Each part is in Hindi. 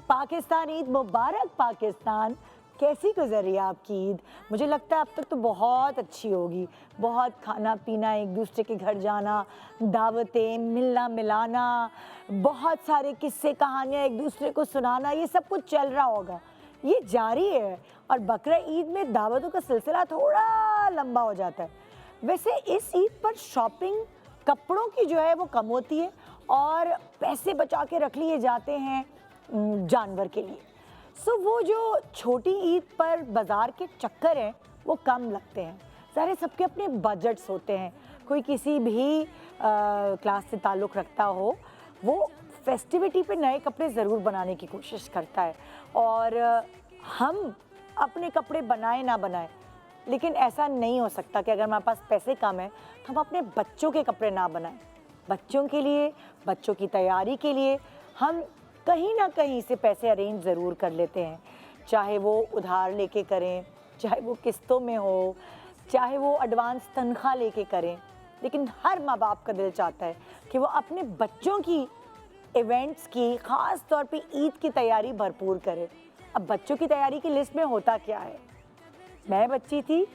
पाकिस्तान, ईद मुबारक पाकिस्तान। कैसी गुजर रही है आपकी ईद? मुझे लगता है अब तक तो बहुत अच्छी होगी। बहुत खाना पीना, एक दूसरे के घर जाना, दावतें, मिलना मिलाना, बहुत सारे किस्से कहानियाँ एक दूसरे को सुनाना, ये सब कुछ चल रहा होगा। ये जारी है और बकरा ईद में दावतों का सिलसिला थोड़ा लंबा हो जाता है। वैसे इस ईद पर शॉपिंग कपड़ों की जो है वो कम होती है और पैसे बचा के रख लिए जाते हैं जानवर के लिए। सो वो जो छोटी ईद पर बाज़ार के चक्कर हैं वो कम लगते हैं। सारे सबके अपने बजट्स होते हैं। कोई किसी भी क्लास से ताल्लुक़ रखता हो, वो फेस्टिविटी पे नए कपड़े ज़रूर बनाने की कोशिश करता है और हम अपने कपड़े बनाए ना बनाए, लेकिन ऐसा नहीं हो सकता कि अगर हमारे पास पैसे कम हैं तो हम अपने बच्चों के कपड़े ना बनाएं। बच्चों के लिए, बच्चों की तैयारी के लिए हम कहीं ना कहीं से पैसे अरेंज ज़रूर कर लेते हैं, चाहे वो उधार लेके करें, चाहे वो किस्तों में हो, चाहे वो एडवांस तनख्वाह लेके करें। लेकिन हर माँ बाप का दिल चाहता है कि वो अपने बच्चों की इवेंट्स की, ख़ास तौर पे ईद की तैयारी भरपूर करे। अब बच्चों की तैयारी की लिस्ट में होता क्या है? मैं बच्ची थी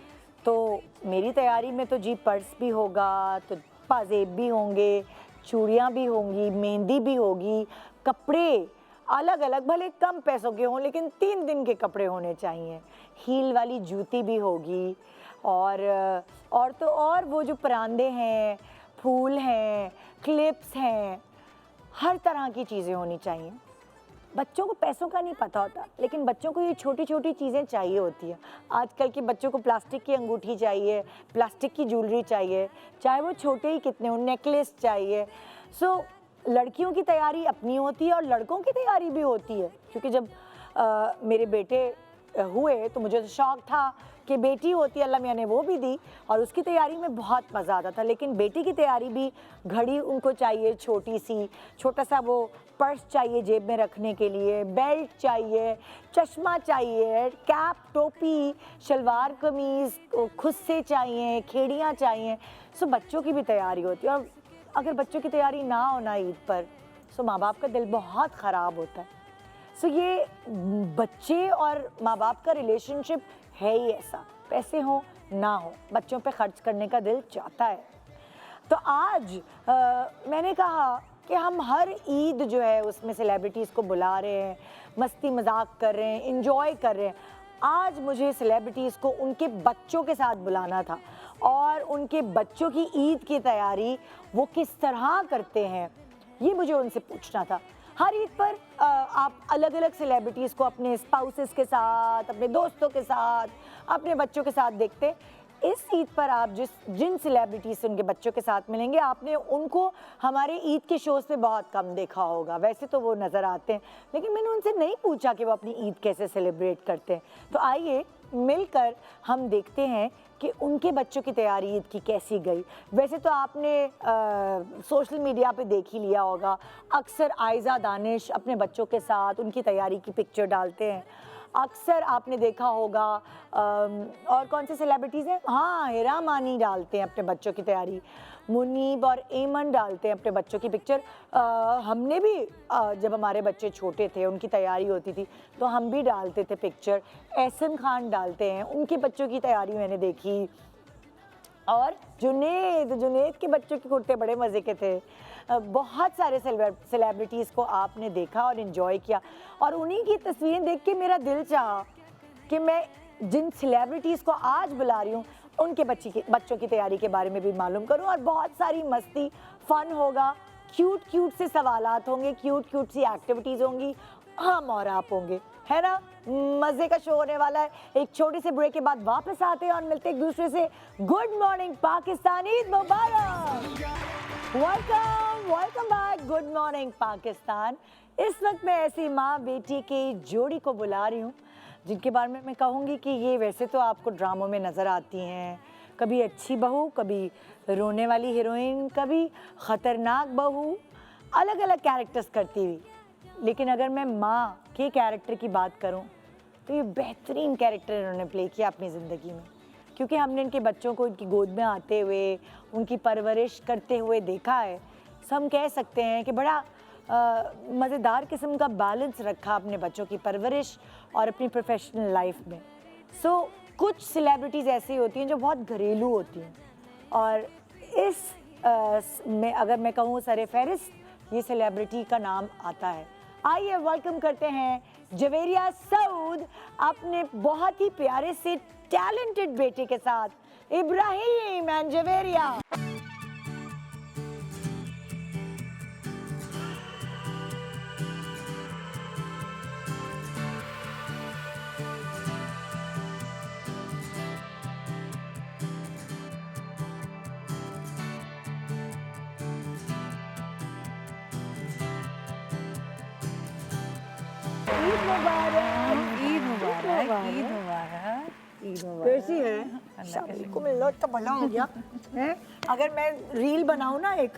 तो मेरी तैयारी में तो जी पर्स भी होगा, तो पाजेब भी होंगे, चूड़ियाँ भी होंगी, मेहंदी भी होगी, कपड़े अलग अलग, भले कम पैसों के हों लेकिन 3 दिन के कपड़े होने चाहिए, हील वाली जूती भी होगी और तो और वो जो परांदे हैं, फूल हैं, क्लिप्स हैं, हर तरह की चीज़ें होनी चाहिए। बच्चों को पैसों का नहीं पता होता, लेकिन बच्चों को ये छोटी छोटी चीज़ें चाहिए होती है। आजकल के बच्चों को प्लास्टिक की अंगूठी चाहिए, प्लास्टिक की ज्वेलरी चाहिए, चाहे वो छोटे ही कितने हो, नेकलेस चाहिए। सो लड़कियों की तैयारी अपनी होती है और लड़कों की तैयारी भी होती है, क्योंकि जब मेरे बेटे हुए तो मुझे तो शौक़ था कि बेटी होती, अल्लाह मियाँ ने वो भी दी और उसकी तैयारी में बहुत मज़ा आता था। लेकिन बेटी की तैयारी भी, घड़ी उनको चाहिए छोटी सी, छोटा सा वो पर्स चाहिए जेब में रखने के लिए, बेल्ट चाहिए, चश्मा चाहिए, कैप, टोपी, शलवार कमीज़ खुद से चाहिए, खेड़ियाँ चाहिए। सो बच्चों की भी तैयारी होती है और अगर बच्चों की तैयारी ना हो ना ईद पर, सो माँ बाप का दिल बहुत ख़राब होता है। सो ये बच्चे और माँ बाप का रिलेशनशिप है ही ऐसा, पैसे हो ना हो, बच्चों पे खर्च करने का दिल चाहता है। तो आज मैंने कहा कि हम हर ईद जो है उसमें सेलिब्रिटीज़ को बुला रहे हैं, मस्ती मजाक कर रहे हैं, इंजॉय कर रहे हैं। आज मुझे सेलिब्रिटीज़ को उनके बच्चों के साथ बुलाना था और उनके बच्चों की ईद की तैयारी वो किस तरह करते हैं, ये मुझे उनसे पूछना था। हर ईद पर आप अलग अलग सेलिब्रिटीज़ को अपने स्पाउसेस के साथ, अपने दोस्तों के साथ, अपने बच्चों के साथ देखते। इस ईद पर आप जिन सेलिब्रिटीज़ से उनके बच्चों के साथ मिलेंगे, आपने उनको हमारे ईद के शोज़ पे बहुत कम देखा होगा। वैसे तो वो नज़र आते हैं, लेकिन मैंने उनसे नहीं पूछा कि वो अपनी ईद कैसे सेलिब्रेट करते हैं। तो आइए मिलकर हम देखते हैं कि उनके बच्चों की तैयारी ईद की कैसी गई। वैसे तो आपने सोशल मीडिया पे देख ही लिया होगा, अक्सर आयज़ा दानिश अपने बच्चों के साथ उनकी तैयारी की पिक्चर डालते हैं। अक्सर आपने देखा होगा और कौन से सेलिब्रिटीज़ हैं, हाँ, हिरा मानी डालते हैं अपने बच्चों की तैयारी, मुनीब और एमन डालते हैं अपने बच्चों की पिक्चर। हमने भी जब हमारे बच्चे छोटे थे, उनकी तैयारी होती थी तो हम भी डालते थे पिक्चर। एहसन खान डालते हैं, उनके बच्चों की तैयारी मैंने देखी। और जुनैद के बच्चों के कुर्ते बड़े मज़े के थे। बहुत सारे सेलिब्रिटीज़ को आपने देखा और इन्जॉय किया और उन्हीं की तस्वीरें देख के मेरा दिल चाहा कि मैं जिन सेलिब्रिटीज़ को आज बुला रही हूँ उनके बच्चों की तैयारी के बारे में भी मालूम करूँ और बहुत सारी मस्ती, फ़न होगा, क्यूट से सवालात होंगे, क्यूट सी एक्टिविटीज़ होंगी, हम और आप होंगे, है ना? मज़े का शो होने वाला है। एक छोटी सी ब्रेक के बाद वापस आते हैं और मिलते एक दूसरे से। गुड मॉर्निंग पाकिस्तान, ईद मुबारक। Welcome back. Good morning Pakistan. इस वक्त मैं ऐसी माँ बेटी की जोड़ी को बुला रही हूँ जिनके बारे में मैं कहूँगी कि ये वैसे तो आपको ड्रामों में नज़र आती हैं, कभी अच्छी बहू, कभी रोने वाली हीरोइन, कभी ख़तरनाक बहू, अलग अलग कैरेक्टर्स करती हुई। लेकिन अगर मैं माँ के कैरेक्टर की बात करूं तो ये बेहतरीन कैरेक्टर इन्होंने प्ले किया अपनी ज़िंदगी में, क्योंकि हमने इनके बच्चों को इनकी गोद में आते हुए, उनकी परवरिश करते हुए देखा है। सो हम कह सकते हैं कि बड़ा मज़ेदार किस्म का बैलेंस रखा अपने बच्चों की परवरिश और अपनी प्रोफेशनल लाइफ में। सो कुछ सेलिब्रिटीज़ ऐसी होती हैं जो बहुत घरेलू होती हैं, और इस में अगर मैं कहूँ सरफ़हरिस्त ये सेलिब्रिटी का नाम आता है। आइए वेलकम करते हैं जवेरिया सऊद अपने बहुत ही प्यारे से टैलेंटेड बेटे के साथ, इब्राहिम एंड जवेरिया। ईद मुबारक, ईद मुबारक, ईद मुबारक, ईद मुबारक। कैसी है? शादी को मिलो तो भला हो गया है। अगर मैं रील बनाऊं ना एक,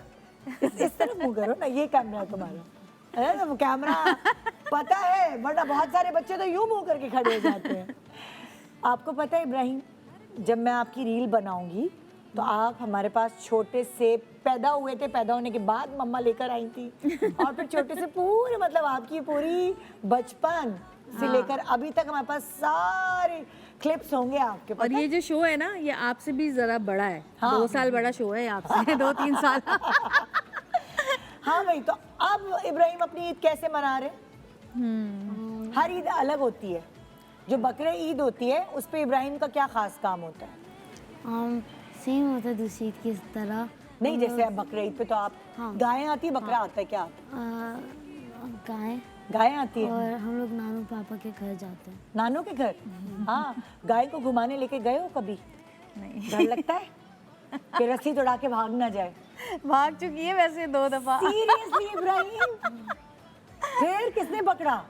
इस तरफ मुंह करो ना, ये कैमरा है तुम्हारा, है ना कैमरा, पता है, वरना बहुत सारे बच्चे तो यूं मुंह करके खड़े हो जाते हैं। आपको पता है इब्राहिम, जब मैं आपकी रील बनाऊंगी तो आप हमारे पास छोटे से पैदा हुए थे, पैदा होने के बाद मम्मा लेकर आई थी, और फिर छोटे से पूरे मतलब आपकी पूरी बचपन से लेकर अभी तक हमारे पास सारे क्लिप्स होंगे आपके पास। और ये जो शो है ना, ये आपसे भी जरा बड़ा है। हाँ। 2 साल बड़ा शो है आपसे, 2-3 साल। हाँ भाई, तो अब इब्राहिम अपनी ईद कैसे मना रहे? हर ईद अलग होती है। जो बकरे ईद होती है उस पे इब्राहिम का क्या खास काम होता है? सेम होता है दूसरी ईद की तरह। नहीं, जैसे अब बकरे ईद पे तो आप गायें आती है, बकरा आता है क्या? गाय गायें आती है और हम लोग नानू पापा के घर जाते हैं। नानू के घर। हाँ, गाय को घुमाने लेके गए हो कभी? नहीं। डर लगता है कि रस्सी तोड़ा के भाग ना जाए? भाग चुकी है वैसे 2 दफा। सीरियसली इब्राहिम? फिर किसने पकड़ा?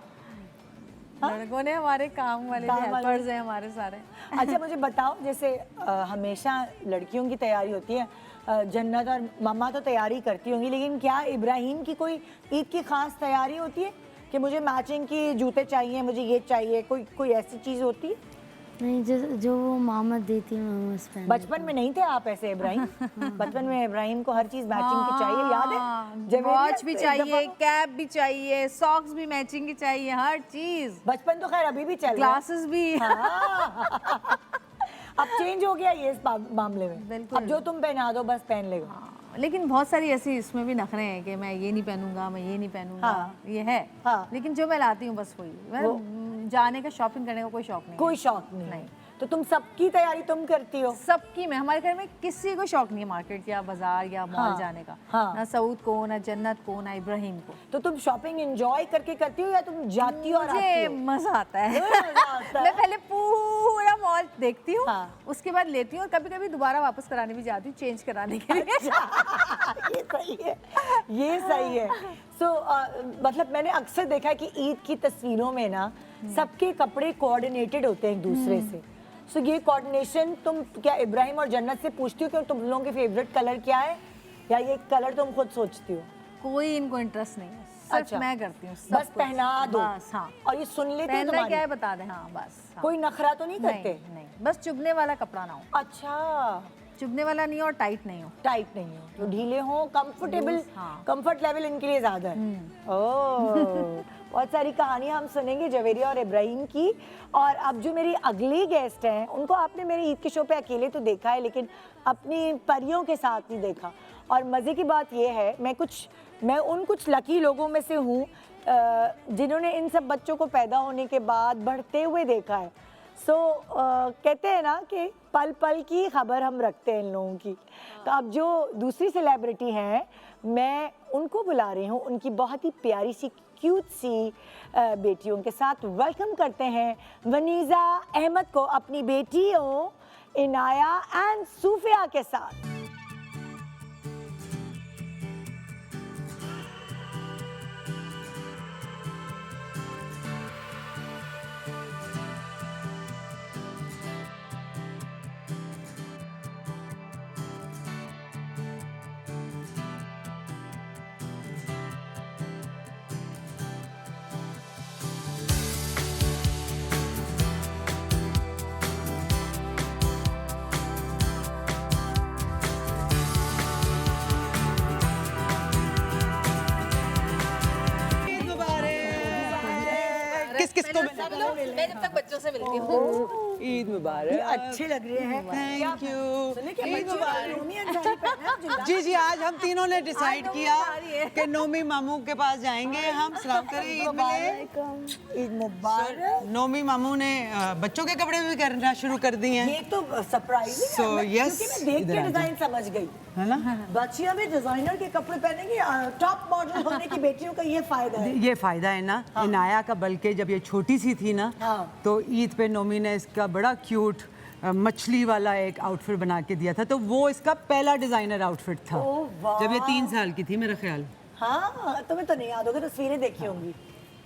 लड़कों ने, हमारे काम वाले हेल्पर्स हैं हमारे सारे। अच्छा मुझे बताओ, जैसे हमेशा लड़कियों की तैयारी होती है, जन्नत और मम्मा तो तैयारी करती होंगी, लेकिन क्या इब्राहिम की कोई ईद की खास तैयारी होती है कि मुझे मैचिंग की जूते चाहिए, मुझे ये चाहिए, कोई ऐसी चीज़ होती है? नहीं, जो वो मामा देती है मैं बस पहन बचपन में नहीं थे आप ऐसे इब्राहिम? बचपन में इब्राहिम को हर चीज़ मैचिंग की चाहिए, याद है? जब वॉच भी चाहिए, कैप भी चाहिए, सॉक्स भी मैचिंग की चाहिए, हर चीज। बचपन तो खैर अभी भी चल रहा है। ग्लासेस भी। हाँ। अब चेंज हो गया ये इस मामले में। बिल्कुल। अब जो तुम पहना दो बस पहन लेगा। हाँ, लेकिन बहुत सारी ऐसी इसमें भी नखरे हैं कि मैं ये नहीं पहनूंगा, मैं ये नहीं पहनूंगा। हाँ। ये है। हाँ। लेकिन जो मैं लाती हूँ बस वही। मैं जाने का, शॉपिंग करने का कोई शौक नहीं है। कोई शौक नहीं। नहीं। तो तुम सबकी तैयारी तुम करती हो? सबकी में, हमारे घर में किसी को शौक नहीं है मार्केट या बाजार या मॉल हाँ, जाने का। हाँ। ना सऊद को, ना जन्नत को, ना इब्राहिम को। तो तुम शॉपिंग एंजॉय करके करती हो या तुम जाती हो और आती मुझे हो? मजा आता है। मुझे मजा आता है। मैं पहले पूरा मॉल देखती हूँ, हाँ। उसके बाद लेती हूँ, और कभी कभी दोबारा वापस कराने भी जाती हूँ, चेंज कराने के लिए। ये सही है, ये सही है। सो मतलब मैंने अक्सर देखा है कि ईद की तस्वीरों में ना सबके कपड़े कोऑर्डिनेटेड होते हैं एक दूसरे से। सो ये कोऑर्डिनेशन तुम क्या इब्राहिम और जन्नत से पूछती हो कि तुम लोगों के फेवरेट कलर क्या है, या ये कलर तुम खुद सोचती हो? कोई इनको इंटरेस्ट नहीं है, सिर्फ अच्छा। मैं करती हूँ सब बस कुछ। पहना दो। बस, हाँ। और ये सुन लेते हैं पहनना तुम्हारी? क्या है बता दें, हाँ बस। हाँ। कोई नखरा तो नहीं करते? नहीं, नहीं, बस चुभने वाला कपड़ा ना हो। अच्छा, चुभने वाला नहीं हो और टाइट नहीं हो। टाइट नहीं हो, तो ढीले हो, कंफर्टेबल, हाँ। कंफर्ट लेवल इनके लिए ज्यादा है। ओह, बहुत सारी कहानियां हम सुनेंगे जवेरिया और इब्राहिम की। और अब जो मेरी अगली गेस्ट हैं, उनको आपने मेरे ईद के शो पे अकेले तो देखा है, लेकिन अपनी परियों के साथ नहीं देखा। और मज़े की बात यह है, मैं उन कुछ लकी लोगों में से हूँ जिन्होंने इन सब बच्चों को पैदा होने के बाद बढ़ते हुए देखा है। सो कहते हैं ना कि पल पल की खबर हम रखते हैं इन लोगों की। तो अब जो दूसरी सेलिब्रिटी हैं, मैं उनको बुला रही हूँ, उनकी बहुत ही प्यारी सी क्यूट सी बेटियों के साथ। वेलकम करते हैं वनीज़ा अहमद को अपनी बेटियों इनाया एंड सूफिया के साथ। मैं जब तक बच्चों से मिलती हूँ। ईद ये मुबारक। अच्छे लग रहे हैं। Thank you. सुनिए क्या ईद बच्ची मुबारक। रोमी अंसारी पहना है, जिंदा। जी जी, आज हम तीनों ने डिसाइड नोमी किया आ रही है। कि नोमी मामू के पास जाएंगे हम, सलाम करें, ईद मिले। ईद मुबारक। नोमी मामू ने बच्चों के कपड़े भी करना शुरू कर दिए हैं, ये तो सरप्राइजिंग है। So, मैं- yes, क्योंकि मैं देख इधर के आ जाओ। डिजाइन समझ गई। है ना? बच्चियां भी डिजाइनर के कपड़े पहनेंगी। टॉप मॉडल होने की बेटियों का ये फायदा है। ये फायदा है ना इनाया का, बल्कि जब ये छोटी सी थी ना हाँ। तो ईद पे नोमी ने इसका बड़ा क्यूट मछली वाला एक आउटफिट बना के दिया था, तो वो इसका पहला डिजाइनर आउटफिट था ओह, वाह। जब ये 3 साल की थी मेरा ख्याल। हाँ, तुम्हें तो नहीं याद होगा, तस्वीरें देखी होंगी।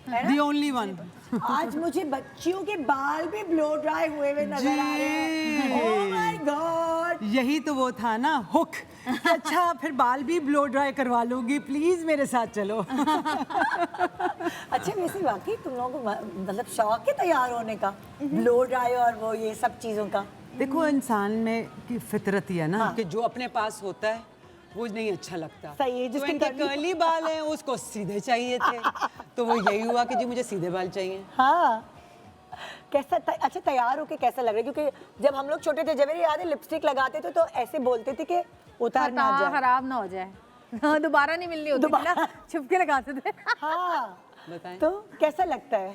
है दी ना? Only one. आज मुझे बच्चियों के बाल भी ब्लो ड्राई हुए हुए नजर आ रहे हैं। ओह माय गॉड। यही तो वो था ना हुक। अच्छा फिर बाल भी ब्लो ड्राई करवा लोगी, प्लीज मेरे साथ चलो। अच्छा वैसे वाकई तुम लोगों को मतलब शौक है तैयार होने का, ब्लो ड्राई और वो ये सब चीजों का? देखो इंसान में की फितरत ही है ना हाँ। कि जो अपने पास होता है वो नहीं अच्छा लगता। सही है, तो जिसके इनके curly- कर्ली बाल हैं उसको सीधे चाहिए थे, तो वो यही हुआ कि जी मुझे सीधे बाल चाहिए। हाँ। कैसा अच्छा तैयार होके कैसा लग रहा है? क्योंकि जब हम लोग छोटे थे, जब मेरी याद है लिपस्टिक लगाते थे तो ऐसे बोलते थे कि उतार ना फटा जाए। खराब ना हो जाए। हाँ, दोबारा नहीं मिलनी होती थी ना, छुप के लगाते थे। हाँ। बताएं। तो कैसा लगता है?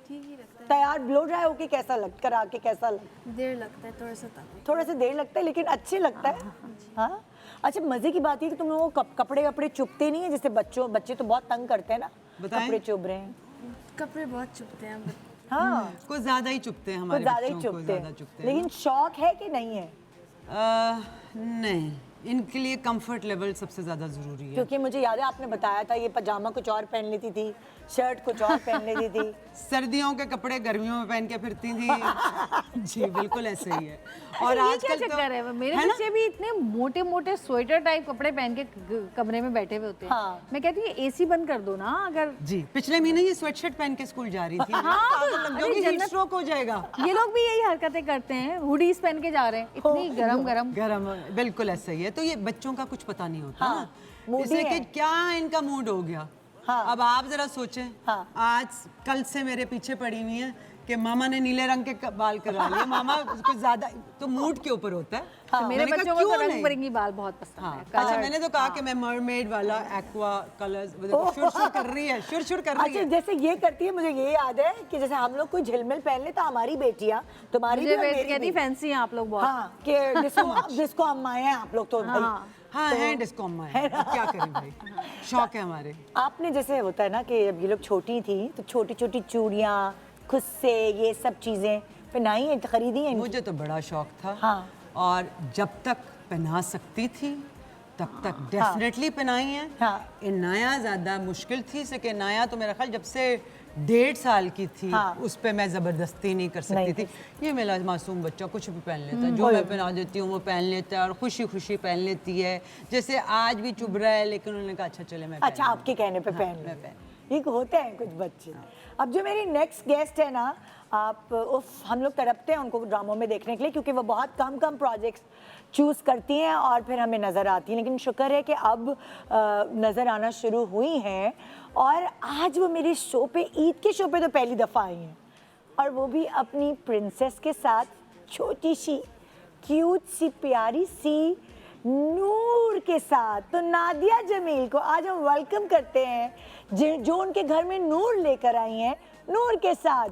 ठीक ही लगता तैयार ब्लो ड्राई होके कैसा करा के कैसा है, देर लगता है थोड़ा सा ताकि। थोड़ा सा देर लगता है लेकिन अच्छे लगता है। हाँ। अच्छा मजे की बात है कि तुम लोगों को कपड़े वपड़े चुभते नहीं है? जैसे बच्चे तो बहुत तंग करते हैं ना, बताएं। कपड़े चुभ रहे हैं। कपड़े बहुत चुभते हैं। हाँ, कुछ ज्यादा ही चुभते हैं कुछ हमारे ज्यादा ही बच्चों को, चुभते ज्यादा हैं। चुभते हैं। लेकिन शौक है कि नहीं है? नहीं, इनके लिए कंफर्ट लेवल सबसे ज्यादा जरूरी है। क्योंकि मुझे याद है आपने बताया था ये पजामा कुछ और पहन लेती थी, शर्ट कुछ और पहन लेती थी। सर्दियों के कपड़े गर्मियों में पहन के फिरती थी। जी बिल्कुल ऐसे ही है। और ये क्या आजकल चक्कर है? मेरे है ना? बच्चे भी इतने मोटे मोटे स्वेटर टाइप कपड़े पहन के कमरे में बैठे हुए होते हैं। हाँ। मैं कहती हूँ एसी बंद कर दो ना अगर। जी पिछले महीने ये स्वेटशर्ट पहन के स्कूल जा रही थी। हाँ, पागल लग अरे जाओगी, हीट जन्नत- स्ट्रोक हो जाएगा। ये लोग भी यही हरकतें करते हैं, हुडीज पहन के जा रहे हैं, इतनी गरम गरम। गरम, बिल्कुल ऐसा ही है। तो ये बच्चों का कुछ पता नहीं होता हाँ, ना, मूडी इससे कि है। क्या इनका मूड हो गया। हाँ। अब आप जरा सोचें, हाँ। आज कल से मेरे पीछे पड़ी हुई है कि मामा ने नीले रंग के बाल करा लिए, मामा कुछ ज्यादा, तो मूड के ऊपर होता है। तो मेरे मैंने कहा, बच्चों को तो क्यों रंग नहीं? बिरंगी बाल बहुत पसंद हाँ। है। अच्छा colored। मैंने तो कहा कि मैं मरमेड वाला एक्वा कलर्स शुर कर रही है, शुर कर रही अच्छा है। जैसे ये करती है, मुझे ये याद है कि जैसे हम लोग कोई झिलमिल पहन ले तो हमारी बेटियां, तुम्हारी भी मुझे और वेट मेरी कहती भी। फैंसी हैं आप लोग बहुत। हाँ, कि डिस्को अम्मा है आप लोग तो भाई। हाँ। हाँ है डिस्को अम्मा है, अब क्या करें भाई, शौक है हमारे। आपने जैसे होता है ना कि जब ये लोग छोटी थी तो छोटी छोटी चूड़ियाँ खुद से ये सब चीजें पहनाई हैं, खरीदी हैं? मुझे तो बड़ा शौक था। हाँ। और जब तक पहना सकती थी तब तक डेफिनेटली पहनाई है। हाँ। इनाया ज़्यादा मुश्किल थी, से कि इनाया तो मेरा ख्याल जब से 1.5 साल की थी, हाँ। उस पे मैं ज़बरदस्ती नहीं कर सकती नहीं थी। ये मेरा मासूम बच्चा कुछ भी पहन लेता है, जो मैं पहना देती हूँ वो पहन लेता है और खुशी खुशी पहन लेती है। जैसे आज भी चुभ रहा है लेकिन उन्होंने कहा अच्छा चले मैं पहन अच्छा आपके कहने पे पहन मैं लें। ये होते हैं कुछ बच्चे। अब जो मेरी नेक्स्ट गेस्ट है ना, आप उफ, हम लोग तड़पते हैं उनको ड्रामों में देखने के लिए क्योंकि वो बहुत कम प्रोजेक्ट्स चूज़ करती हैं और फिर हमें नज़र आती हैं, लेकिन शुक्र है कि अब नज़र आना शुरू हुई हैं और आज वो मेरे शो पे, ईद के शो पे तो पहली दफ़ा आई हैं और वो भी अपनी प्रिंसेस के साथ, छोटी सी क्यूट सी प्यारी सी नूर के साथ। तो नादिया जमील को आज हम वेलकम करते हैं जो उनके घर में नूर लेकर आई हैं, नूर के साथ।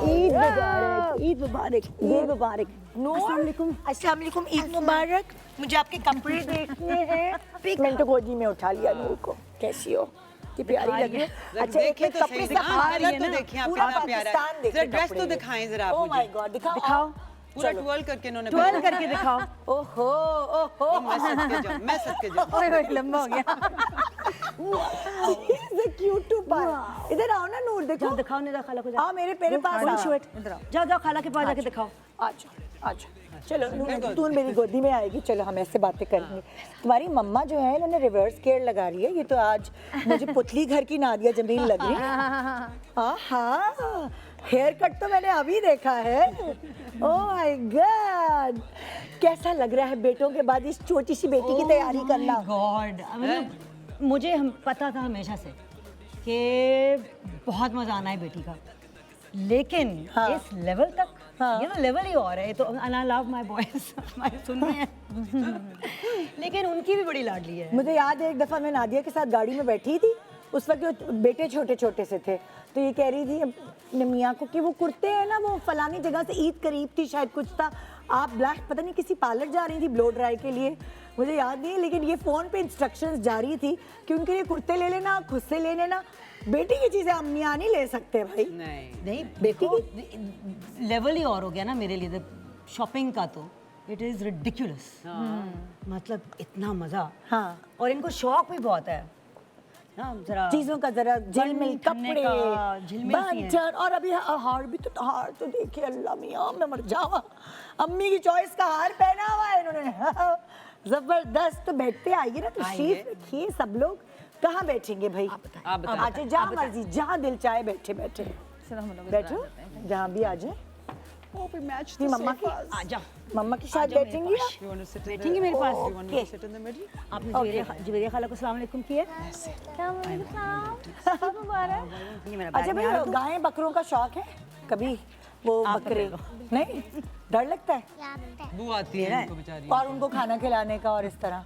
ईद मुबारक, ईद मुबारक, ईद मुबारक। नूर, अस्सलाम वालेकुम, ईद मुबारक। मुझे आपके कपड़े देखने हैं। एक मिनट गोदी में उठा लिया नूर को। कैसी हो? कि प्यारी लग रही है। अच्छा एक देखिए तो कपड़े सही, से दिखाओ, बाहर कलर है तो ना, देखिए आप पूरा कितना प्यारा है। पाकिस्तान देखे जरा ड्रेस तो कपड़े। दिखाएं जरा आप ओह मुझे। माय गॉड, दिखाओ। दिखाओ। पूरा ट्वेल करके इन्होंने ट्वेल पहना। करके दिखाओ। ओहो ओहो। मैं सदके जाऊं, मैं सदके जाऊं। ओए ओए लंबा हो गया। He's a cute to pie. इधर आओ ना नूर, देखो दिखाओ निदा खाला को आओ मेरे पास आओ। इधर आओ। जाओ जाओ खाला के पास जाके दिखाओ। अच्छा चलो नूर, तू मेरी गोदी में आएगी, चलो हम ऐसे बातें करेंगे। तुम्हारी मम्मा जो है इन्होंने रिवर्स केयर लगा रही है, ये तो आज मुझे पुतली घर की नादिया जमीन लग रही है। हाँ, हेयर कट तो मैंने अभी देखा है। ओह माय गॉड, कैसा लग रहा है बेटों के बाद इस छोटी सी बेटी की तैयारी करना? गॉड, मुझे पता था हमेशा से कि बहुत मजा आना है बेटी का, लेकिन हाँ। इस लेवल तक, हाँ। ये तो लेवल ही और है। ये तो आई लव माय बॉयज, हमारे सुन रहे हैं लेकिन उनकी भी बड़ी लाडली है। मुझे याद है एक दफ़ा मैं नादिया के साथ गाड़ी में बैठी थी, उस वक्त जो बेटे छोटे छोटे से थे, तो ये कह रही थी अपने मियाँ को कि वो कुर्ते हैं ना, वो फलानी जगह से ईद करीब थी शायद, कुछ था, आप ब्लैक पता नहीं किसी पार्लर जा रही थी ब्लो ड्राई के लिए, मुझे याद नहीं है, लेकिन ये फ़ोन पे इंस्ट्रक्शंस जारी थी कि उनके लिए कुर्ते ले लेना, खुद से ले लेना। बेटी की चीज़ें अम्मियाँ नहीं ले सकते भाई। नहीं बेटी बेटी लेवल ही और हो गया ना मेरे लिए शॉपिंग का, तो इट इज़ रिडिकुलस। मतलब इतना मज़ा। हाँ, और इनको शौक भी बहुत है ना, जरा चीज़ों का जरा झिलमिल, ठन्ने कपड़े, का, झिलमिल सी है। बंचर, और अभी हार तो देखिए, अल्लाह मियाँ मैं मर जावा, अम्मी की चॉइस का हार पहना हुआ है इन्होंने। जबरदस्त। तो बैठते आइए ना, तो शीश रखिए, सब लोग कहाँ बैठेंगे भाई? आप बताइए। अच्छा, जहाँ मर्जी, जहाँ दिल चाहे बैठे बैठे चलो हम लोग बैठो, जहाँ भी आ जाए। नहीं, मम्मा की आ जाओ, मम्मा की शायद बैठेंगी आप? You want to sit in बैठेंगी मेरे पास। You want me to sit in the middle? आपने जुवेरिया खाला को सलाम अलैकुम किया? ये मेरा अच्छा बैग में आ भाई, गायें बकरों का शौक है कभी? वो आप बकरे पकड़ नहीं, डर लगता है बू आती है उनको बेचारी। और उनको खाना खिलाने का और इस तरह?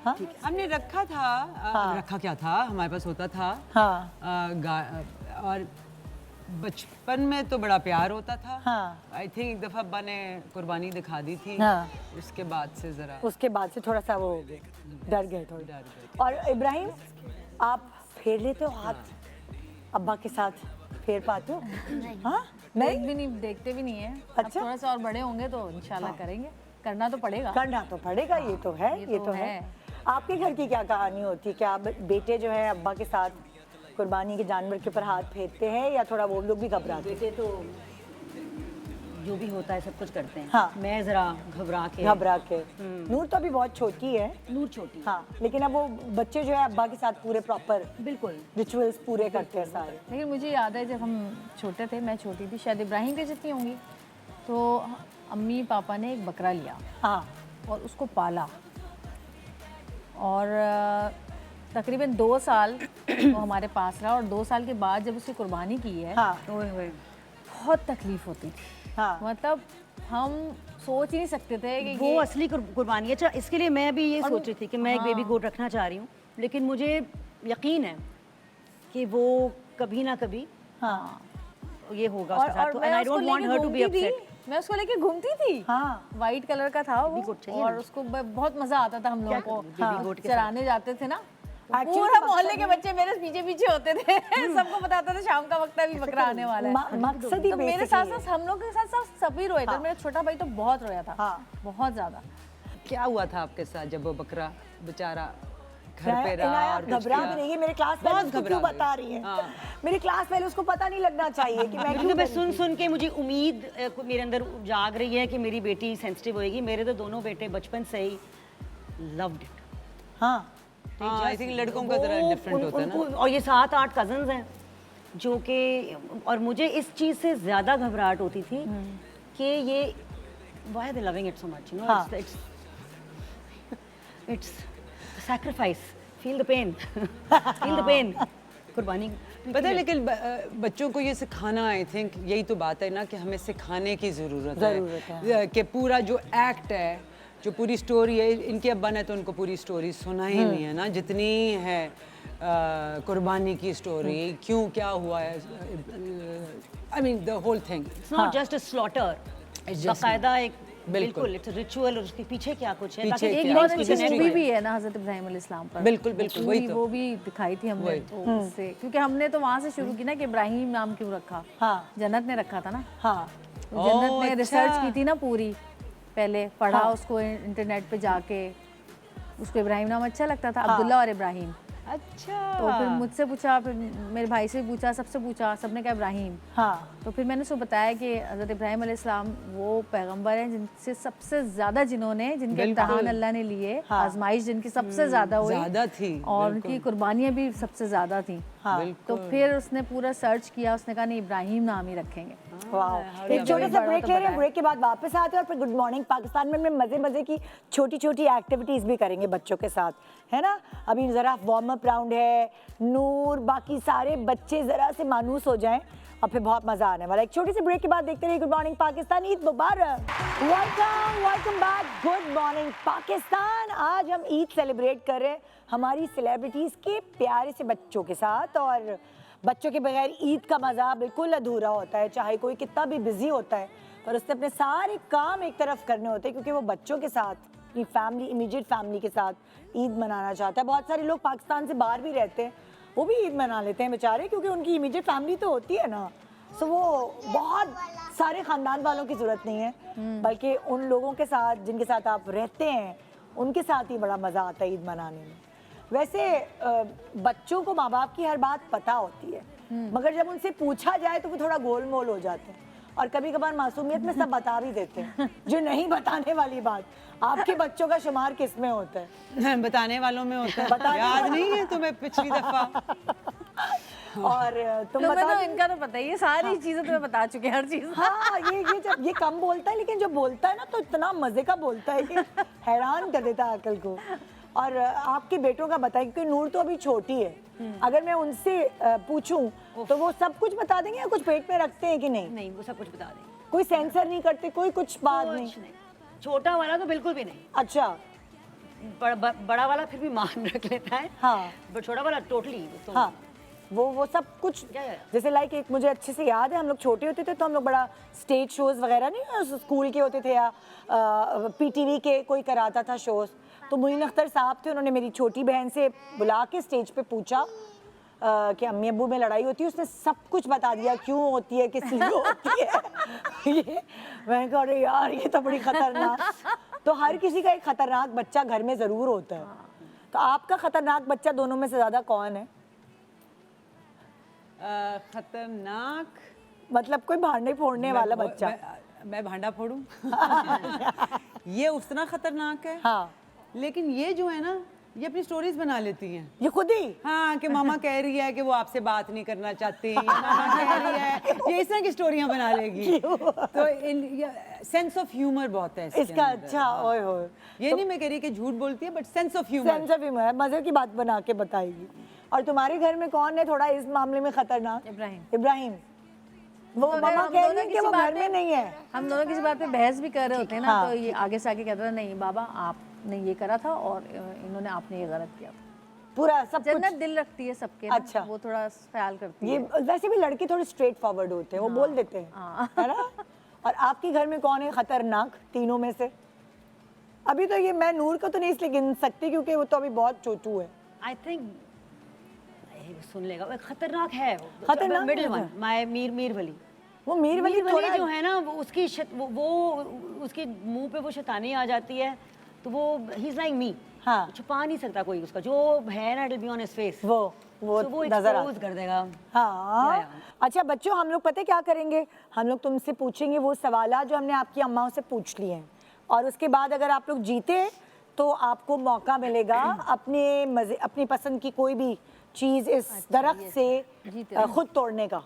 हाँ हमने रखा था, रखा क्या था, हमारे पास होता था। हाँ और बचपन में तो बड़ा प्यार होता था। हाँ। आई थिंक एक दफा अब्बा ने कुर्बानी दिखा दी थी। हाँ। उसके बाद से जरा उसके बाद से थोड़ा सा वो हो गए, डर गए थोड़े। डर गए। और इब्राहिम, आप फेर लेते हो हाथ अब्बा के साथ? फेर पाते हो? हाँ नहीं, देखते भी नहीं है। अच्छा। अब थोड़ा सा और बड़े होंगे तो इंशाल्लाह करेंगे, करना तो पड़ेगा। करना तो पड़ेगा, ये तो है, ये तो है। आपके घर की क्या कहानी होती है? क्या बेटे जो है अब्बा के साथ कुर्बानी के जानवर के ऊपर हाथ फेरते हैं, या थोड़ा वो लोग भी घबराते हैं? बेटे तो जो भी होता है सब कुछ करते हैं। हाँ। मैं जरा घबरा के। नूर तो अभी बहुत छोटी है। नूर छोटी। हाँ, लेकिन अब वो बच्चे जो है अब्बा के साथ पूरे प्रॉपर बिल्कुल रिचुअल्स पूरे करते हैं सारे। लेकिन मुझे याद है जब हम छोटे थे, मैं छोटी थी, शायद इब्राहिम के जितनी होंगी, तो अम्मी पापा ने एक बकरा लिया हाँ और उसको पाला, और तकरीबन 2 साल वो हमारे पास रहा, और 2 साल के बाद जब उसकी कुर्बानी की है, हाँ बहुत तकलीफ होती थी। हाँ। मतलब हम सोच ही नहीं सकते थे कि वो ये असली कुर्बानी है। अच्छा, इसके लिए मैं भी ये सोच रही थी कि मैं एक बेबी गोट रखना चाह रही हूँ, लेकिन मुझे यकीन है कि वो कभी ना कभी हाँ ये होगा उसके साथ, तो मैं आई उसको डोंट वांट लेके हर टू बी घूमती थी। अपसेट। मैं उसको लेके घूमती थी। हाँ। वाइट कलर का था वो, गोट चाहिए और ना? उसको बहुत मजा आता था हम लोगों को। बेबी गोट के चराने जाते थे ना, Actually पूरा तो मोहल्ले मकसद के बच्चे मेरे पीछे पीछे होते थे। सबको पता था शाम का वक्त अभी बकरा आने वाला है। मकसद ही तो मेरे basic साथ ही है। साथ हम लोग के साथ साथ सभी रोए थे। मेरा छोटा भाई तो बहुत रोया था, हाँ। बहुत ज्यादा। क्या हुआ था आपके साथ जब वो बकरा बेचारा घर पे इनाया, रहा और कुछ घबरा किया? भी रही है। मेरे क्लास बहुत वाले उसको क्यों घबरा बता गई। रही है? हाँ। मेरे क्लास वाले उसको पता नहीं लगना चाहिए कि मैं क्योंकि क्यों मैं डरी सुन के मुझे उम्मीद मेरे अंदर जाग रही है कि मेरी बेटी सेंसिटिव होएगी। मेरे तो दोनों बेटे बचपन से ही लव्ड इट। हाँ हाँ, आई थिंक लड़कों का जरा डिफरेंट होता है ना। और ये 7-8 कजन्स हैं जो कि, और मुझे इस चीज़ से ज़्यादा घबराहट होती थी कि ये why they loving it so much, you know, it's sacrifice, feel the pain, feel the pain, कुर्बानी। पता है, लेकिन बच्चों को ये सिखाना, आई थिंक यही तो बात है ना कि हमें सिखाने की ज़रूरत है कि पूरा जो एक्ट है, जो पूरी स्टोरी है, इनके अब्बा ने तो उनको पूरी स्टोरी सुना ही नहीं है ना, जितनी है कुर्बानी की स्टोरी, क्यों क्या हुआ है, I mean the whole thing. It's not just a slaughter, It's just- बाकायदा एक बिल्कुल। बिल्कुल इट्स रिचुअल, और उसके पीछे क्या कुछ है, पीछे ताकि क्या एक है, बहुत बहुत अच्छी history मूवी है। भी है ना हज़रत इब्राहिम अलैहिस्सलाम पर। बिल्कुल, बिल्कुल, वही तो। वो भी दिखाई थी हमने वही। तो उससे, क्योंकि हमने तो वहाँ से शुरू की ना कि इब्राहिम नाम क्यों रखा। हाँ जन्नत ने रखा था ना, हाँ जन्नत ने अच्छा। रिसर्च की थी ना पूरी, पहले पढ़ा उसको इंटरनेट पे जाके, उसको इब्राहिम नाम अच्छा लगता था, अब्दुल्ला और इब्राहिम। अच्छा तो फिर मुझसे पूछा, फिर मेरे भाई से पूछा, सबसे पूछा, सबने कहा इब्राहिम। हाँ तो फिर मैंने उसको बताया कि हज़रत इब्राहिम अलैहिस्सलाम वो पैगंबर हैं जिनसे सबसे ज़्यादा जिनके इम्तिहान अल्लाह ने लिए, आजमाइश जिनकी सबसे ज़्यादा हुई, ज़्यादा थी, और उनकी कुर्बानियाँ भी सबसे ज़्यादा थी। हाँ तो फिर उसने पूरा सर्च किया, उसने कहा नहीं इब्राहिम नाम ही रखेंगे। वाह। एक छोटा सा ब्रेक ले रहे हैं, ब्रेक के बाद वापस आते हैं और फिर गुड मॉर्निंग पाकिस्तान में मजे मजे की छोटी छोटी एक्टिविटीज भी करेंगे बच्चों के साथ, है ना। अभी जरा वार्म अप राउंड है, नूर बाकी सारे बच्चे जरा से मानूस हो जाएं और फिर बहुत मजा आने वाला है। एक छोटी सी ब्रेक के बाद देखते रहिए गुड मॉर्निंग पाकिस्तान। ईद मुबारक। Welcome back, good morning Pakistan. आज हम ईद सेलिब्रेट कर रहे हैं हमारी सेलिब्रिटीज के प्यारे से बच्चों के साथ, और बच्चों के बगैर ईद का मज़ा बिल्कुल अधूरा होता है। चाहे कोई कितना भी बिजी होता है और उसने अपने सारे काम एक तरफ करने होते हैं, क्योंकि वो बच्चों के साथ, अपनी फैमिली, इमीडिएट फैमिली के साथ ईद मनाना चाहता है। बहुत सारे लोग पाकिस्तान से बाहर भी रहते हैं, वो भी ईद मना लेते हैं बेचारे, क्योंकि उनकी इमीडिएट फैमिली तो होती है ना। सो वो बहुत सारे ख़ानदान वालों की ज़रूरत नहीं है, बल्कि उन लोगों के साथ जिनके साथ आप रहते हैं उनके साथ ही बड़ा मज़ा आता है ईद मनाने में। वैसे बच्चों को माँ बाप की हर बात पता होती है, मगर जब उनसे पूछा जाए तो वो थोड़ा गोलमोल हो जाते हैं, और कभी कभार मासूमियत में सब बता भी देते हैं जो नहीं बताने वाली बात। आपके बच्चों का शुमार किस में होता है? बताने वालों में होता है। याद नहीं है तुम्हें पिछली दफा? और तुम तो बता इनका तो पता ही है, सारी चीजें तुम्हें बता चुके हैं, हर चीज। हाँ, ये जब ये कम बोलता है, लेकिन जब बोलता है ना तो इतना मजे का बोलता है कि हैरान कर देता है अकल को। और आपके बेटों का बताएं, क्योंकि नूर तो अभी छोटी है, अगर मैं उनसे पूछूं तो वो सब कुछ बता देंगे या कुछ पेट में रखते हैं कि नहीं? नहीं, वो सब कुछ बता देंगे। कोई सेंसर नहीं करते, कोई कुछ बात नहीं? कुछ नहीं। छोटा वाला तो बिल्कुल भी नहीं। अच्छा। बड़ा वाला फिर भी मान रख लेता है। हाँ। बट छोटा वाला टोटली तो हाँ, वो सब कुछ, जैसे लाइक एक मुझे अच्छे से याद है, हम लोग छोटे होते थे तो हम लोग बड़ा स्टेज शोज वगैरह नहीं स्कूल के होते थे या पीटीवी के कोई कराता था शोज, तो मोइन अख्तर साहब थे, उन्होंने मेरी छोटी बहन से बुला के स्टेज पे पूछा कि अम्मी अब्बू में लड़ाई होती है, उसने सब कुछ बता दिया, क्यों होती है, किस लिए होती है। ये मैं कह रही यार ये तो बड़ी खतरनाक। तो हर किसी का एक खतरनाक बच्चा घर में ज़रूर होता है। तो आपका खतरनाक बच्चा दोनों में से ज़्यादा कौन है? खतरनाक मतलब कोई भांडे फोड़ने वाला बच्चा? मैं भांडा फोड़ूं? ये उतना खतरनाक है। हाँ, लेकिन ये जो है ना, ये अपनी स्टोरीज बना लेती हैं। ये खुद ही? हाँ, कि मामा कह रही है कि वो आपसे बात नहीं करना चाहती, मामा कह रही है, ये इस तरह की स्टोरियां बना लेगी। तो सेंस ऑफ ह्यूमर बहुत है इसका। अच्छा, ओए होए। ये नहीं मैं कह रही कि झूठ बोलती है, but sense of humour. Sense of humour है, मजे की बात बना के बताएगी। और तुम्हारे घर में कौन है थोड़ा इस मामले में खतरनाक? इब्राहिम। इब्राहिम। वो मामा कह रही है कि वो घर में नहीं है। हम दोनों किसी बात पे बहस भी कर रहे होते हैं ना, तो ये आगे से आगे कहता था नहीं बाबा आपने ये करा था और इन्होंने आपने ये गलत किया। पूरा सब कुछ। जन्नत दिल रखती है सबके ना, अच्छा। वो थोड़ा ख्याल करती ये है। वैसे भी लड़के थोड़े स्ट्रेट फॉरवर्ड होते हैं, वो बोल देते हैं, है ना। और आपके घर में कौन है खतरनाक तीनों में से? अभी तो ये मैं नूर को तो नहीं इसलिए गिन सकती क्योंकि वो तो अभी बहुत छोटू है। आई थिंक सुन लेगा, वो खतरनाक है। खतरनाक मिडिल है। वन, माय मीर वली। वो मीर वली थोड़ा जो है ना, वो उसके मुंह पे वो शैतानी आ जाती है, तो वो ही इज लाइक मी। हाँ। छुपा नहीं सकता कोई उसका जो है ना, it will be on his face. वो नजर आता एक्सपोज कर देगा। हाँ। अच्छा बच्चों, हम लोग पता है क्या करेंगे? हम लोग तुमसे पूछेंगे वो सवाल जो हमने आपकी अम्माओं से पूछ लिए हैं, और उसके बाद अगर आप लोग जीते तो आपको मौका मिलेगा अपनी पसंद की कोई भी चीज़ इस दरख्त से खुद तोड़ने का,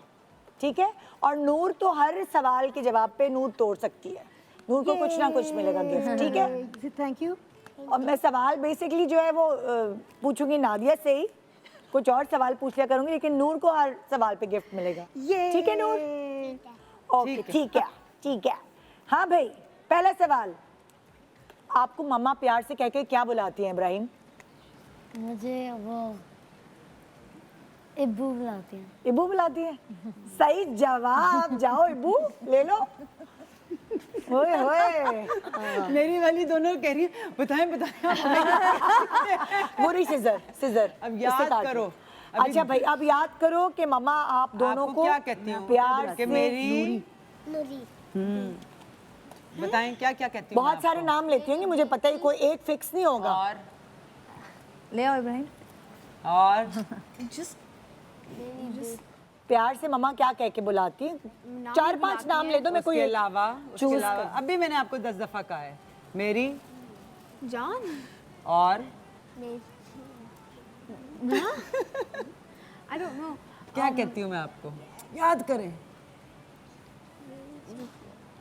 ठीक है? और नूर तो हर सवाल के जवाब पे नूर तोड़ सकती है, नूर को कुछ ना कुछ मिलेगा गिफ्ट, ठीक है? Thank you. और मैं सवाल बेसिकली जो है वो पूछूंगी नादिया से ही, कुछ और सवाल पूछ लिया करूंगी, लेकिन नूर को हर सवाल पे गिफ्ट मिलेगा, ठीक है नूर? ओके, ठीक है, ठीक है। हाँ भाई, पहला सवाल, आपको मम्मा प्यार से कह के क्या बुलाती हैं इब्राहिम? मुझे वो इब्बू बुलाती हैं। इब्बू बुलाती हैं? सही जवाब, जाओ इब्बू ले लो। ओए होए, मेरी वाली दोनों कह रही है बताएं वो रही सिजर। अब याद करो। अच्छा भाई, अब याद करो कि मम्मा आप दोनों को क्या कहती हूँ प्यार कि से मेरी नूरी। बताएं क्या क्या कहती हूँ? बहुत सारे नाम लेती होंगी, मुझे पता ही कोई एक फिक्स नहीं होगा। और ले आओ इब्राहिम। और प्यार से मम्मा क्या कह के बुलाती है? 4-5 नाम ले दो, मैं कोई उसके अलावा choose अभी मैंने आपको 10 दफा कहा है मेरी जान और आई डोंट नो क्या कहती हूँ मैं आपको, याद करें।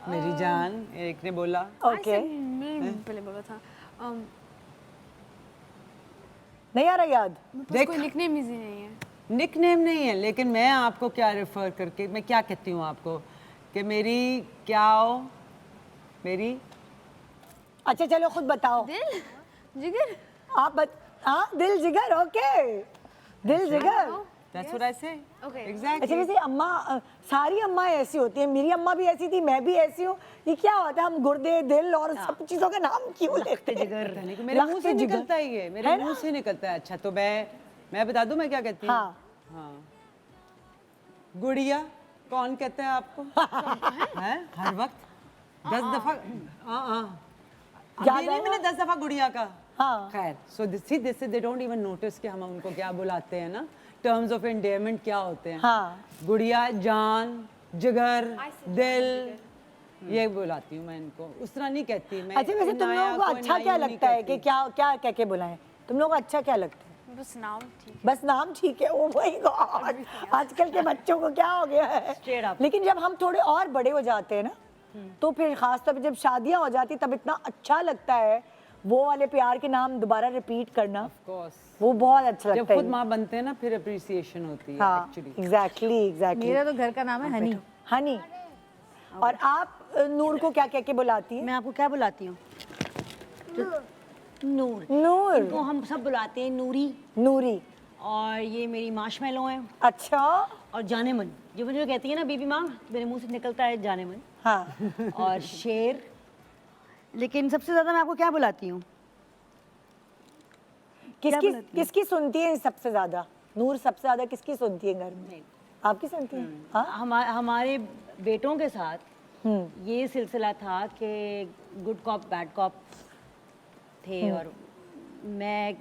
मेरी जान एक ने बोला। ओके, मेरी पहले बोला था नहीं आ रहा याद? देख कोई निकनेम इजी नहीं है निकनेम नहीं है, लेकिन मैं आपको क्या रेफर करके मैं क्या कहती हूँ आपको कि मेरी क्या हो, मेरी अच्छा चलो खुद बताओ। दिल जिगर हाँ, दिल जिगर। ओके, दिल जिगर। That's what I say. Okay. Exactly. अच्छा वैसे अम्मा, सारी अम्मा ऐसी होती है, मेरी अम्मा भी ऐसी थी, मैं भी ऐसी हूँ। ये क्या होता है, हम गुर्दे, दिल और सब चीजों का नाम क्यों लेते हैं? पता नहीं कि मेरे मुंह से निकलता ही है, मेरे मुंह से निकलता है। अच्छा तो मैं बता दूं मैं क्या कहती हूँ? हाँ। हाँ। गुड़िया कौन कहता है आपको? हैं? हर वक्त 10 दफा। याद नहीं मैंने 10 दफा गुड़िया का। हाँ। खैर, so this they don't even notice कि हम उनको क्या बुलाते हैं ना, terms of endearment क्या होते हैं। हाँ। गुड़िया, जान, जिगर, दिल, ये बुलाती हूँ मैं इनको, उस तरह नहीं कहती मैं। अच्छा वैसे तुम लोगों को अच्छा क्या लगता है कि क्या क्या कह के बुलाएं? तुम लोगों को अच्छा क्या लगता है? बस नाम ठीक बस नाम ठीक है। ओ माय गॉड, आजकल के बच्चों को क्या हो गया है। लेकिन जब हम थोड़े और बड़े हो जाते हैं ना, तो फिर खास तौर पे जब शादियां हो जाती तब इतना अच्छा लगता है वो वाले प्यार के नाम दोबारा रिपीट करना। Of course. वो बहुत अच्छा जब लगता खुद है। माँ बनते हैं ना फिर अप्रिसिएशन होती है हाँ, एक्चुअली। एग्जैक्टली। मेरा तो घर का नाम है हनी। हनी। और आप नूर को क्या कह के बुलाती हैं? मैं आपको क्या बुलाती हूँ? नूर। नूर। इनको हम सब बुलाते हैं नूरी। नूरी। और ये मेरी मार्शमेलो है। अच्छा। और जाने मन, जो मुझे कहती है ना बीबी माँ, मेरे मुंह से निकलता है जाने मन। हाँ। और शेर। लेकिन सबसे ज्यादा मैं आपको क्या बुलाती हूँ? किसकी सुनती है सबसे ज्यादा? नूर सबसे ज्यादा किसकी सुनती है घर में? आपकी सुनती है? हाँ। हमारे बेटों के साथ ये सिलसिला था कि गुड कॉप बैड कॉप थे और मैं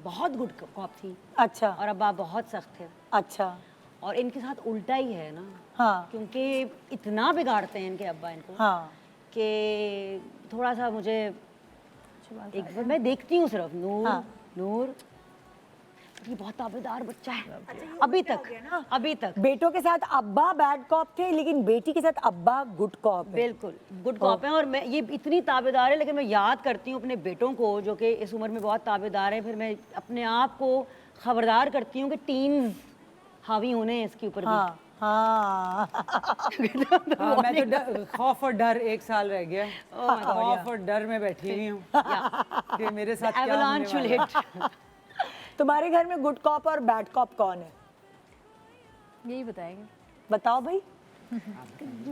बहुत गुड कॉप थी। अच्छा। और अब्बा बहुत सख्त थे। अच्छा। और इनके साथ उल्टा ही है ना। हाँ। क्योंकि इतना बिगाड़ते हैं इनके अब्बा इनको हाँ। कि थोड़ा सा मुझे एक मैं देखती हूँ सिर्फ नूर। हाँ। नूर ये बहुत ताबेदार बच्चा है अभी तक बेटों के साथ अब्बा बैड कॉप थे, लेकिन बेटी के साथ अब्बा गुड कॉप है। बिल्कुल गुड कॉप है। और मैं ये इतनी ताबेदार है, लेकिन मैं याद करती हूँ अपने बेटों को जो कि इस उम्र में बहुत ताबेदार है, फिर मैं अपने आप को खबरदार करती हूँ कि टीन्स हावी होने हैं इसके ऊपर हाँ। हाँ। हाँ, मैं तो खौफ और डर एक साल रह गया। खौफ और डर में बैठी हुई हूँ कि मेरे साथ क्या होने एवलांच विल वाला है। हिट। तुम्हारे घर में गुड कॉप और बैड कॉप कौन है? यही बताएंगे। बताओ भाई।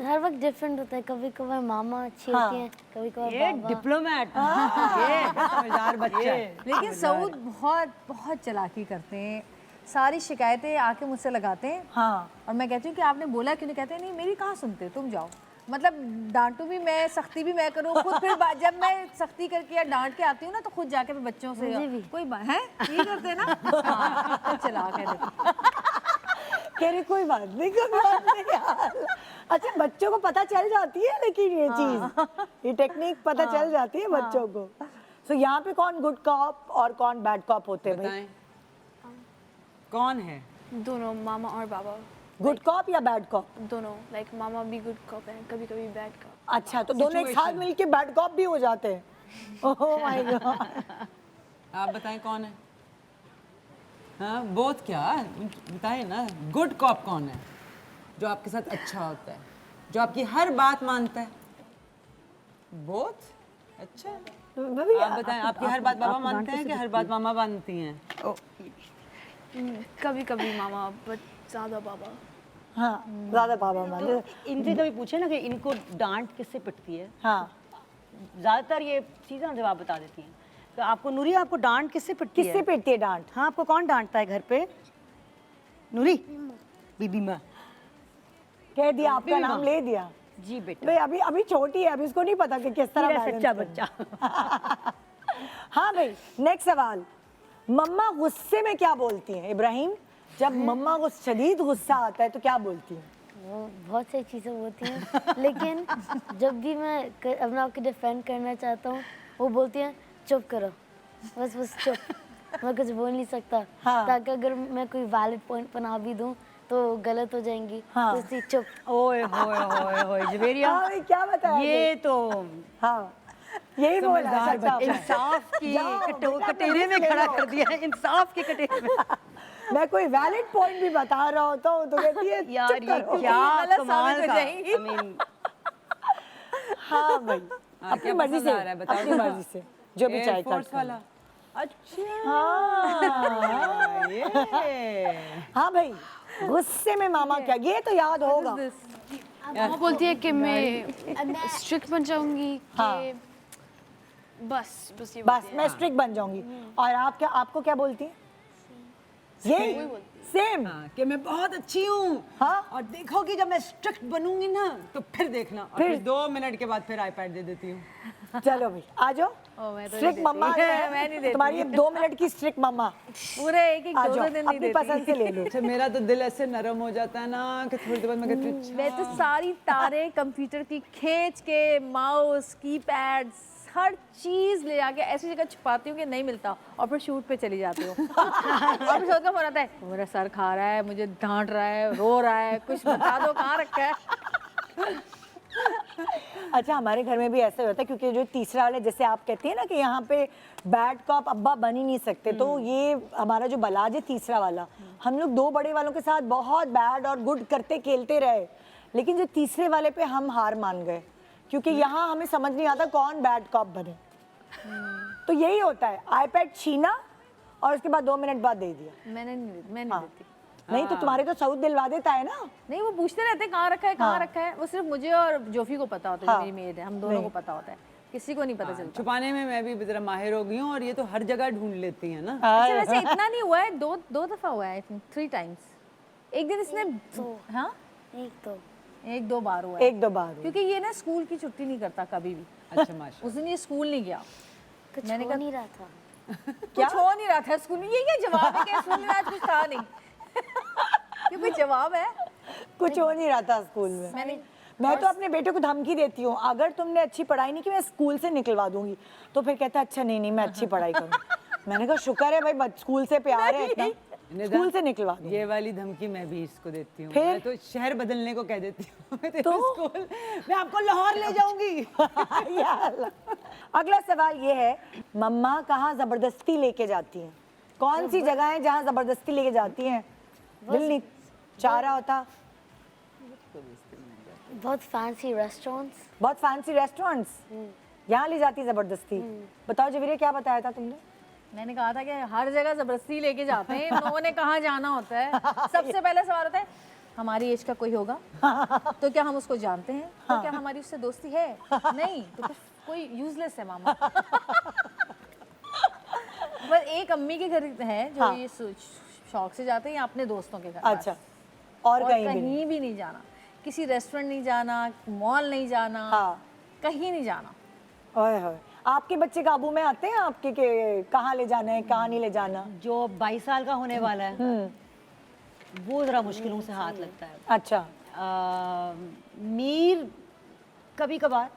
हर वक्त डिफरेंट होता है, कभी कभार मामा अच्छी होती हैं, कभी कभार ये बाबा। डिप्लोमेट ये समझदार बच्चा है। लेकिन सऊद बहुत बहुत चालाकी करते हैं, सारी शिकायतें आके मुझसे लगाते हैं। हाँ। और मैं कहती हूँ कि आपने बोला क्यों नहीं? कहते हैं नहीं मेरी कहाँ सुनते, तुम जाओ। मतलब डांटू भी मैं, सख्ती भी मैं करूँ खुद। फिर जब मैं सख्ती करके या डांट के आती हूँ ना, तो खुद जाके मैं बच्चों से कोई बात है ये करते हैं ना। हाँ, चला के देखो। कह रही कोई बात नहीं, कोई बात नहीं यार। अच्छा बच्चों को पता चल जाती है, लेकिन ये चीज, ये टेक्निक पता चल जाती है बच्चों को। सो यहाँ पे कौन गुड कॉप और कौन बैड कॉप होते हैं भाई? बताएं कौन है? दोनों मामा और बाबा गुड कॉप या बैड कॉप? दोनों लाइक मामा भी गुड कॉप है, कभी कभी बैड कॉप। अच्छा, तो दोनों एक साथ मिलके बैड कॉप भी हो जाते हैं। ओह माय गॉड। आप बताएं कौन है? हाँ बोथ क्या बताएं ना। गुड कॉप कौन है? जो आपके साथ अच्छा होता है, जो आपकी हर बात मानता है। बोथ अच्छा। आप बताएं आपकी हर बात बाबा मानते हैं कि हर बात मामा मानती हैं? कभी कभी मामा बट ज़्यादा बाबा। हाँ, ज्यादा बाबा मान। इनसे कभी पूछे ना कि इनको डांट किससे पिटती है, हाँ। ज्यादातर ये चीजें जवाब बता देती हैं। तो आपको नूरी, आपको डांट किससे पिटती है? किससे पिटती है डांट? हाँ, आपको कौन डांटता है घर पे? नूरी? बीबी माँ। कह दिया, आपका नाम ले दिया। जी बेटा। भाई अभी अभी छोटी है, अभी इसको नहीं पता कि किस तरह मेरा balance सच्चा करना। बच्चा। हाँ भाई, नेक्स्ट सवाल। मम्मा गुस्से में क्या बोलती हैं इब्राहिम? जब मम्मा को शदीद गुस्सा आता है तो क्या बोलती हैं? वो बहुत सारी चीज़ें होती हैं, लेकिन जब भी मैं अपने आप को डिफेंड करना चाहता हूँ, वो बोलती हैं चुप करो, बस चुप, मैं कुछ बोल नहीं सकता। हाँ। ताकि अगर मैं कोई वैलिड पॉइंट बना भी दूँ तो गलत हो जाएंगी। हाँ। तो इसलिए चुप। ओए होए होए होए जवेरिया, हाँ भाई, क्या बताया ये तो हाँ यही बोला समझदार सच्चा। इंसाफ की जाओ, बेटा, कटेरे में ले खड़ा लो। कर दिया है, इंसाफ के कटेरे में। मैं कोई वैलिड पॉइंट भी बता रहा होता हूँ तो कहती है यार चुप ये करो। क्या गलत कमाल साबित हो का, जाएंगी। I mean, हाँ भाई, अपनी क्या मर्जी पसंद से, आ रहा है बताओ अपनी जरा। मर्जी से जो भी चाहे एयरफोर्स कट वाला। अच्छा हाँ ये हाँ भाई, गुस्से में मामा क्या, ये तो याद होगा। वो बोलती है कि मैं स्ट्रिक्ट बन जाऊंगी हाँ। कि बस ये बस मैं स्ट्रिक्ट बन जाऊंगी। और आप क्या, आपको क्या बोलती हैं? ये सेम। हाँ, कि मैं बहुत अच्छी हूँ। हाँ। और देखोगी जब मैं स्ट्रिक्ट बनूंगी ना तो फिर देखना। और फिर 2 मिनट के बाद फिर आईपैड दे देती हूँ। चलो भाई आ जाओ, मैं तो स्ट्रिक्ट नहीं मम्मा देती। है, मैं नहीं देती। तुम्हारी ये 2 मिनट की स्ट्रिक्ट मम्मा। पूरे एक आ दो जाओ, दो दिन नहीं अपनी देती। पसंद से ले लो। अच्छा मेरा तो दिल ऐसे नरम हो जाता है ना कि थोड़ी देर बाद मैं कहती हूँ मैं तो सारी तारे कंप्यूटर की खींच के, माउस कीपैड हर चीज ले जाके ऐसी जगह छुपाती हूँ कि नहीं मिलता, और फिर शूट पे चली जाती हूँ। और फिर सोच का फोन आता है, मेरा सर खा रहा है, मुझे डांट रहा है, रो रहा है, कुछ बता दो कहाँ रखा है। अच्छा हमारे घर में भी ऐसा होता है, क्योंकि जो तीसरा वाला, जैसे आप कहती हैं ना कि यहाँ पे बैड कॉप अब्बा बन ही नहीं सकते, तो ये हमारा जो बलाज है तीसरा वाला, हम लोग 2 बड़े वालों के साथ बहुत बैड और गुड करते खेलते रहे, लेकिन जो तीसरे वाले पे हम हार मान गए, क्योंकि यहाँ हमें समझ नहीं आता कौन बैड कॉप बने। तो यही होता है, आईपैड छीना और उसके बाद 2 मिनट बाद दे दिया। मैं नहीं हाँ। देती। नहीं तो तुम्हारे तो सऊद दिलवा देता है ना। नहीं, वो पूछते रहते हैं कहाँ रखा है, कहाँ रखा है। वो सिर्फ मुझे और जोफी को पता होता है, जो हाँ। मेरी मेड है, हम दोनों को पता होता है, किसी को नहीं पता चलता। छुपाने में मैं भी जरा माहिर हो गई हूँ और ये तो हर जगह ढूंढ लेती है ना। अच्छा वैसे इतना नहीं हुआ है, दो दफा हुआ है, 3 टाइम्स। एक दिन इसने हाँ एक दो बार हुआ है, 1-2 बार हुआ। क्योंकि ये ना स्कूल की छुट्टी नहीं करता कभी भी। अच्छा माशा। उस दिन ये स्कूल नहीं गया, कुछ मैंने हो कहा नहीं रहा था। कुछ हो नहीं रहा था स्कूल में। ये क्या जवाब है कि स्कूल में आज कुछ था नहीं? ये कोई जवाब है? कुछ हो नहीं रहा था स्कूल में। मैं तो अपने बेटे को धमकी देती हूँ, अगर तुमने अच्छी पढ़ाई नहीं की मैं स्कूल से निकलवा दूंगी। तो फिर कहता है अच्छा नहीं मैं अच्छी पढ़ाई करूँ। मैंने कहा शुक्र है भाई, स्कूल से प्यार है इतना, स्कूल से निकलवा दूँ। ये वाली धमकी मैं भी इसको देती हूँ। फिर? मैं तो शहर बदलने को कह देती हूँ। मैं तेरे स्कूल, मैं आपको लाहौर ले जाऊंगी। या अल्लाह। अगला सवाल ये है, मम्मा कहाँ जबरदस्ती लेके जाती हैं? कौन सी जगह है जहाँ जबरदस्ती लेके जाती हैं? दिल नहीं चाह रहा होता। बहुत फैंसी रेस्टोरेंट्स। बहुत फैंसी रेस्टोरेंट्स यहाँ ले जाती जबरदस्ती। बताओ जवीरे, क्या बताया था तुमने? मैंने कहा था कि हर जगह जबरदस्ती लेके जाते हैं, इन लोगों ने कहाँ जाना होता है। सबसे पहले सवाल होता है हमारी एज का कोई होगा तो क्या हम उसको जानते हैं? तो क्या हमारी उससे दोस्ती है? नहीं, तो फिर कोई यूजलेस है मामा। पर एक अम्मी के घर है जो ये शौक से जाते हैं या अपने दोस्तों के घर। अच्छा, और कहीं भी नहीं? कहीं भी नहीं जाना, किसी रेस्टोरेंट नहीं जाना, मॉल नहीं जाना, हाँ। कहीं नहीं जाना। ओए होए, आपके बच्चे काबू में आते हैं आपके के कहाँ ले जाना है कहाँ नहीं ले जाना? जो 22 साल का होने वाला है वो जरा मुश्किलों से हाथ लगता है। अच्छा। मीर कभी कभार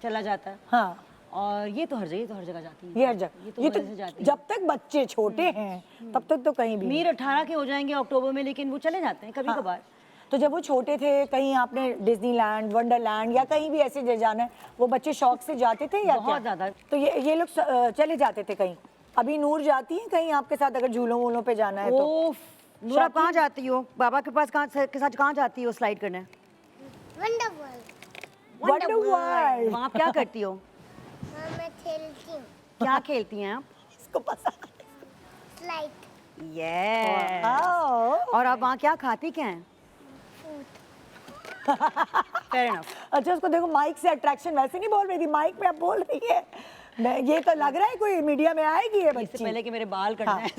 चला जाता है, हाँ, और ये तो हर जगह जाती है। ये हर जगह, ये तो ये मजे से जाती तो है। जब तक बच्चे छोटे हैं तब तक तो कहीं भी नहीं। मीर 18 के हो जाएंगे अक्टूबर में, लेकिन वो चले जाते हैं कभी कभार। तो जब वो छोटे थे, कहीं आपने डिज्नीलैंड, वंडरलैंड या कहीं भी ऐसे जगह जाना है, वो बच्चे शौक से जाते थे या बहुत क्या? ज्यादा। तो ये लोग चले जाते थे कहीं? अभी नूर जाती है कहीं आपके साथ अगर झूलों वूलों पे जाना है तो? ओ नूरा, कहाँ जाती हो? बाबा के पास के साथ कहाँ जाती हो स्लाइड करने? Wonder world. वहाँ आप क्या करती हो? मैं खेलती हूँ क्या खेलती हैं आप? इसको पसंद। स्लाइड। ये आओ। और आप वहाँ क्या खाती क्या हैं? Fair enough. अच्छा, उसको देखो, माइक से अट्रैक्शन वैसे नहीं बोल रही थी, माइक पे अब बोल रही है। मैं ये तो लग रहा है कोई मीडिया में आएगी ये इससे बच्ची। पहले कि मेरे बाल कटना है।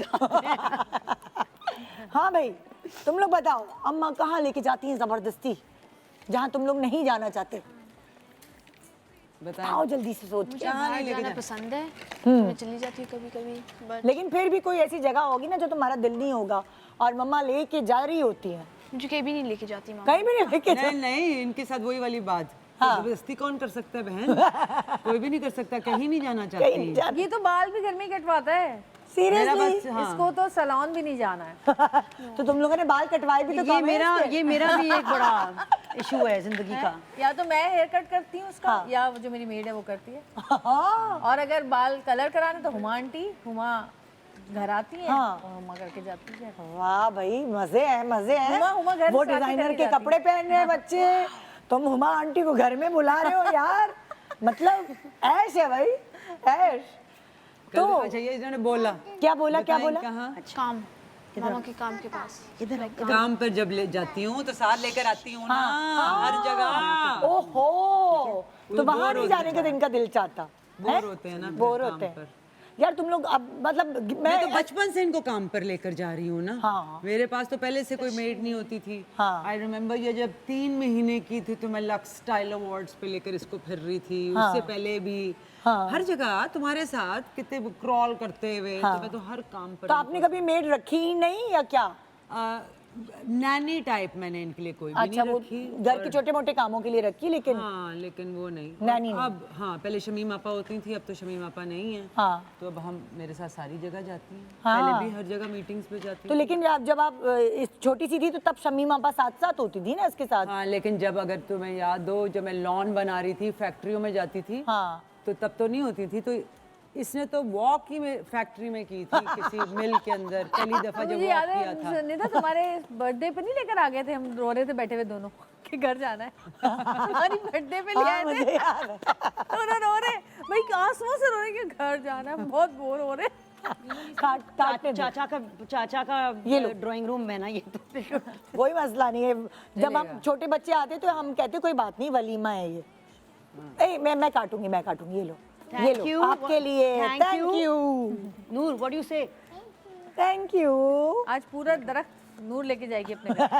हाँ भाई, तुम लोग बताओ, अम्मा कहाँ लेके जाती हैं जबरदस्ती, जहाँ तुम लोग नहीं जाना चाहते? बताएं। आओ जल्दी से सोच के। जहाँ बाहर नहीं लेके जाना जाना। पसंद है, मैं चली जाती हूँ कभी कभी, बट लेकिन फिर भी कोई ऐसी जगह होगी ना जो तुम्हारा दिल नहीं होगा और मम्मा लेके जा रही होती हैं। मुझे कहीं भी नहीं लेके जाती माँ। कहीं भी नहीं लेके जा। नहीं नहीं, इनके साथ वही वाली बात। हाँ। जबरदस्ती कौन कर सकता है बहन? कोई भी नहीं कर सकता, कहीं नहीं जाना कहीं नहीं चाहती। जाना। ये तो बाल भी घर में ही कटवाता है। मेरा सीरियसली बस हाँ। इसको तो सैलून भी नहीं जाना है। तो तुम लोगों ने बाल कटवाए भी तो ये कम है इसके। मेरा भी एक बड़ा इशू है जिंदगी का। या तो मैं हेयर कट करती हूँ उसका, या जो मेरी मेड है वो करती है। और अगर बाल कलर कराने तो हुमा आंटी, हुमा घर आती है और हुमा करके जाती है। वाह भाई, मजे हैं मजे हैं। हुमा घर वो से आके डिजाइनर करके के जाती कपड़े पहन रहे हैं बच्चे, तुम हुमा आंटी को घर में बुला रहे हो यार। मतलब ऐश है भाई, ऐश। तो अच्छा, ये इन्होंने बोला क्या बोला क्या बताएं बोला? कहाँ? काम, मामा के काम के पास। काम पर जब ले जाती हूँ तो साथ लेकर आती हूँ ना, हर जगह। ओहो, तो वहां बोर नहीं हो जाने का इनका दिल चाहता। बोर होते हैं ना फिर बोर काम होते हैं पर। यार तुम लोग अब मतलब मैं तो बचपन से इनको काम पर लेकर जा रही हूँ ना। हाँ। मेरे पास तो पहले से कोई मेड नहीं होती थी। हाँ। आई रिमेम्बर ये जब 3 महीने की थी तो मैं लक्स स्टाइल अवार्ड्स पे लेकर इसको फिर रही थी। उससे पहले भी हर जगह तुम्हारे साथ कितने क्रॉल करते हुए, तो मैं तो हर काम पर। तो आपने कभी मेड रखी ही नहीं या क्या? नैनी टाइप मैंने इनके लिए कोई भी अच्छा, नहीं वो रखी। घर के छोटे मोटे कामों के लिए रखी, लेकिन हाँ, लेकिन वो नहीं। नैनी और अब हाँ, पहले शमीम आपा होती थी, अब तो शमीम आपा नहीं है। हाँ। तो अब हम मेरे साथ सारी जगह जाती हैं। हाँ। पहले भी हर जगह मीटिंग्स पे जाती तो हैं। लेकिन जब आप इस छोटी सी थी तो तब शमीम आपा साथ साथ होती थी ना इसके साथ? हाँ, लेकिन जब अगर तुम्हें याद हो, जब मैं लॉन बना रही थी, फैक्ट्रियों में जाती थी, हाँ। तो तब तो नहीं होती थी। तो इसने तो वॉक ही में फैक्ट्री में की थी, किसी मिल के अंदर पहली दफा जब मुझे वॉक याद किया था। है निधा, तुम्हारे बर्थडे पे नहीं लेकर आ गए थे, हम रो रहे थे बैठे हुए दोनों कि घर जाना है। हमारी बर्थडे पे ले हाँ, आए थे, मुझे याद है। दोनों रो रहे भाई, आंसुओं से रो रहे कि घर जाना है, बहुत बोर हो रहे। काटने दो। चाचा का ये लो। ड्राइंग रूम में ना ये तो कोई मसला नहीं है। जब हम छोटे बच्चे आते तो हम कहते कोई बात नहीं, वलीमा है ये। ए, मैं काटूंगी, ये लो, ये Thank you. लो आपके लिए। Thank thank you. You, Noor what you say? Thank you. आज पूरा दरख्त नूर लेके जाएगी अपने घर।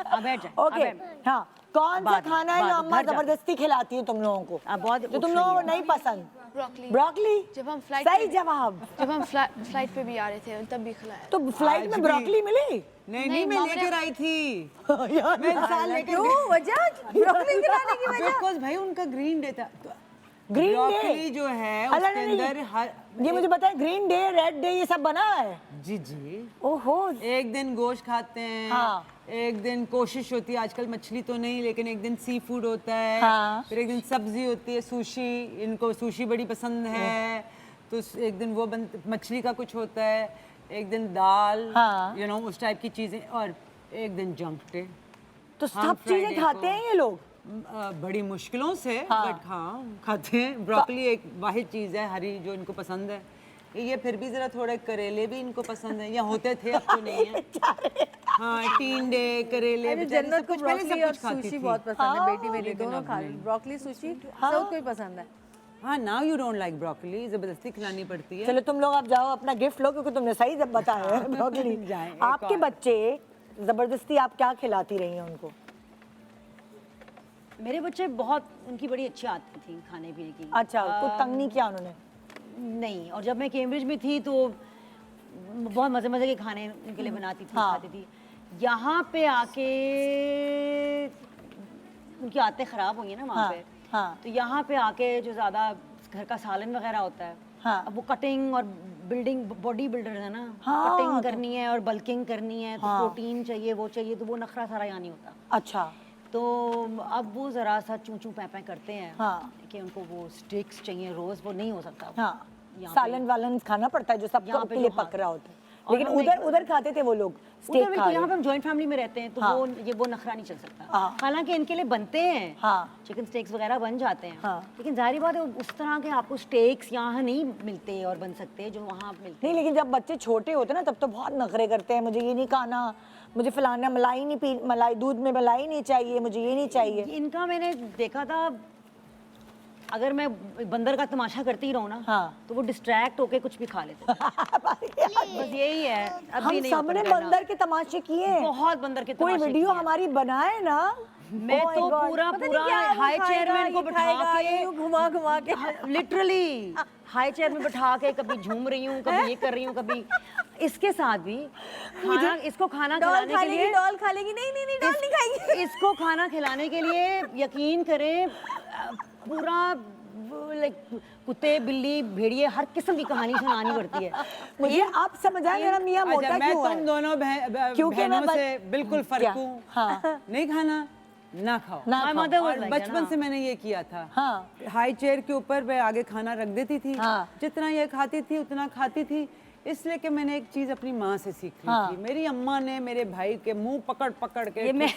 आप बैठ जाए। ओके, हाँ, कौन सा बाद- खाना है बाद- जो अम्मा घर जाके। जबरदस्ती खिलाती है तुम लोगों को, आप बहुत जो तुम उठ लोगों को रही नहीं पसंद? ब्रोकली। ब्रोकली? जब हम फ्लाइट सही जवाब। जब हम फ्लाइट पे भी आ रहे थे तब भी खिलाया। तो फ्लाइट आज में भी। ब्रोकली मिली? नहीं, नहीं, मैं मामा ने- लेकर आई थी। यार, मैं साल लेकर क्यों वजह? ब्रोकली खिलाने की वजह? बिकॉज भाई उनका ग्रीन डे था। ग्रीन ब्रोकली डे जो है अला उसके नहीं, अंदर हर ये मुझे बताए, ग्रीन डे, रेड डे, ये सब बना है? जी जी, ओहो, एक दिन गोश्त खाते हैं, हाँ। एक दिन कोशिश होती है, आजकल मछली तो नहीं, लेकिन एक दिन सी फूड होता है, हाँ। फिर एक दिन सब्जी होती है, सुशी, इनको सुशी बड़ी पसंद है, तो एक दिन वो मछली का कुछ होता है, एक दिन दाल, हाँ। यू नो उस टाइप की चीजें, और एक दिन जंक डे। तो हाँ, सब चीजें Friday खाते को। हैं ये लोग? बड़ी मुश्किलों से, हाँ। बट हाँ खाते हैं। ब्रोकली एक वाहिद चीज़ है हरी जो इनको पसंद है। ये फिर भी जरा थोड़े करेले भी इनको पसंद है, या होते थे, अब तो नहीं है। हाँ, टींडे, करेले, अरे बेचारी जन्नत सब को कुछ पहले ब्रोकली सब और कुछ खाती सुशी थी। बहुत पसंद है, बेटी मेरी लेकिन दोनों अब खा नहीं। ब्रोकली सुशी सब कोई पसंद है। हाँ, now you don't like broccoli, जबरदस्ती खिलानी पड़ती है। चलो तुम लोग अब जाओ अपना गिफ्ट लो, क्योंकि तुमने सही जब बताया है ब्रोकली। जाएं, एक आपके और। बच्चे जबरदस्ती आप क्या खिलाती रही हैं उनको? मेरे बच्चे बहुत, उनकी बड़ी अच्छी आदत थी खाने पीने की। अच्छा, कुछ तंग नहीं किया उन्होंने? नहीं, और जब मैं कैम्ब्रिज में थी तो बहुत मज़े मज़े के खाने उनके लिए बनाती थी, हाँ। खाती थी। यहाँ पे आके उनकी आदतें ख़राब हुई हैं ना वहाँ हाँ, पे। हाँ। तो यहाँ पे आके जो ज़्यादा घर का सालन वगैरह होता है, हाँ। अब वो कटिंग और बिल्डिंग, बॉडी बिल्डर है ना, हाँ, कटिंग तो- करनी है और बल्किंग करनी है, तो हाँ। प्रोटीन चाहिए, वो चाहिए, तो वो नखरा सारा यहाँ नहीं होता। अच्छा, तो अब वो ज़रा सा चूं चूं पै करते हैं हाँ। कि उनको वो स्टिक्स चाहिए रोज़, वो नहीं हो सकता। हाँ, यहाँ पे- सालन वालन खाना पड़ता है जो सबको यहाँ पे के लिए जो हाँ। पक रहा होता है। और लेकिन हमने- उधर उधर खाते थे वो लोग स्टेक उधर भी खा तो रहे यहाँ पे हैं। हम जॉइंट फैमिली में रहते हैं, तो हाँ। वो नखरा नहीं चल सकता। हाँ। हालांकि इनके लिए बनते हैं, हाँ। चिकन स्टेक्स वगैरह बन जाते हैं, हाँ। लेकिन जाहिर बात है उस तरह के आपको स्टेक्स यहाँ नहीं मिलते और बन सकते जो वहाँ मिलते नहीं, हैं। लेकिन जब बच्चे छोटे होते हैं ना तब तो बहुत नखरे करते हैं, मुझे ये नहीं खाना, मुझे फलाना मलाई नहीं पी, मलाई दूध में मलाई नहीं चाहिए, मुझे ये नहीं चाहिए। इनका मैंने देखा था, अगर मैं बंदर का तमाशा करती रहूँ ना, हाँ। तो वो डिस्ट्रैक्ट होके कुछ भी खा लेते हैं। बस यही है। अब हम भी नहीं सबने open करना। बंदर के तमाशे किए हैं। बहुत बंदर के कोई तमाशे वीडियो किए हैं। हमारी बनाए ना, मैं Oh my तो God. पूरा पता नहीं पूरा क्या वो हाई चेयर में खाएगा, इनको ये बिठा खाएगा, ये के यूं घुमा घुमा के लिटरली हाई चेयर में बिठा के कभी झूम रही हूँ, कभी ये कर रही हूँ, कभी इसके साथ भी खाना, इसको खाना डॉल खिलाने खा के लेगी, लिए, डॉल खा लेगी, नहीं नहीं नहीं डॉल नहीं खाएगी। इसको खाना खिलाने के लिए यकीन करें पूरा लाइक कुत्ते बिल्ली भेड़िए हर किस्म की कहानी सुनानी पड़ती है। मुझे आप समझ आए मेरा मियाँ मोटा अच्छा, मैं क्यों तुम है? दोनों क्योंकि मैं बहनों बस- से बिल्कुल क्या? फर्क हूँ। हाँ। नहीं खाना ना खाओ। ना My खाओ। mother was और like बचपन that, से मैंने ये किया था। हाँ। हाई चेयर के ऊपर मैं आगे खाना रख देती थी। हाँ। जितना ये खाती थी उतना खाती थी। इसलिए कि मैंने एक चीज अपनी माँ से सीख ली हाँ। थी। मेरी अम्मा ने मेरे भाई के मुंह पकड़ पकड़ के ये मैं-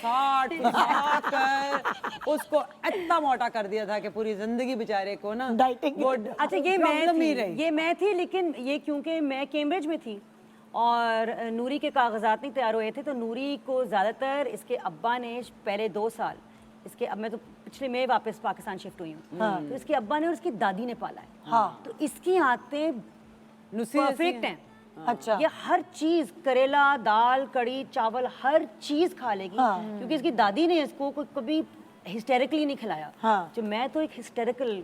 कर उसको इतना मोटा कर दिया था कि पूरी जिंदगी बेचारे को ना Dieting। वो अच्छा ये मैं problem ही थी, रही। ये मैं थी, लेकिन ये क्योंकि मैं कैम्ब्रिज में थी और नूरी के कागजात नहीं तैयार हुए थे, तो नूरी को ज़्यादातर इसके अब्बा ने पहले 2 साल इसके, अब मैं तो पिछले में वापस पाकिस्तान शिफ्ट हुई हूँ, तो इसके अब्बा ने और इसकी दादी ने पाला है। हाँ। तो इसकी आदतें नुस्खे ऐसी परफेक्ट हैं। हैं। अच्छा। ये हर चीज, करेला, दाल, कड़ी, चावल, हर चीज खा लेगी, हाँ। क्योंकि इसकी दादी ने इसको कभी हिस्टेरिकली नहीं खिलाया। हाँ। जो मैं तो एक हिस्टेरिकल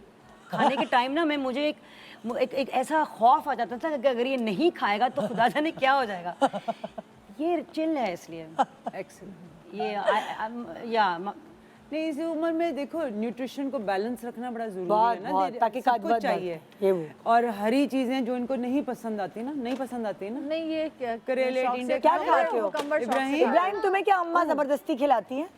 खाने के टाइम ना, मैं मुझे एक ऐसा खौफ आ जाता था कि अगर ये नहीं खाएगा तो खुदा जाने क्या हो जाएगा। ये चिल है इसलिए Excellent। ये या नहीं, इस उम्र में देखो न्यूट्रिशन को बैलेंस रखना बड़ा जरूरी बहुत, है ना। बहुत, ताकि सब काजबत कुछ चाहिए ये वो। और हरी चीजें जो इनको नहीं पसंद आती ना, नहीं पसंद आती ना। नहीं ये क्या करेले, शौक टिंडे से क्या खाते खाते हैं, हो? कुकम्बर शौक से इब्राहिम? इब्राहिम तुम्हें क्या अम्मा जबरदस्ती खिलाती है?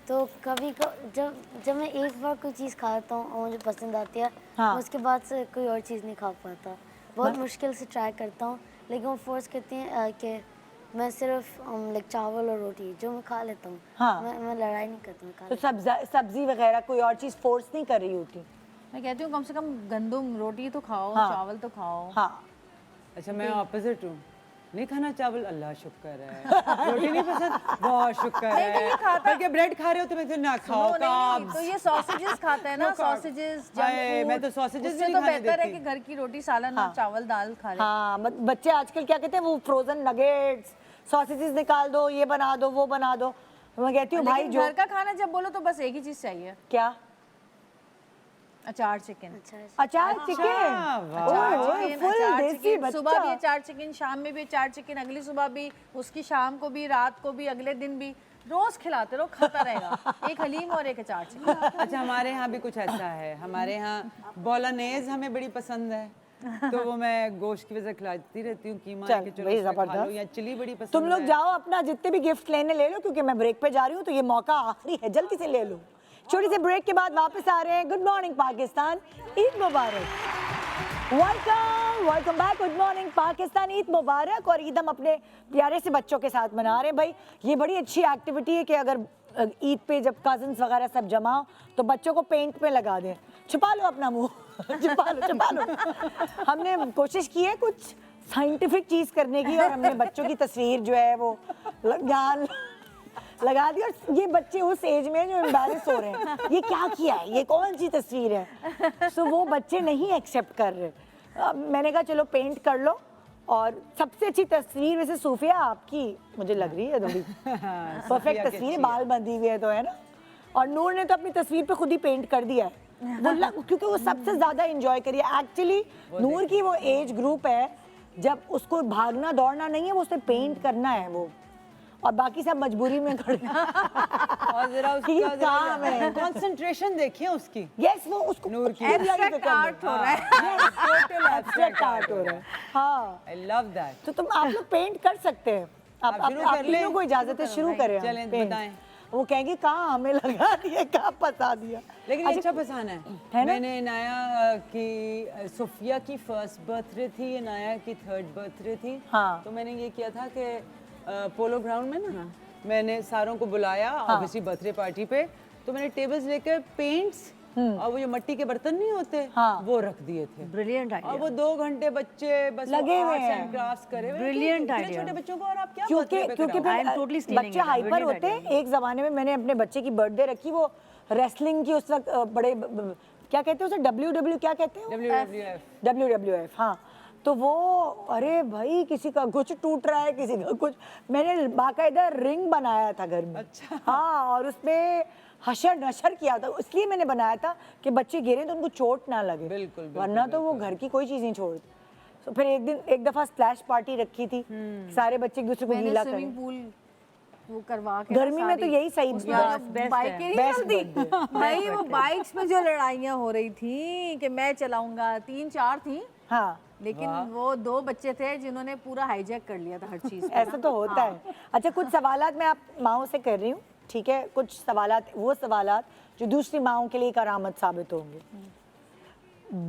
तो कभी जब जब मैं एक बार कोई चीज़ खाता हूँ और मुझे पसंद आती है, हाँ। उसके बाद से कोई और चीज़ नहीं खा पाता। बहुत मुश्किल से ट्राई करता हूँ, लेकिन वो फोर्स करती हैं कि मैं सिर्फ लाइक चावल और रोटी जो मैं खा लेता हूँ। हाँ। मैं लड़ाई नहीं करता, मैं खा तो लेता सब्जी वगैरह कोई और चीज फोर्स नहीं कर रही होती? मैं कहती हूँ कम से कम गंदम रोटी तो खाओ, हाँ। चावल तो खाओ। हाँ। अच्छा, मैं ऑपोजिट हूँ। नहीं खाना चावल, अल्लाह शुक्र है। रोटी नहीं पसंद, बहुत शुक्र है। बल्कि ब्रेड खा रहे हो तो मैं तो ना खाओ नहीं, कार्ब्स। तो ये सॉसेजेस खाता है ना, No carbs। सॉसेजेस, हाय, मैं तो sausages भी नहीं तो खाने बेहतर है देती। कि घर की रोटी सालन और चावल दाल खा ले। हाँ, बच्चे आजकल क्या कहते हैं, वो फ्रोजन नगेट्स, सॉसेजेस निकाल दो, ये बना दो, वो बना दो। मैं कहती हूँ भाई लेकिन जो घर का खाना जब बोलो तो बस एक ही चीज चाहिए, क्या, अचार चिकन। अच्छा अचार चिकन, फुल देसी बच्चा। सुबह भी अचार चिकन, शाम में भी अचार चिकन, अगली सुबह भी, उसकी शाम को भी, रात को भी, अगले दिन भी, रोज खिलाते रहो, खाता रहेगा। एक हलीम और एक अचार चिकन। अच्छा, हमारे यहाँ भी कुछ ऐसा है। हमारे यहाँ बोलानेज हमें बड़ी पसंद है, तो वो मैं गोश्त की वजह खिलाती रहती हूँ। कीमा है कि चल, चलो वही उसमें खा लो, जबरदस्त। या चिली बड़ी पसंद तुम लोग है। जाओ अपना जितने भी गिफ्ट लेने ले लो, क्योंकि मैं ब्रेक पे जा रही हूँ, तो ये मौका आखिरी है, जल्दी से ले लो। छोटी से ब्रेक के बाद वापस आ रहे हैं। गुड मॉर्निंग पाकिस्तान, ईद मुबारक। Welcome back. Good morning Pakistan, Eid मुबारक। और ईद हम अपने प्यारे से बच्चों के साथ मना रहे हैं। भाई ये बड़ी अच्छी एक्टिविटी है कि अगर ईद पे जब कजन्स वगैरह सब जमा हो तो बच्चों को पेंट में लगा दें। छुपा लो अपना मुंह, छुपा लो। हमने कोशिश की है कुछ साइंटिफिक चीज़ करने की, और हमने बच्चों की तस्वीर जो है वो ज्ञान लगा दी। और ये बच्चे उस एज में जो एम्बैरेस हो रहे हैं, ये क्या किया है, ये कौन सी तस्वीर है। सो वो बच्चे नहीं एक्सेप्ट कर रहे। मैंने कहा चलो पेंट कर लो। और सबसे अच्छी तस्वीर वैसे सूफिया आपकी मुझे लग रही है, थोड़ी परफेक्ट तस्वीर है, बाल बंधी हुई है तो, है ना। और नूर ने तो अपनी तस्वीर पे खुद ही पेंट कर दिया है क्योंकि वो सबसे ज्यादा एंजॉय करिए। एक्चुअली नूर की वो एज ग्रुप है जब उसको भागना दौड़ना नहीं है, वो उसे पेंट करना है वो, और बाकी सब मजबूरी में खड़े। और जरा ये काम है। कंसंट्रेशन देखिए उसकी। यस, वो उसको नूर की एब्स्ट्रैक्ट आर्ट हो रहा है। टोटल एब्स्ट्रैक्ट आर्ट हो रहा है। हाँ, आई लव दैट। तो तुम आप लोग पेंट कर सकते हैं। आप शुरू कर लें। तीनों को इजाजत है, शुरू करें हम चलें, paint। बताएं। वो कहेंगे कहाँ हमें लगा दिया, कहाँ फंसा दिया। लेकिन ये अच्छा फसाना है है। ना? मैंने नाया की सोफिया की फर्स्ट बर्थडे थी, ये नाया की थर्ड बर्थडे थी। हाँ। तो मैंने ये किया था कि पोलो ग्राउंड में ना मैंने सारों को बुलाया, ऑब्वियसली बर्थडे पार्टी पे। तो मैंने टेबल्स लेकर पेंट्स और वो जो मिट्टी के बर्तन नहीं होते, हाँ। वो रख दिए थे। ब्रिलियंट और आइडिया। वो 2 घंटे बच्चे बस लगे हुए आर्ट्स हैं। एंड क्राफ्ट्स करे हुए हैं। Brilliant इतने idea। छोटे बच्चों को और आप क्या क्योंकि birthday पे क्योंकि कराओ? I am totally stealing बच्चे it. हाइपर Brilliant होते हैं। idea। एक जमाने में मैंने अपने बच्चे की बर्थडे रखी, वो रेसलिंग की उस वक्त क्या कहते हैं उसे, WW क्या कहते हैं WWF। WWF, हाँ। तो वो अरे भाई किसी का कुछ टूट रहा है, किसी का कुछ, मैंने बाकायदा रिंग बनाया था घर में। अच्छा। हाँ, और उसमें हशर नशर किया था, इसलिए मैंने बनाया था कि बच्चे गिरे तो उनको चोट ना लगे। बिल्कुल, बिल्कुल, वरना तो वो घर की कोई चीज नहीं छोड़ते। तो फिर एक दफा स्प्लैश पार्टी रखी थी, सारे बच्चे एक दूसरे को मैंने गीला स्विमिंग करें। पूल वो करवा के गर्मी में तो यही सही बाइकें नहीं Best चलती birthday। भाई, वो बाइक्स में जो लड़ाइयाँ हो रही थी कि मैं चलाऊंगा, 3-4 थी, हाँ, लेकिन वो 2 बच्चे थे जिन्होंने पूरा हाईजैक कर लिया था हर चीज पे। ऐसा तो होता है। अच्छा, कुछ सवालात मैं आप माओ से कर रही हूँ, ठीक है? कुछ सवालात, वो सवालात जो दूसरी माओ के लिए करामत साबित होंगे।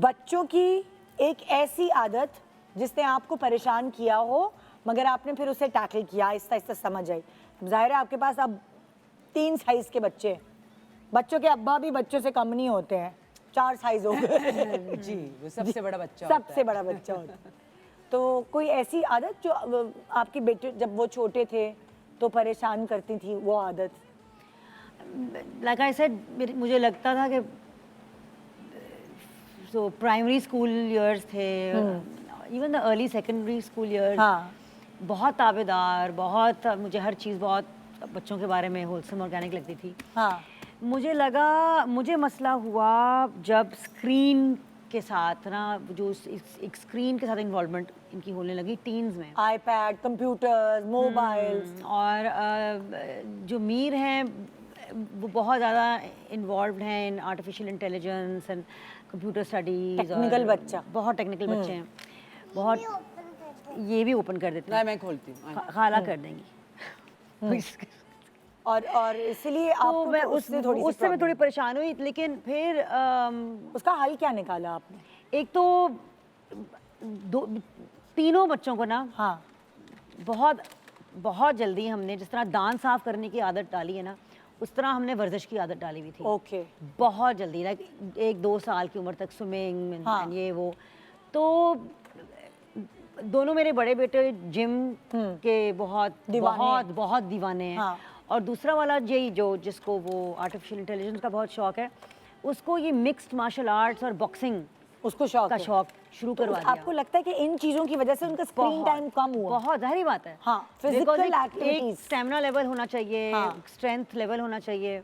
बच्चों की एक ऐसी आदत जिसने आपको परेशान किया हो, मगर आपने फिर उसे टैकल किया, आहिस्ता आहिस्ता समझ आई। जाहिर है आपके पास अब 3 साइज के बच्चे हैं, बच्चों के अब्बा भी बच्चों से कम नहीं होते हैं, 4 साइज हो गए। जी, वो सबसे बड़ा बच्चा होता है। सबसे बड़ा बच्चा होता है। तो कोई ऐसी आदत जो आपके बेटे जब वो छोटे थे तो परेशान करती थी, वो आदत? लाइक आई सेड, मुझे लगता था कि सो प्राइमरी स्कूल इयर्स थे, even the early secondary school years, हाँ, बहुत ताबेदार, बहुत मुझे हर चीज़ बहुत बच्चों के बारे में होलसम ऑर्गेनिक लगती थी। हाँ, मुझे लगा, मुझे मसला हुआ जब स्क्रीन के साथ ना, जो एक स्क्रीन के साथ इन्वॉल्वमेंट इनकी होने लगी टीन्स में, आईपैड, कंप्यूटर्स, मोबाइल्स। और जो मीर हैं वो बहुत ज़्यादा इन्वॉल्व हैं in artificial intelligence and computer studies. Technical बच्चा। बहुत टेक्निकल बच्चे हैं, बहुत। ये भी ओपन कर देते ना हैं, मैं खोलती हूँ। खाला कर देंगी। और इसलिए तो आपको मैं तो उससे थोड़ी सी उससे मैं थोड़ी problem- परेशान हुई, लेकिन फिर उसका हल क्या निकाला आपने? एक तो तीनों बच्चों को ना हाँ, बहुत बहुत जल्दी हमने, जिस तरह दांत साफ करने की आदत डाली है ना, उस तरह हमने वर्जिश की आदत डाली हुई थी। ओके। बहुत जल्दी, लाइक 1-2 साल की उम्र तक स्विमिंग हाँ। ये वो। तो दोनों मेरे बड़े बेटे जिम के बहुत दीवाने बहुत हैं। बहुत दीवाने हैं। हाँ। और दूसरा वाला यही जिसको वो आर्टिफिशियल इंटेलिजेंस का बहुत शौक है, उसको ये मिक्स्ड मार्शल आर्ट्स और बॉक्सिंग उसको शौक का है। शौक शुरू तो करवा दिया। आपको लगता है कि इन चीजों की वजह से उनका स्क्रीन बहुत- टाइम कम हुआ? बहुत जाहिर बात है। हाँ, Because physical एक activities। स्टेमिना लेवल होना चाहिए, हाँ। स्ट्रेंथ लेवल होना चाहिए।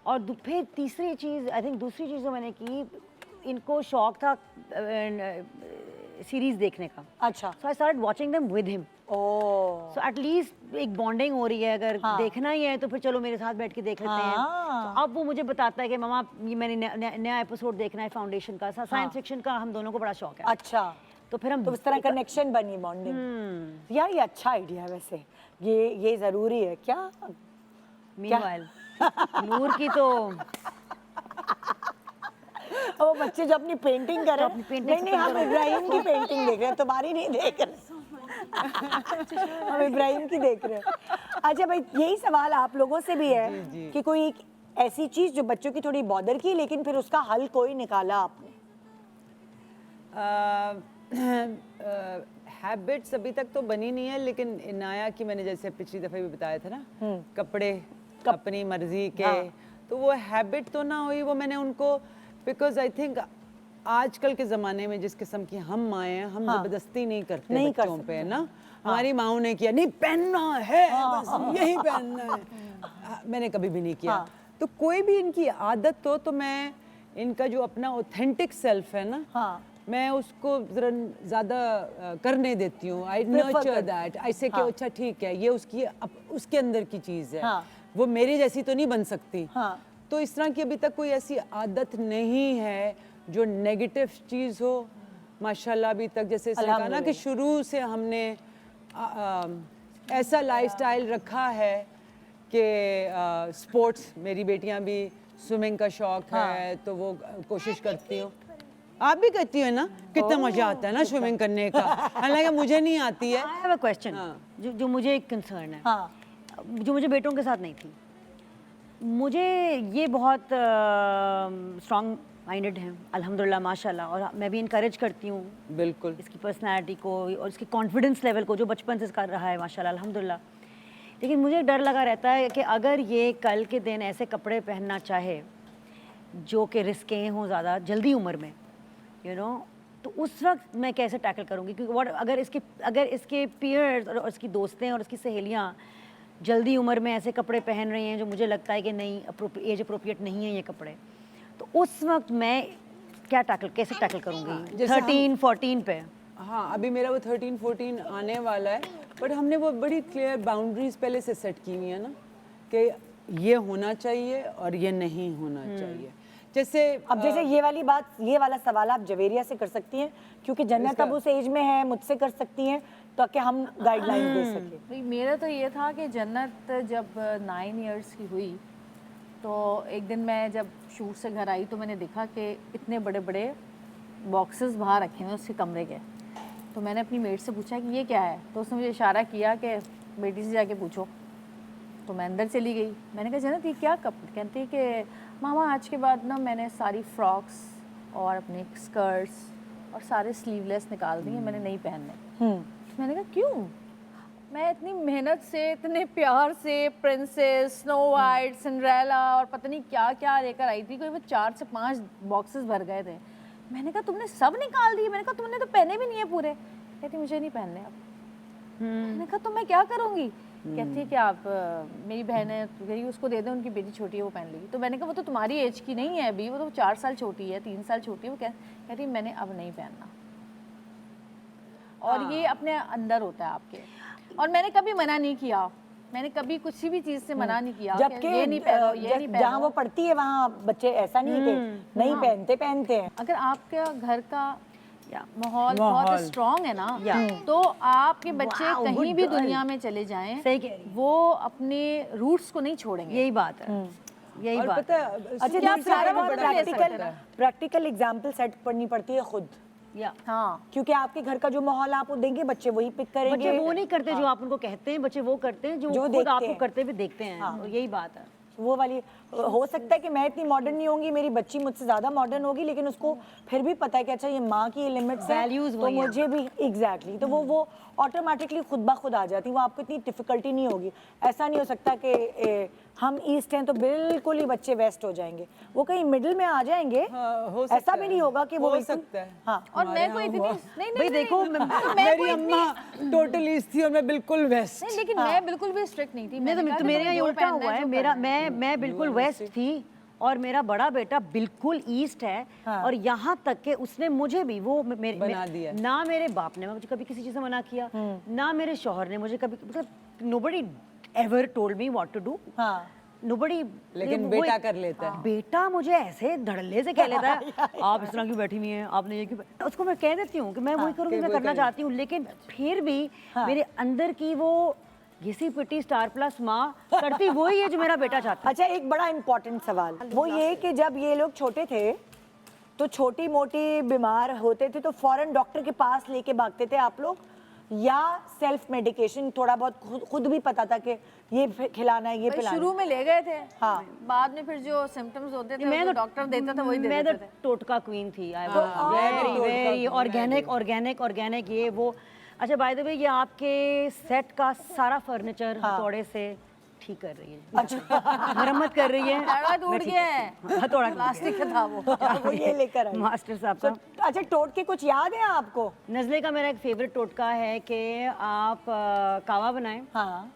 और फिर तीसरी चीज़, आई थिंक दूसरी चीज़ जो मैंने की, इनको शौक था सीरीज देखने का। अच्छा। So I started watching them with him. Oh, so at least एक बॉन्डिंग हो रही है, अगर हाँ। देखना ही है तो फिर चलो मेरे साथ बैठ के देख लेते हैं। हाँ। तो अब वो मुझे बताता है कि मामा ये मैंने नया एपिसोड देखना है फाउंडेशन का, साइंस फिक्शन का हम दोनों को बड़ा शौक है। अच्छा। तो फिर हम तो उस तरह कनेक्शन बनी, बॉन्डिंग। यार ये अच्छा आइडिया है वैसे, ये जरूरी है क्या? मीनवाइल नूर की तो वो बच्चे जो अपनी पेंटिंग कर रहे अपनी हैं, painting नहीं हम इब्राहिम की पेंटिंग देख रहे हैं, तुम्हारी नहीं देख रहे। हम इब्राहिम की देख रहे हैं। अच्छा भाई, यही सवाल आप लोगों से भी है कि कोई एक ऐसी चीज जो बच्चों की थोड़ी बॉदर की, लेकिन फिर उसका हल कोई निकाला आपने? हैबिट्स अभी तक तो बनी नहीं है, लेकिन इनाया की मैंने जैसे पिछली दफ़ा भी बताया था ना, कपड़े अपनी मर्जी के, तो वो हैबिट तो ना हुई, वो मैंने उनको, बिकॉज आई थिंक आजकल के ज़माने में जिस किस्म की हम माएँ हैं, हम ज़बरदस्ती नहीं करते नहीं कर बच्चों सकते। पे ना। हमारी माओ ने किया, नहीं पहनना है, बस यही पहनना है, मैंने कभी भी नहीं किया। तो कोई भी इनकी आदत तो मैं इनका जो अपना ऑथेंटिक सेल्फ है ना, हाँ। मैं उसको जरा ज़्यादा करने देती हूँ। आई नर्चर दैट, ऐसे कि अच्छा ठीक है, ये उसके अंदर की चीज़ है, हाँ। वो मेरी जैसी तो नहीं बन सकती। हाँ। तो इस तरह की अभी तक कोई ऐसी आदत नहीं है जो नेगेटिव चीज़ हो, माशाल्लाह। अभी तक जैसे इसने कहा ना कि शुरू से हमने ऐसा लाइफस्टाइल रखा है कि स्पोर्ट्स, मेरी बेटियां भी स्विमिंग का शौक है, तो वो कोशिश करती हूँ। आप भी करती हो ना? कितना मजा आता है ना स्विमिंग करने का, हालांकि मुझे नहीं आती है। आई हैव अ क्वेश्चन जो मुझे एक कंसर्न है, हाँ। जो मुझे बेटों के साथ नहीं थी। मुझे ये बहुत स्ट्रॉन्ग माइंडेड हैं अल्हम्दुलिल्लाह माशाल्लाह, और मैं भी इनकरेज करती हूँ बिल्कुल। इसकी पर्सनैलिटी को और इसके कॉन्फिडेंस लेवल को, जो बचपन से इसका रहा है माशाल्लाह अल्हम्दुलिल्लाह। लेकिन मुझे डर लगा रहता है कि अगर ये कल के दिन ऐसे कपड़े पहनना चाहे जो कि रिस्के हों ज़्यादा जल्दी उम्र में, यू नो, तो उस वक्त मैं कैसे टैकल करूँगी, क्योंकि अगर इसके पीयर्स और इसकी दोस्तें और इसकी सहेलियाँ जल्दी उम्र में ऐसे कपड़े पहन रही हैं जो मुझे लगता है कि नहीं एज अप्रोप्रिएट नहीं है ये कपड़े, तो उस वक्त मैं क्या कैसे टैकल करूँगी जैसे 13-14 पे? हाँ, अभी मेरा वो 13-14 आने वाला है, बट हमने वो बड़ी क्लियर बाउंड्रीज पहले से सेट की हुई है ना कि ये होना चाहिए और ये नहीं होना चाहिए। जैसे अब जैसे ये वाला सवाल आप जवेरिया से कर सकती हैं, क्योंकि जन्नत अब उस एज में है, मुझसे कर सकती हैं ताकि हम गाइडलाइन दे सकें। भाई मेरा तो ये था कि जन्नत जब 9 इयर्स की हुई तो एक दिन मैं जब शूट से घर आई तो मैंने देखा कि इतने बड़े बड़े बॉक्सेस बाहर रखे हुए उसके कमरे के। तो मैंने अपनी मेट से पूछा कि ये क्या है, तो उसने मुझे इशारा किया कि बेटी से जाके पूछो। तो मैं अंदर चली गई, मैंने कहा जन्नत ये क्या कपड़े? कहती कि मामा आज के बाद ना मैंने सारी फ्रॉक्स और अपने स्कर्ट्स और सारे स्लीवलेस निकाल दिए, मैंने नहीं पहनने। मैंने कहा क्यों? मैं इतनी मेहनत से, इतने प्यार से प्रिंसेस, स्नो वाइट, सिंड्रेला और पता नहीं क्या क्या लेकर आई थी, कोई वो 4 से 5 बॉक्सेस भर गए थे। मैंने कहा तुमने सब निकाल दिए? मैंने कहा तुमने तो पहने भी नहीं है पूरे। कहती मुझे नहीं पहनने अब। मैंने कहा तो मैं क्या करूँगी? कहती है कि आप मेरी बहन है, तो कही उसको दे दें, उनकी बेटी छोटी है वो पहन लेगी। तो मैंने कहा वो तो तुम्हारी एज की नहीं है अभी, वो तो 4 साल छोटी है, 3 साल छोटी है। वो कहती मैंने अब नहीं पहनना। और ये अपने अंदर होता है आपके, और मैंने कभी मना नहीं किया, मैंने कभी कुछ भी चीज़ से मना नहीं किया जबकि ये नहीं पहनो, ये नहीं जहाँ पहनो। वो पढ़ती है वहाँ बच्चे ऐसा नहीं है कि नहीं पहनते हैं। अगर आपके घर का माहौल बहुत स्ट्रॉन्ग है ना, तो आपके बच्चे कहीं भी दुनिया में चले जाएं, सही कह रही हैं। वो अपने रूट्स को नहीं छोड़ेंगे। यही बात है, यही और बात पता है। है अच्छा क्या दूसरा सारा बहुत बदल ले सकता है। प्रैक्टिकल एग्जाम्पल सेट करनी पड़ती है खुद, या हाँ, क्योंकि आपके घर का जो माहौल आप वो देंगे बच्चे वही पिक करेंगे। बच्चे वो नहीं करते जो आप उनको कहते हैं, बच्चे वो करते हैं जो खुद देखते आपको हैं। करते हुए देखते हैं। तो यही बात है। वो वाली हो सकता है कि मैं इतनी मॉडर्न नहीं होंगी, मेरी बच्ची मुझसे ज्यादा मॉडर्न होगी, लेकिन उसको फिर भी पता है कि अच्छा ये माँ की लिमिट्स है, Values तो वही हैं। मुझे भी एग्जैक्टली तो वो ऑटोमेटिकली खुद ब खुद आ जाती, वो आपको इतनी डिफिकल्टी नहीं होगी। ऐसा नहीं हो सकता कि हम ईस्ट हैं तो बिल्कुल ही बच्चे वेस्ट हो जाएंगे, वो कहीं मिडिल में आ जाएंगे। हो सकता ऐसा भी है। नहीं होगा कि वो हो बिल्कुल- सकता है। हाँ। और मैं कोई इतनी नहीं भाई देखो मेरी अम्मा टोटल ईस्ट थी और मैं बिल्कुल वेस्ट। नहीं, लेकिन मैं बिल्कुल भी स्ट्रिक्ट नहीं थी। मैं मैंने कहा तो कि मेरे तुम्हें यहाँ जो उल्टा पहनना हुआ है, जो मेरा करना है। मैं बिल्कुल वेस्ट थी और मेरा बड़ा बेटा बिल्कुल ईस्ट है। और यहाँ तक कि उसने मुझे भी वो बना दिया। ना मेरे बाप ने मुझे कभी किसी चीज़ से मना किया, ना मेरे शौहर ने मुझे कभी, मतलब nobody ever told me what to do. हाँ। नोबडी, लेकिन बेटा कर लेता है। बेटा मुझे ऐसे धड़ल्ले से कह लेता है आप इस तरह क्यों बैठी हुई हैं, आपने ये क्यों, उसको मैं कह देती हूँ कि मैं वही करूँगी, मैं करना चाहती हूँ, लेकिन फिर भी मेरे अंदर की वो घिसी पिटी स्टार प्लस माँ करती वही है जो मेरा बेटा चाहता है। अच्छा एक बड़ा इम्पोर्टेंट सवाल वो ये कि जब ये लोग छोटे थे तो छोटी मोटी बीमार होते थे तो फौरन डॉक्टर के पास लेके भागते थे आप लोग, या सेल्फ मेडिकेशन थोड़ा बहुत खुद भी पता था कि ये खिलाना है ये भाई पिलाना शुरू है? में ले गए थे, हाँ। बाद में फिर जो सिम्टम्स होते थे मैं वो तो डॉक्टर देता था वही दे मैं देते तो थे। टोटका क्वीन थी। आई वाज वेरी ऑर्गेनिक ये वो। अच्छा बाय द वे ये आपके सेट का सारा फर्नीचर हथौड़े से ठीक कर रही है, अच्छा मरम्मत कर रही है। हथौड़ा टूट गया है, हथौड़ा प्लास्टिक का था वो। वो ये लेकर आई। मास्टर साहब का। अच्छा टोटके कुछ याद है आपको? नज़ले का मेरा एक फेवरेट टोटका है कि आप कावा बनाएं। हाँ।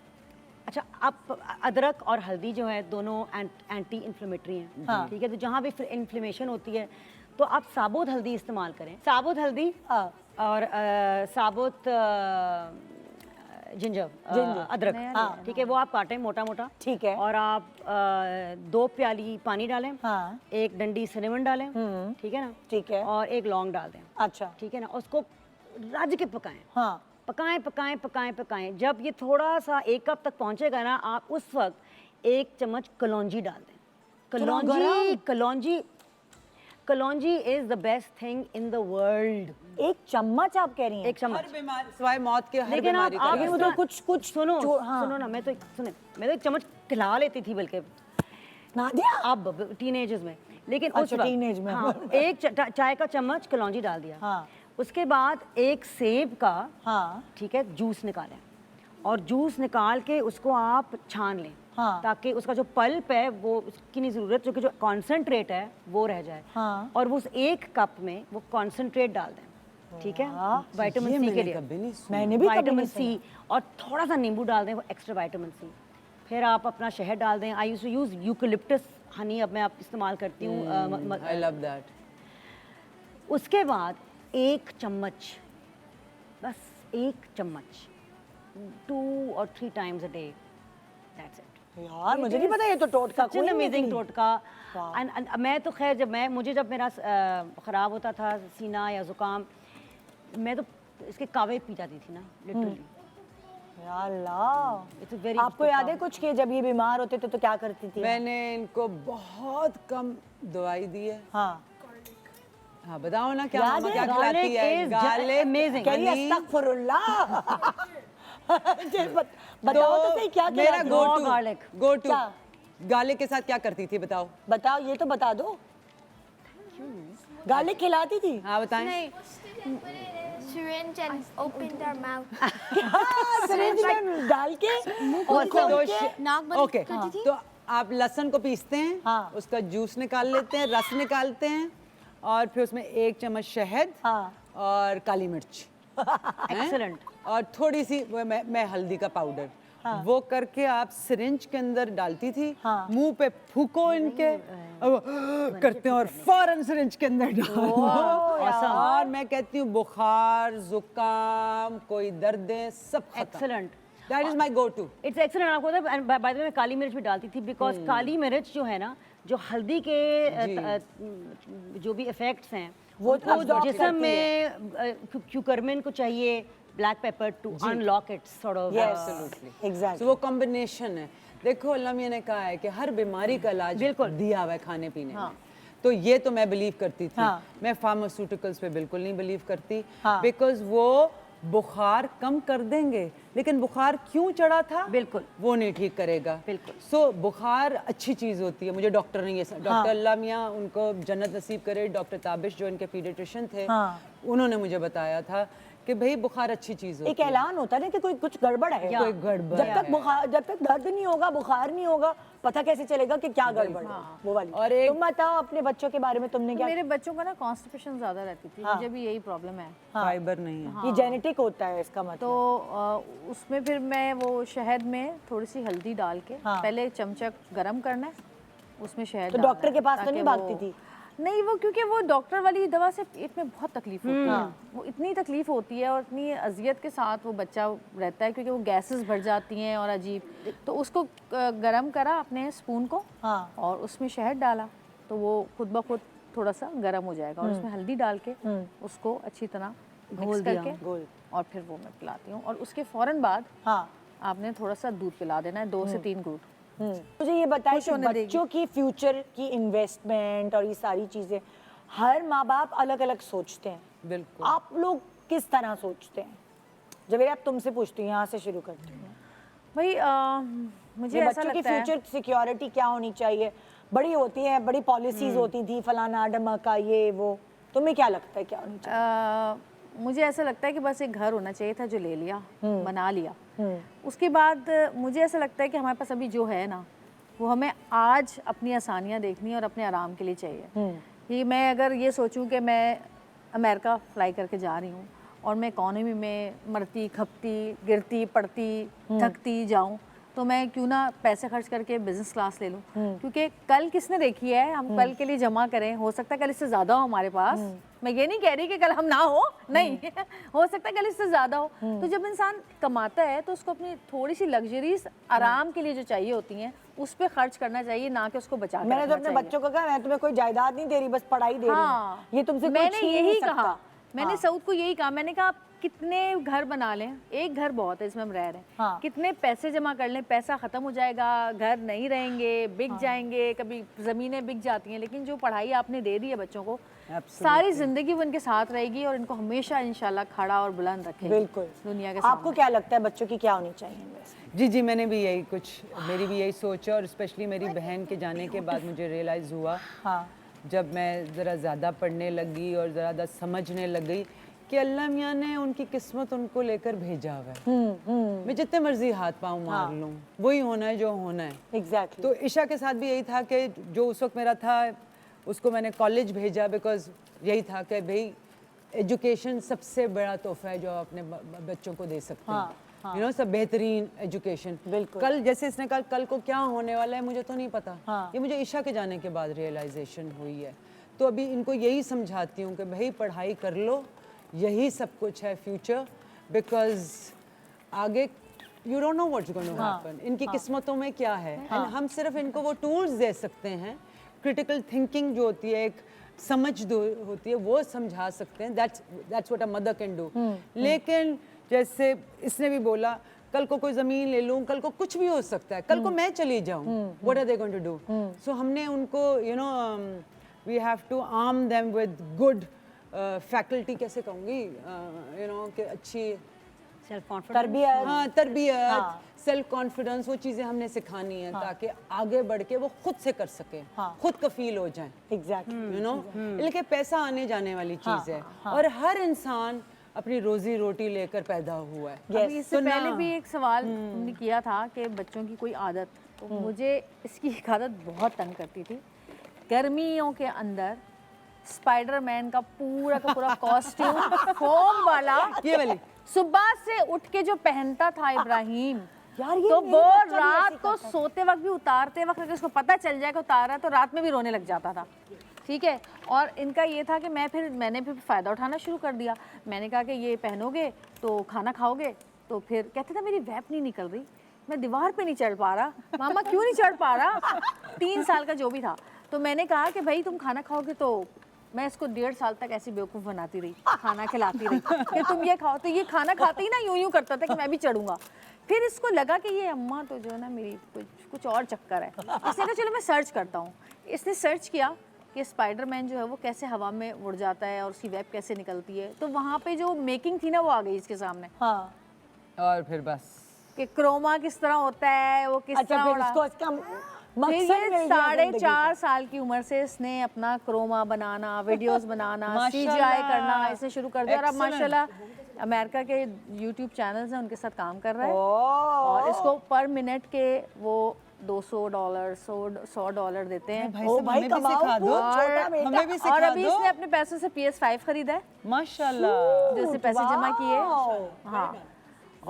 अच्छा आप अदरक और हल्दी जो है दोनों एंटी इन्फ्लेमेटरी हैं, ठीक है, तो जहाँ भी इन्फ्लेमेशन होती है तो आप साबुत हल्दी इस्तेमाल करें, साबुत हल्दी और साबुत जिंजर अदरक, हाँ ठीक है, वो आप काटें मोटा मोटा, ठीक है। और आप 2 प्याली पानी डालें, हाँ। एक डंडी सिनेमन डालें, ठीक है ना, ठीक है। और एक लौंग डाल दें, अच्छा ठीक है ना, उसको रज के पकाएं। हाँ। पकाएं पकाएं पकाएं पकाएं, जब ये थोड़ा सा 1 कप तक पहुंचेगा ना, आप उस वक्त 1 चम्मच कलौंजी डाल दें। Kalonji is the best thing in the world. 1 चम्मच आप कह रही हैं? 1 चम्मच। हर बीमारी सिवाय मौत के हर लेकिन आप बीमारी का लेकिन वो तो कुछ सुनो हाँ। सुनो ना, मैं तो 1 चम्मच खिला लेती थी बल्कि नादिया अब टीनेजर्स में, लेकिन उस अच्छा, वक्त टीनेज में। हाँ, 1 चाय का चम्मच कलौंजी डाल दिया। हाँ। उसके बाद 1 सेब का, हाँ। ठीक है, जूस निकालें और जूस निकाल के उसको आप छान लें, हाँ। ताकि उसका जो पल्प है वो उसकी नहीं ज़रूरत, क्योंकि जो कॉन्सेंट्रेट है वो रह जाए। हाँ। और वो उस 1 कप में वो कॉन्सेंट्रेट डाल दें। ठीक है वाह, ये विटामिन सी मैंने के लिए कभी नहीं सुना। मैंने भी कभी नहीं विटामिन सुना। सी और थोड़ा सा नींबू डाल दें वो एक्स्ट्रा विटामिन सी। फिर आप अपना शहद डाल दें। I use to use eucalyptus honey, अब मैं आप इस्तेमाल करती हूँ। I love that. उसके बाद 1 चम्मच, बस 1 चम्मच 2 or 3 times a day, that's it। यार मुझे नहीं पता ये तो टोटका सच एन अमेजिंग टोटका। वाह। एंड मैं तो खैर जब मेरा ख़राब होता था सीना या ज़ुकाम, मैं तो इसके कावे पी जाती थी ना लिटरली। या अल्लाह। इट्स वेरी आपको याद है कुछ कि जब ये बीमार होते थे तो क्या करती थी? मैंने इनको बहुत कम दवाई दी है। हाँ हाँ बताओ ना क्या याद मामा है? क्या खिलाती है? Garlic amazing. कह रही है अस्तगफुरुल्लाह। बताओ तो सही क्या मेरा खिलाती गो हो? Raw garlic। टू क्या? गार्लिक के साथ क्या करती थी बताओ? बताओ, ये तो बता दो। गार्लिक खिलाती थी? हाँ बताएं। Syringe and open their mouth. Syringe में डाल के और उसको दो खोल के नाक बंद ओके तो आप लहसुन को पीसते हैं, हाँ। उसका जूस निकाल लेते हैं, रस निकालते हैं और फिर उसमें 1 चम्मच शहद हाँ। और काली मिर्च एक्सीलेंट। और थोड़ी सी मैं हल्दी का पाउडर, वो करके आप सिरिंज के अंदर डालती थी। हाँ। मुंह पे फूको इनके और वो करते हैं और फौरन सिरिंज के अंदर डाल दो। और मैं कहती हूँ बुखार जुकाम कोई दर्दें सब खत्म। Excellent. That is my go to. It's excellent. आपको पता है बाय द वे मैं काली मिर्च भी डालती थी बिकॉज काली मिर्च जो है ना, जो हल्दी के जो भी इफेक्ट्स हैं वो तो absorb जिसम करती में क्यूकरमिन को चाहिए black paper two unlock it sort of. Yes exactly. तो वो कॉम्बिनेशन है। देखो अल्लाह मियां ने कहा है कि हर बीमारी का इलाज बिल्कुल दिया हुआ है खाने पीने में। तो ये तो मैं बिलीव करती थी। हाँ। मैं फार्मास्यूटिकल्स पे बिल्कुल नहीं बिलीव करती हाँ। बिकॉज वो बुखार कम कर देंगे लेकिन बुखार क्यों चढ़ा था बिल्कुल वो नहीं ठीक करेगा। बिल्कुल। सो बुखार अच्छी चीज़ होती है। मुझे डॉक्टर ने ये डॉक्टर अल्लाह मियां उनको जन्नत नसीब करे, डॉक्टर ताबिश जो इनके पीडियाट्रिशियन थे, हाँ। उन्होंने मुझे बताया था कि भाई बुखार अच्छी चीज़ होती एक ऐलान होता है ना कि कोई कुछ गड़बड़ है। कोई गड़बड़ जब तक दर्द नहीं होगा, बुखार नहीं होगा, पता कैसे चलेगा कि क्या गड़बड़ है? वो वाली। और एक- तुम बताओ अपने बच्चों के बारे में, तुमने क्या? मेरे बच्चों का ना कॉन्स्टिपेशन ज़्यादा रहती थी, मुझे भी यही प्रॉब्लम है। फाइबर नहीं है। ये जेनेटिक होता है इसका मतलब। तो उसमें फिर मैं वो शहद में थोड़ी सी हल्दी डाल के हाँ। पहले चमचा गरम करना है, उसमें शहद तो डालना डॉक्टर के है, पास तो ताकि नहीं वो- भागती थी? नहीं, वो क्योंकि वो डॉक्टर वाली दवा से पेट में बहुत तकलीफ होती है। वो इतनी तकलीफ होती है और इतनी अजियत के साथ वो बच्चा रहता है क्योंकि वो गैसेस भर जाती हैं और अजीब। तो उसको गरम करा अपने स्पून को हाँ। और उसमें शहद डाला तो वो खुद ब खुद थोड़ा सा गर्म हो जाएगा और उसमें हल्दी डाल के उसको अच्छी तरह मिक्स करके और फिर वो मैं पिलाती हूँ। और उसके फ़ौरन बाद हाँ। आपने थोड़ा सा दूध पिला देना है, 2 से 3 घूंट। मुझे ये बताइए कि होने देगी। बच्चों की फ्यूचर की इन्वेस्टमेंट और ये सारी चीजें हर माँ बाप अलग अलग सोचते हैं। बिल्कुल। आप लोग किस तरह सोचते हैं? जवेरी आप तुमसे पूछती हूँ, यहाँ से शुरू करती हूँ। भाई मुझे ये ऐसा बच्चों की लगता है फ्यूचर सिक्योरिटी क्या होनी चाहिए? बड़ी होती है, बड़ी पॉलिसीज होती थी, फलाना ढमका ये वो, तुम्हें क्या लगता है क्या होनी चाहिए? मुझे ऐसा लगता है कि बस एक घर होना चाहिए था जो ले लिया, बना लिया। उसके बाद मुझे ऐसा लगता है कि हमारे पास अभी जो है ना, वो हमें आज अपनी आसानियाँ देखनी है और अपने आराम के लिए चाहिए। कि मैं अगर ये सोचूं कि मैं अमेरिका फ्लाई करके जा रही हूँ और मैं इकॉनमी में मरती खपती गिरती पड़ती थकती जाऊँ, तो मैं क्यों ना पैसे खर्च करके बिजनेस क्लास ले लूँ। क्योंकि कल किसने देखी है, हम कल के लिए जमा करें, हो सकता है कल इससे ज़्यादा हो हमारे पास। मैं ये नहीं कह रही कि कल हम ना हो, नहीं हो सकता है कल इससे ज़्यादा हो। तो जब इंसान कमाता है तो उसको अपनी थोड़ी सी लग्जरीज आराम के लिए जो चाहिए होती हैं उस पर खर्च करना चाहिए, ना कि उसको बचा के मैंने तो रखना अपने चाहिए। बच्चों को कहा मैं तुम्हें कोई जायदाद नहीं दे रही, बस पढ़ाई दे रही हूँ। ये तुमसे कोई मैंने छीन नहीं यही सकता। कहा, मैंने सऊद को यही कहा, मैंने कहा आप कितने घर बना लें, एक घर बहुत है इसमें हम रह रहे हैं। हाँ। कितने पैसे जमा कर लें, पैसा खत्म हो जाएगा, घर नहीं रहेंगे, बिक जाएंगे, कभी ज़मीनें बिक जाती हैं, लेकिन जो पढ़ाई आपने दे दी है बच्चों को, सारी जिंदगी वो इनके साथ रहेगी और इनको हमेशा इंशाल्लाह खड़ा और बुलंद रखेगी बिल्कुल। दुनिया के आपको सामने। क्या लगता है बच्चों की क्या होनी चाहिए investment? जी मैंने भी यही कुछ, मेरी भी यही सोच है और स्पेशली मेरी बहन के जाने के बाद मुझे रियलाइज़ हुआ, हाँ। जब मैं ज़रा ज़्यादा पढ़ने लगी और ज़्यादा समझने लग गई कि अल्लाह मियाँ ने उनकी किस्मत उनको लेकर भेजा हुआ है। मैं जितने मर्जी हाथ पाँव मार लूँ, वही होना है जो होना है। एग्जैक्टली। तो ईशा के साथ भी यही था कि जो उस वक्त मेरा था उसको मैंने कॉलेज भेजा बिकॉज यही था कि भाई एजुकेशन सबसे बड़ा तोहफा है जो आप अपने बच्चों को दे सकते हैं। सब बेहतरीन एजुकेशन। बिल्कुल। कल जैसे इसने कहा कल को क्या होने वाला है मुझे तो नहीं पता। हाँ। ये मुझे ईशा के जाने के बाद रियलाइजेशन हुई है। तो अभी इनको यही समझाती हूँ कि भाई पढ़ाई कर लो, यही सब कुछ है फ्यूचर, बिकॉज आगे you don't know what's going to happen, इनकी किस्मतों में क्या है। एंड हम सिर्फ इनको वो टूल्स दे सकते हैं, क्रिटिकल थिंकिंग जो होती है, एक समझ जो होती है वो समझा सकते हैं। That's what a mother can do. लेकिन जैसे इसने भी बोला कल को कोई ज़मीन ले लूँ, कल को कुछ भी हो सकता है, कल को मैं चली जाऊँ, what are they going to do? So हमने उनको we have to arm them with good faculty, कैसे कहूँगी, कि अच्छी सेल्फ कॉन्फिडेंस, तरबियत। हाँ तरबियत, सेल्फ कॉन्फिडेंस, वो चीज़ें हमने सिखानी है ताकि आगे बढ़ के वो खुद से कर सकें, खुद कफील हो जाएं। एग्जैक्टली। लेकिन पैसा आने जाने वाली चीज़ है और हर इंसान अपनी रोजी रोटी लेकर पैदा हुआ है। अभी इससे पहले भी एक सवाल तुमने किया था कि बच्चों की कोई आदत, तो मुझे इसकी एक आदत बहुत तंग करती थी। गर्मियों के अंदर स्पाइडरमैन का पूरा कॉस्ट्यूम फोम वाला, ये वाली सुबह से उठ के जो पहनता था इब्राहिम, यार ये तो मेरा वो बच्चा भी रात ऐसे को करता है। सोते वक्त भी उतारते वक्त अगर उसको पता चल जाए कि उतारा है तो रात में भी रोने लग जाता था। ठीक है, और इनका ये था कि मैंने फिर फ़ायदा उठाना शुरू कर दिया। मैंने कहा कि ये पहनोगे तो खाना खाओगे, तो फिर कहते थे मेरी वैप नहीं निकल रही, मैं दीवार पे नहीं चढ़ पा रहा, मामा क्यों नहीं चढ़ पा रहा, 3 साल का जो भी था। तो मैंने कहा कि भाई तुम खाना खाओगे, तो मैं इसको 1.5 साल तक ऐसी बेवकूफ़ बनाती रही, खाना खिलाती रही कि तुम ये खाओ, तो ये खाना खाते ही ना यूं करता था कि मैं भी चढ़ूंगा। फिर इसको लगा कि ये अम्मा तो जो है ना मेरी कुछ और चक्कर है। इसने कहा चलो मैं सर्च करता हूँ। इसने सर्च किया कि स्पाइडरमैन जो है वो कैसे हवा में उड़ जाता है और उसकी वेब कैसे निकलती है, तो वहाँ पे जो मेकिंग थी ना वो आ गई इसके सामने और फिर बस कि क्रोमा किस तरह होता है, वो किस अच्छा, तरह फिर उड़ा। इसको इसका फिर मकसद मिल ये गया 4.5 साल की उम्र से इसने अपना क्रोमा बनाना, वीडियोस बनाना, सीजीआई करना इसे शुरू कर दिया। और अब माशाल्लाह अमेरिका के यूट्यूब चैनल्स हैं उनके साथ काम कर रहा है और इसको पर मिनट के वो $200 $100 देते हैं। ओ भाई कमाओ खूब, छोटा बेटा। हमें भी और सिखा अभी दो इसने अपने पैसों से PS5 खरीदा है, माशाल्लाह। जैसे पैसे जमा किए। हाँ,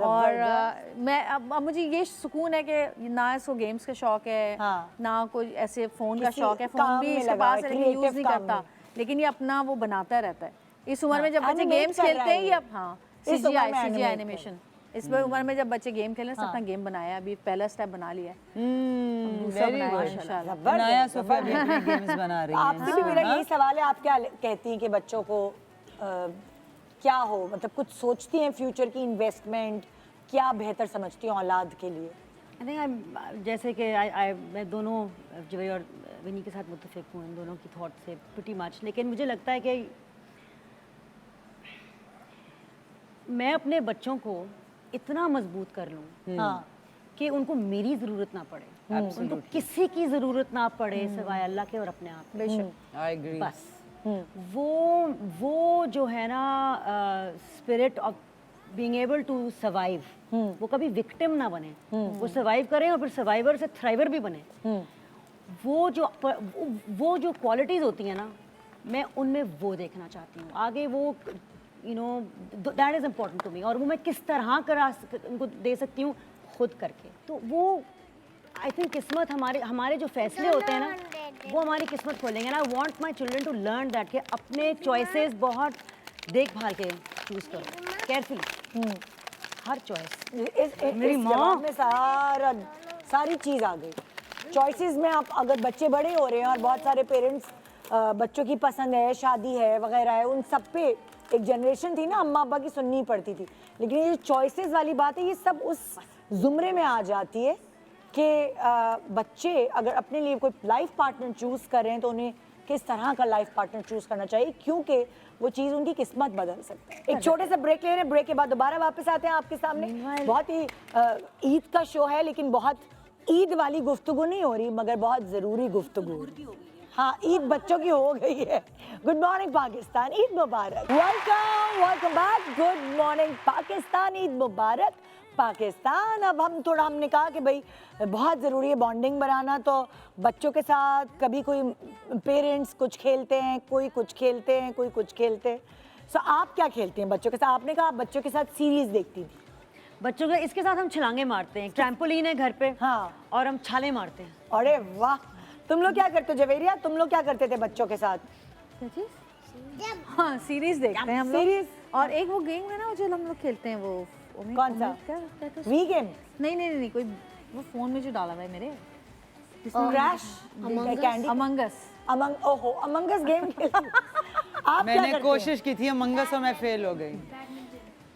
और मैं अब मुझे ये सुकून है कि ना इसको गेम्स का शौक है, ना कोई ऐसे फ़ोन का किसी शौक है। फ़ोन काम भी में इसके लगा पास है, है लेकिन यूज़ creative नहीं काम करता, लेकिन ये अपना वो बनाता रहता है। इस उम्र में जब बच्चे animate गेम्स कर रहा खेलते हैं है ये अब इस उम्र में CGI animate एनिमेशन, इस उम्र में जब बच्चे गेम खेलने से अपना गेम बनाया है, अभी पहला स्टेप बना लिया है, दूसरा वेरी बनाया है गुड। इंशाल्लाह। नया सोफा भी अपने गेम्स बना रही है। आपसे भी मेरा यही सवाल है, आप क्या कहती हैं कि बच्चों को क्या हो, मतलब कुछ सोचती हैं फ्यूचर की, इन्वेस्टमेंट क्या बेहतर समझती हैं औलाद के लिए? आई थिंक जैसे कि मैं दोनों जवेद और विनी के साथ मुत्तफिक हूँ इन दोनों की थॉट से प्रीटी मच, लेकिन मुझे लगता है कि मैं अपने बच्चों को इतना मजबूत कर लूँ कि उनको मेरी ज़रूरत ना पड़े, उनको किसी की ज़रूरत ना पड़े सिवाय अल्लाह के और अपने आप के। बेशक आई एग्री। बस वो जो है ना spirit of being able to survive, वो कभी विक्टिम ना बने, वो सर्वाइव करें और फिर सर्वाइवर से थ्राइवर भी बने। वो जो क्वालिटीज़ होती हैं ना, मैं उनमें वो देखना चाहती हूँ आगे। वो that is important to me, और वो मैं किस तरह उनको दे सकती हूँ खुद करके। तो वो आई थिंक किस्मत हमारे जो फैसले होते हैं ना, वो हमारी किस्मत खोलेंगे ना। I want my children to learn that कि अपने चॉइसेस बहुत देखभाल के चूज़ करो, केयरफुली हर चॉइस। मेरी माँ में सारी चीज़ आ गई। चॉइसेस में आप अगर बच्चे बड़े हो रहे हैं और बहुत सारे पेरेंट्स बच्चों की पसंद है, शादी है वगैरह है, उन सब पे एक जनरेशन थी ना अम्मा अब्बा की सुननी पड़ती थी, लेकिन ये चॉइसेस वाली बात है, ये सब उस जुमरे में आ जाती है कि बच्चे अगर अपने लिए कोई लाइफ पार्टनर चूज़ करें तो उन्हें किस तरह का लाइफ पार्टनर चूज़ करना चाहिए, क्योंकि वो चीज़ उनकी किस्मत बदल सकती है। एक छोटे से ब्रेक ले रहे हैं, ब्रेक के बाद दोबारा वापस आते हैं आपके सामने। बहुत ही ईद का शो है, लेकिन बहुत ईद वाली गुफ्तगू नहीं हो रही, मगर बहुत ज़रूरी गुफ्तगू हो रही है। हाँ, ईद बच्चों की हो गई है। गुड मॉर्निंग पाकिस्तान, ईद मुबारक। Welcome back. Good morning Pakistan, Eid मुबारक पाकिस्तान। अब हमने कहा कि भाई बहुत ज़रूरी है बॉन्डिंग बनाना, तो बच्चों के साथ कभी कोई पेरेंट्स कुछ खेलते हैं, कोई कुछ खेलते हैं, कोई कुछ खेलते हैं, सो आप क्या खेलते हैं बच्चों के साथ? आपने कहा आप बच्चों के साथ सीरीज देखती थी। बच्चों के इसके साथ हम छलांगे मारते हैं, ट्रैम्पोलिन है घर पे। हाँ। और हम छाले मारते हैं। अरे वाह, तुम लोग क्या करते हो जवेरिया? तुम लोग क्या करते थे बच्चों के साथ? हाँ सीरीज देखते हैं हम लोग। सीरीज? और एक वो गेम है ना जो हम लोग खेलते हैं, वो कौन सा? क्या कहते हैं? वी गेम, नहीं कोई वो फोन में जो डाला हुआ है मेरे, क्रैश, कैंडी, अमंगस। ओहो अमंगस गेम खेलते हो। आप क्या मैंने करते कोशिश की थी अमंगस और मैं फेल हो गई। हैं?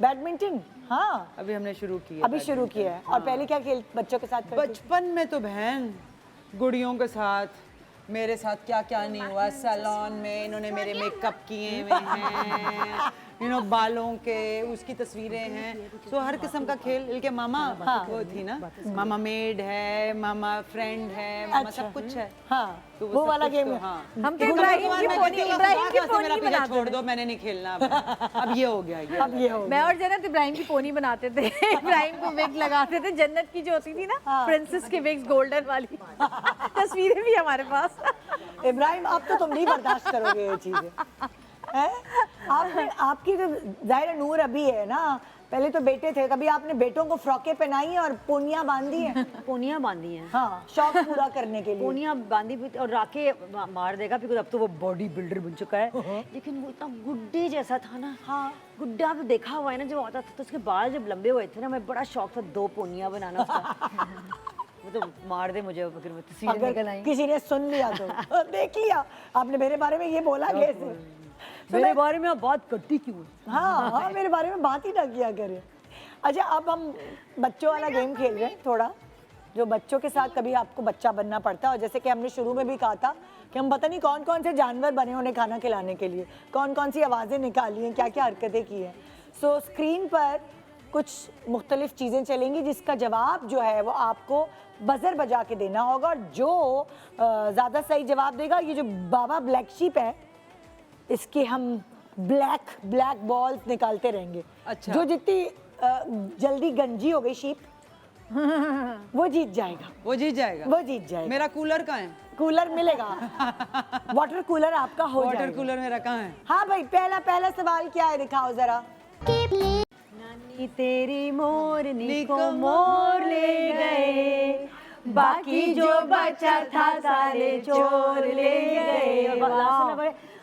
बैडमिंटन? हाँ, अभी हमने शुरू किया। अभी शुरू किया है। और पहले क्या खेल बच्चों के साथ करते थे? बचपन में तो बहन गुड़ियों के साथ, मेरे साथ क्या क्या नहीं हुआ। सैलून में इन्होंने मेरे मेकअप किए हुए हैं, बालों के, उसकी तस्वीरें हैं। सो हर किस्म का खेल। इनके मामा वो थी ना, मामा मेड है, मामा फ्रेंड है, मामा सब कुछ है। हाँ, तो वो वाला सब कुछ गेम तो, है। हाँ। हम तो तो इब्राहिम भगवान की मैं पोनी, कहती हूँ, इब्राहिम की भगवान से मेरा पोनी पीछा बनाते छोड़ थे। दो, मैंने नहीं खेलना अब ये हो गया ये। अब ये हो मैं और जन्नत इब्राहिम की पोनी बनाते थे। इब्राहिम को विग लगाते थे, जन्नत की जो होती थी ना प्रिंसेस की विग्स गोल्डन वाली। तस्वीरें भी हमारे पास। इब्राहिम अब तो तुम नहीं बर्दाश्त करोगे ये चीजें, हैं? आपकी तो जाहिर नूर अभी है ना, पहले तो बेटे थे, कभी आपने बेटों को फ्रॉकें पहनाई हैं और पोनियां बांधी हैं? पोनियां बांधी हैं। हाँ, शौक पूरा करने के लिए। पोनियां बांधी भी और राके मार देगा, बिकॉज अब तो वो बॉडी बिल्डर बन चुका है। लेकिन वो इतना गुड्डे जैसा था ना। हाँ, गुड्डा तो देखा हुआ है ना, जब आता था तो उसके बाल जब लंबे हुए थे ना, मैं बड़ा शौक था 2 पोनियां बनाना उसका। वो तो मार दे मुझे, फिर वो तस्वीरें निकल अगर आई। किसी ने सुन लिया तो देख लिया आपने मेरे बारे में ये बोला कैसे? मेरे बारे में आप बात करती क्यों है? हाँ हाँ, मेरे बारे में बात ही ना किया करे। अच्छा, अब हम बच्चों वाला गेम खेल रहे हैं थोड़ा, जो बच्चों के साथ कभी आपको बच्चा बनना पड़ता है। और जैसे कि हमने शुरू में भी कहा था कि हम पता नहीं कौन कौन से जानवर बने उन्हें खाना खिलाने के लिए, कौन कौन सी आवाज़ें निकाली हैं, क्या क्या हरकतें की हैं। सो स्क्रीन पर कुछ मुख्तलिफ चीज़ें चलेंगी जिसका जवाब जो है वो आपको बजर बजा के देना होगा। और जो ज़्यादा सही जवाब देगा, ये जो बाबा ब्लैक शीप है, इसके हम ब्लैक बॉल्स निकालते रहेंगे। अच्छा। जो जितनी जल्दी गंजी हो गई शीप वो जीत जाएगा। वो जीत जाएगा। वो जीत जाएगा। मेरा कूलर कहाँ है? कूलर मिलेगा। वाटर कूलर आपका हो जाएगा। वाटर कूलर मेरा कहाँ है? हाँ भाई, पहला सवाल क्या है, दिखाओ जरा। नानी तेरी मोरनी को मोर ले गए, बाकी जो बचा था सारे चोर ले गए।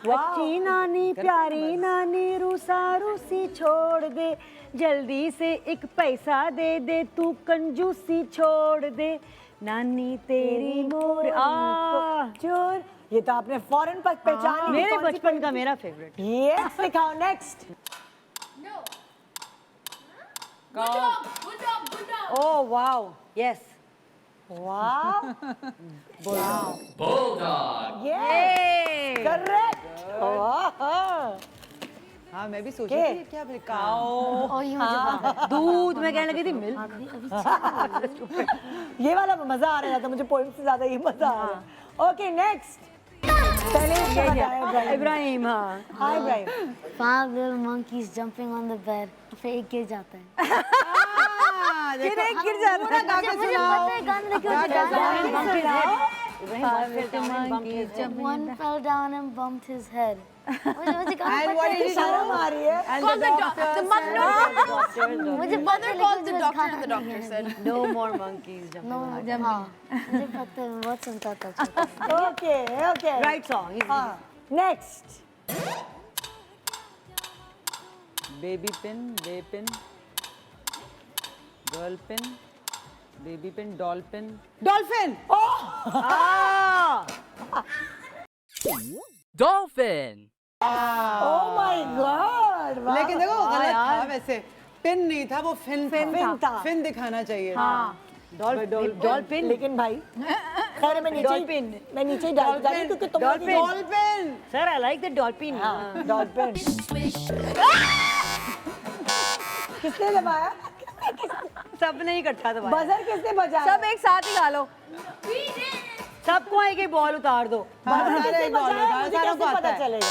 अच्छी नानी प्यारी नानी रूसा रूसी छोड़ दे, जल्दी से एक पैसा दे दे, तू कंजूसी छोड़ दे, नानी तेरी मोर चोर। ये तो आपने फौरन पहचान ली। मेरे कौन सी बचपन का मेरा फेवरेट। यस, दिखाओ नेक्स्ट। Oh wow, yes. वाह, यस, करेक्ट। हाँ, मैं भी सोच रही थी क्या काओ। और ये मुझे दूध में कहने लगी थी मिल्क। ये वाला मजा आ रहा था मुझे, पोइम से ज्यादा ये मजा आ रहा है। Okay next. पहले ये बताया इब्राहिम। हाँ हाँ Ibrahim. 5 little monkeys jumping on the bed, फिर एक गिर जाता है। फिर एक गिर जाता है। मुझे पता है गाना, लेकिन मुझे गाना One fell down and bumped his head. मुझे गाना And पता what है। did he शर्म आ रही है। And the doctor मुझे पता है, लेकिन मुझे doctor गाना and the नहीं doctor है। said no more monkeys jumping No, on the हाँ, मुझे पता है, मैं बहुत सुनता था छोटे में। Okay okay, right song easy. हाँ next. Baby pin, bay pin, girl pin, baby pin, doll pin, dolphin. Dolphin. Oh my God. लेकिन देखो गलत था वैसे, पिन नहीं था वो, फिन था। फिन दिखाना चाहिए। डॉल्फिन। लेकिन भाई खैर मैं नीचे ही डाल जा रही हूँ क्योंकि तुम dolphin. Sir I like the dolphin. Dolphin. किसने दबाया? सबने ही इकट्ठा दबाया। बजर किसने बजाया? सब एक साथ ही गा लो। सबको एक एक बॉल उतार दो। बजर किसने सारे बॉल बजाया? उतार, मुझे सारों कैसे को आता पता है। चलेगा?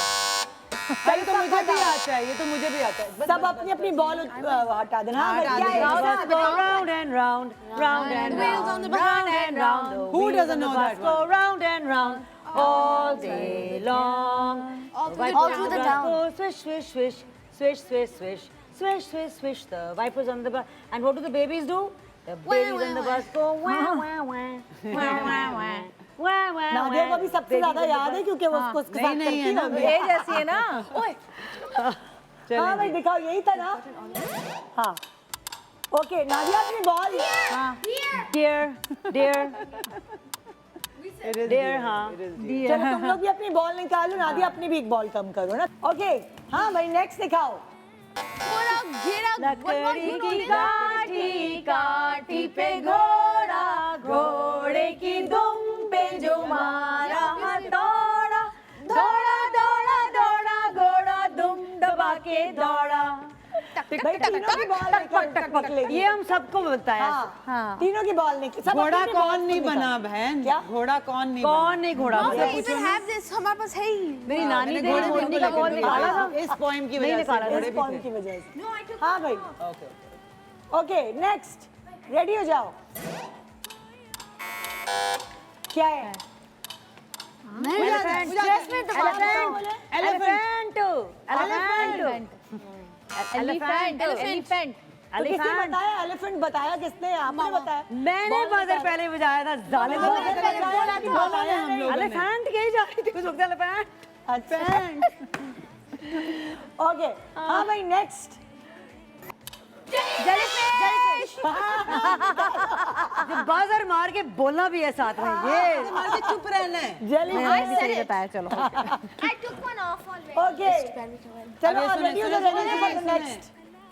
ये तो मुझे भी आता है, ये तो मुझे भी आता है। सब अपनी अपनी बॉल हटा देना। हाँ, हटा क्या है? देना। Go round and round, round and round, round and round. Who doesn't know that Go one? round and round, all day long. All through the town. Go swish, swish, swish, swish, swish, swish, swish, swish, swish. The wipers on the bus. And what do the babies do? The babies on the bus go wah, wah, wah, wah, wah, wah. Wah, wah, Nadia को wah. भी सबसे ज्यादा याद है क्योंकि वो उसको उसके साथ नहीं है करती ना, होगी। ये जैसी है ना। ओए हाँ भाई दिखाओ यही था ना। हाँ ओके नादिया अपनी बॉल Dear, dear, dear, हाँ. चलो तुम लोग भी अपनी बॉल निकालो नादिया अपनी भी एक बॉल कम करो ना ओके हाँ भाई नेक्स्ट दिखाओ लकड़ी की काठी काठी पे घोड़ा घोड़े की दुम पे जो मारा हथौड़ा दौड़ा दौड़ा दौड़ा घोड़ा दुम दबा के दौड़ा भाई तीनों की बॉल निकल पकड़ेगी ये हम सबको बताया हाँ तीनों की बॉल निकल सब घोड़ा अपनी-अपनी balls कौन को नहीं निकालो। बना बहन? क्या? घोड़ा कौन नहीं कौन नहीं घोड़ा we बना? even have this हमारे पास है ही। मेरी नानी ने घोड़े को हिंदी का लेकर बॉल निकाला था इस पोएम की नहीं वजह निकाला से था। घोड़े इस भी पॉइंट थे। की वजह से हाँ भाई ओके नेक्स्ट रेडी हो जाओ क्या है तो किसने बताया एलिफेंट बताया किसने आपने बताया मैंने बजर पहले बजाया था जालिम बताया हम लोग एलिफेंट कहीं जा रही थी कुछ वक्त एलिफेंट अच्छा ओके हाँ भाई नेक्स्ट बाजार मार के बोलना भी है साथ में ये मार के चुप रहना है। जेली सही बताया चलो। I took one off already. Okay चलो अब ये रेडी हो सुने, जाओ रेडी फॉर द नेक्स्ट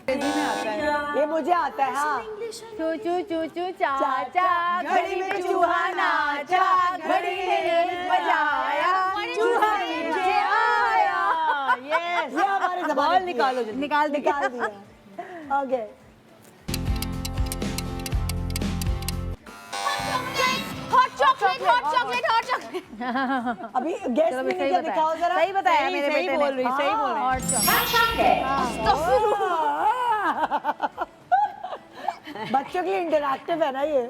अंग्रेजी में आता है। ये मुझे आता है हाँ चू चू चू चू चाचा घड़ी में चूहा नाचा घड़ी ने रेल बजाया चूहा नीचे आया। यस ये हमारे बॉल जमाने की निकालो है। जल्दी निकाल दे निकाल दिया okay Hot chocolate, hot chocolate, hot chocolate. अभी गेस्ट भी सही नीचे दिखाओ जरा सही बताया मेरे सही बेटे बोल ने। रही सही बोल रही बच्चों के लिए इंटरैक्टिव है ना ये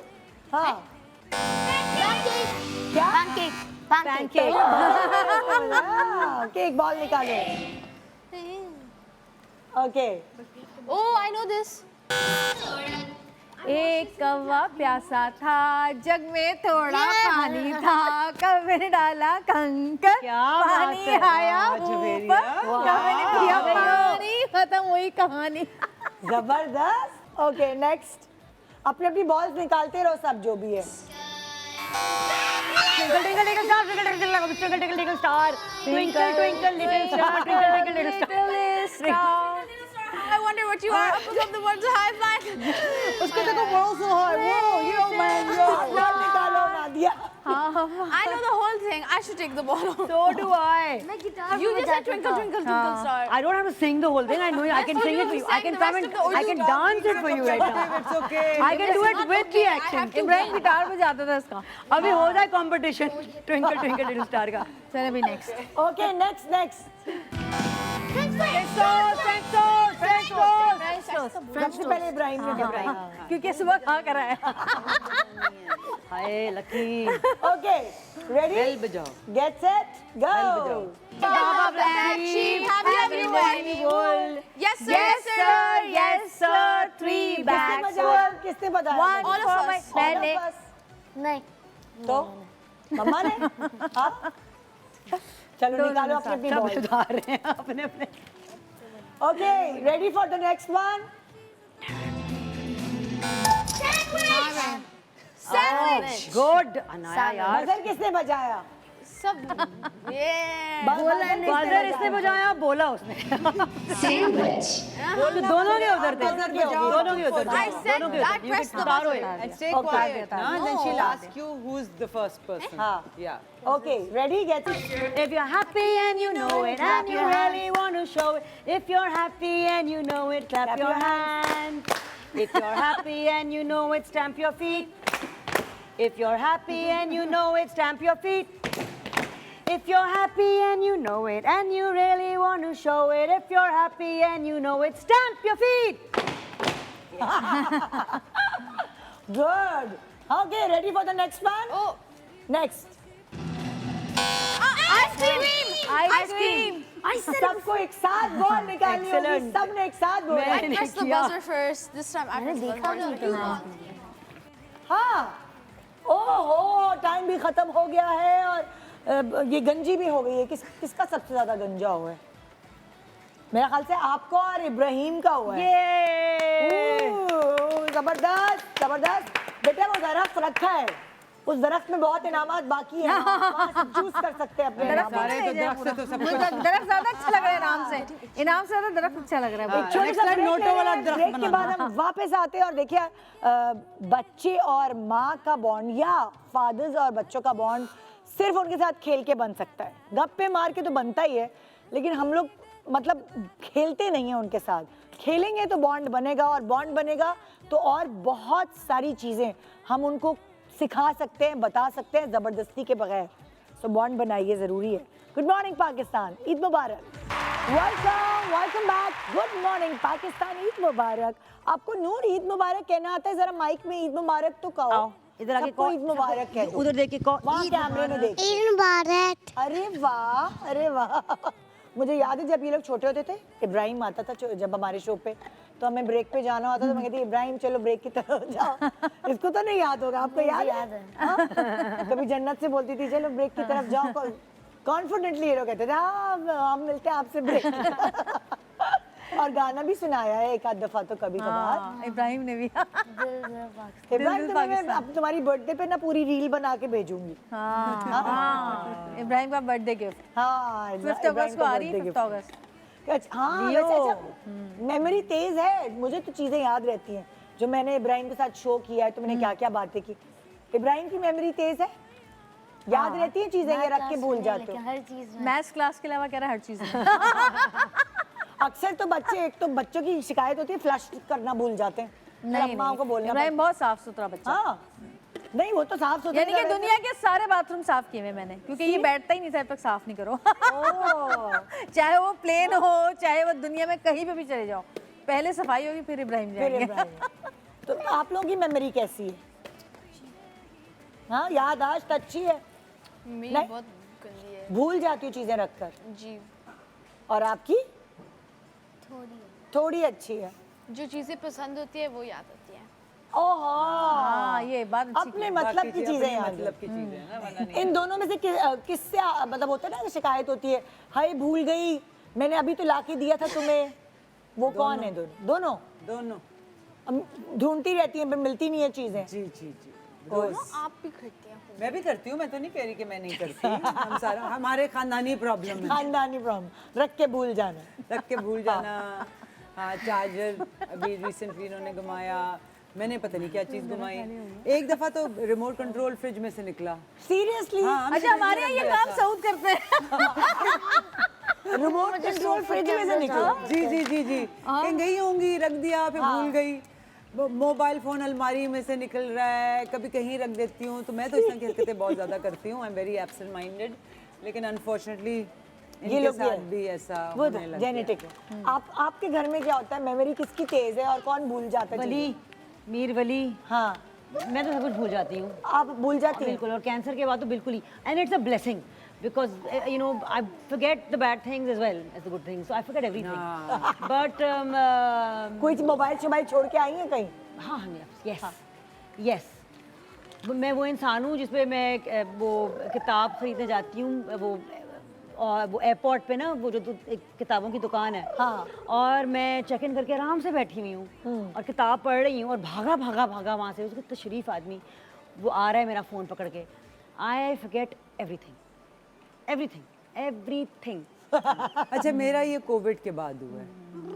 हाँ क्या Pancake. केक बॉल निकालो okay Oh, I know this. एक कौवा प्यासा था जग में थोड़ा पानी था कौवे ने डाला कंकर क्या बात पानी है। आया ऊपर कौवे ने पिया पानी खत्म हुई कहानी। जबरदस्त ओके नेक्स्ट अपनी अपनी बॉल्स निकालते रहो सब जो भी है Twinkle, twinkle, little star, twinkle, twinkle, little star, twinkle, twinkle, little star. I wonder what you are. Up above the world's high five. उसको देखो world so high whoa you man ball निकालो Nadia I know the whole thing. I should take the ball. So do I. You just said twinkle, twinkle, twinkle star. I don't have to sing the whole thing. I know I can So sing you it for you. I sang can the come rest and of the I can dance it for you right now. It's okay. I can do it with the action. Ibrahim guitar बजाता था इसका। अभी हो जाए competition twinkle twinkle little star का चल अभी नेक्स्ट। ओके नेक्स्ट सबसे पहले इब्राहिम ने बताया क्योंकि सुबह खा कर आया। हाय लकी ओके रेडी बेल बजाओ। Gate set go Black sheep, have you ever Yes, sir. Yes sir, yes sir, 3 bags. किसने बताया One All of for my us. मैंने नहीं तो मम्मा ने हाँ चलो निकालो अपनी अपनी सब बॉल सुधार रहे हैं अपने अपने okay ready for the next one Sandwich. Good Anaya यार बजर किसने बजाया Sub. Yeah. बाजर इसने बजाया बोला उसने बोल दोनों के उधर थे दोनों के उधर I said I pressed the button. And stay quiet, na? And then she'll ask you who's the first person. हाँ Yeah. Okay ready get If you're happy and you know it, and you really want to show it. If you're happy and you know it, clap your hands. If you're happy and you know it, stamp your feet. If you're happy and you know it, stamp your feet. If you're happy and you know it, and you really want to show it. If you're happy and you know it, stamp your feet. Good okay ready for the next one Oh. Next ice cream. सबको एक साथ बॉल निकालनी होगी, Excellent. सबने एक साथ बॉल। मैंने नहीं Press the किया। buzzer first. This time I press the buzzer. हाँ, ओहो टाइम भी खत्म हो गया है और ये गंजी भी हो गई है। किसका सबसे ज्यादा गंजा हुआ है? मेरा ख्याल से आपको और इब्राहिम का हुआ है। जबरदस्त जबरदस्त। बेटे वो दरख्त रखा है, उस दरख्त में बहुत इनामात बाकी है, वहाँ से चूज कर सकते हैं अपने दरख्त इनामात। सारे तो दरख्त से तो सब मुझे तो दरख्त ज्यादा अच्छा लग रहा है इनाम से ज्यादा दरख्त अच्छा लग रहा है। एक छोटे next सा time ब्रेक नोटों वाला दरख्त ब्रेक के बनाना। बाद हम वापस आते हैं और देखिए बच्चे और माँ का बॉन्ड या फादर्स और बच्चों का बॉन्ड सिर्फ उनके साथ खेल के बन सकता है। गप्पे मार के तो बनता ही है, लेकिन हम लोग मतलब खेलते नहीं हैं उनके साथ। खेलेंगे तो बॉन्ड बनेगा, और बॉन्ड बनेगा तो और बहुत सारी चीज़ें हम उनको सिखा सकते हैं, बता सकते हैं ज़बरदस्ती के बगैर। सो बॉन्ड बनाइए, ज़रूरी है। गुड मॉर्निंग पाकिस्तान, ईद मुबारक। Welcome back. Good morning Pakistan, Eid मुबारक। आपको नूर ईद मुबारक कहना आता है? जरा माइक में ईद मुबारक तो कहो। आओ, इधर आके सबको ईद मुबारक कह दो। उधर देख के कहो, वहाँ ईद कैमरे में देख। ईद मुबारक। अरे वाह, अरे वाह। मुझे याद है जब ये लोग छोटे होते थे, इब्राहिम आता था जब हमारे शो पे, तो हमें ब्रेक पे जाना होता तो मैं कहती इब्राहिम चलो ब्रेक की तरफ जाओ। इसको तो नहीं याद होगा, आपको याद है? हाँ? कभी जन्नत से बोलती थी चलो ब्रेक की तरफ जाओ, कॉन्फिडेंटली ये लोग कहते थे हाँ हम मिलते हैं आपसे ब्रेक। और गाना भी सुनाया है एक आध दफा तो कभी कभार। इब्राहिम ने भी। इब्राहिम तो मैं अब तुम्हारी बर्थडे पे ना पूरी रील बना के भेजूंगी। हाँ, इब्राहिम का बर्थडे गिफ्ट हाँ 5 अगस्त को आ रही है। 5 अगस्त। हाँ वैसे अच्छा मेमोरी तेज है, मुझे तो चीजें याद रहती हैं जो मैंने इब्राहिम के साथ शो किया है, तो मैंने क्या क्या बातें की। इब्राहिम की मेमोरी तेज है, याद रहती है चीजें, ये रख के भूल जाते हो। हर चीज में मैथ्स क्लास के अलावा कह रहा है हर चीज में। अक्सर तो बच्चे, एक तो बच्चों की शिकायत होती है फ्लश करना भूल जाते हैं, नहीं, माँ को बोलना इब्राहिम बहुत साफ सुथरा बच्चा। हाँ नहीं वो तो साफ सुथरा यानी कि दुनिया के सारे बाथरूम साफ किए हुए मैंने, क्योंकि ये बैठता ही नहीं था जब तक साफ नहीं करो। चाहे वो प्लेन हो, चाहे वो दुनिया में कहीं पे भी चले जाओ, पहले सफाई होगी फिर इब्राहिम फिर जाएंगे। इब्राहिम। तो आप लोगों की मेमोरी कैसी है? हाँ याददाश्त अच्छी है? मेरी नहीं। बहुत गंदी है भूल जाती हूँ चीजें रखकर। जी। और आपकी थोड़ी थोड़ी अच्छी है। जो चीजें पसंद होती है वो याद होती है। ओहो हाँ ये बात अच्छी अपने मतलब की चीजें याद मतलब की चीजें हैं ना, वरना नहीं। इन दोनों में से किससे मतलब होता है ना शिकायत होती है, हाय भूल गई मैंने अभी तो लाके दिया था तुम्हें, वो कौन है? दोनों दोनों दोनों ढूंढती रहती हैं पर मिलती नहीं है चीजें। जी जी जी रोज आप भी करते हैं। मैं भी करती हूँ, मैं तो नहीं कह रही कि मैं नहीं करती। हम सारा हमारे खानदानी प्रॉब्लम है, खानदानी प्रॉब्लम, रख के भूल जाना। रख के भूल जाना। हाँ चार्जर अभी रिसेंटली इन्होंने घुमाया, मैंने पता नहीं क्या चीज घुमाई। एक दफा तो रिमोट कंट्रोल फ्रिज में से निकला। सीरियसली? हाँ, हमने अच्छा फ्रिज में हमारे यहाँ रख ये दिया काम था। सऊद करते हैं। रिमोट कंट्रोल फ्रिज में से निकला। जी जी जी जी कहीं गई होंगी, रख दिया, फिर भूल गई। मोबाइल फोन अलमारी में से निकल रहा है, कभी कहीं रख देती हूँ। तो मैं तो इस तरह की हरकतें बहुत ज़्यादा करती हूँ। I am very absent minded, लेकिन अनफॉर्चुनेटली इनके लोग भी साथ हैं। भी ऐसा वो होने लग गया। जेनेटिक है। आपके घर में क्या होता है, मेमोरी किसकी तेज है और कौन भूल जाता है? वली, मीर वली, हाँ मैं तो सब कुछ भूल जाती हूँ आप भूल जाती हैं? बिल्कुल, और कैंसर के बाद तो बिल्कुल ही। And it's a blessing because you know I forget the bad things as well as the good things, so I forget everything. But कोई मोबाइल शोबाइल छोड़ के आई हैं कहीं? हाँ यस यस, मैं वो इंसान हूँ जिसपे मैं वो किताब खरीदने जाती हूँ, वो एयरपोर्ट पे ना वो जो एक किताबों की दुकान है, हाँ। और मैं चेक इन करके आराम से बैठी हुई हूँ और किताब पढ़ रही हूँ, और भागा भागा भागा वहाँ से उसको तशरीफ आदमी वो आ रहा है मेरा फ़ोन पकड़ के। I forget everything. अच्छा मेरा ये कोविड के बाद हुआ है।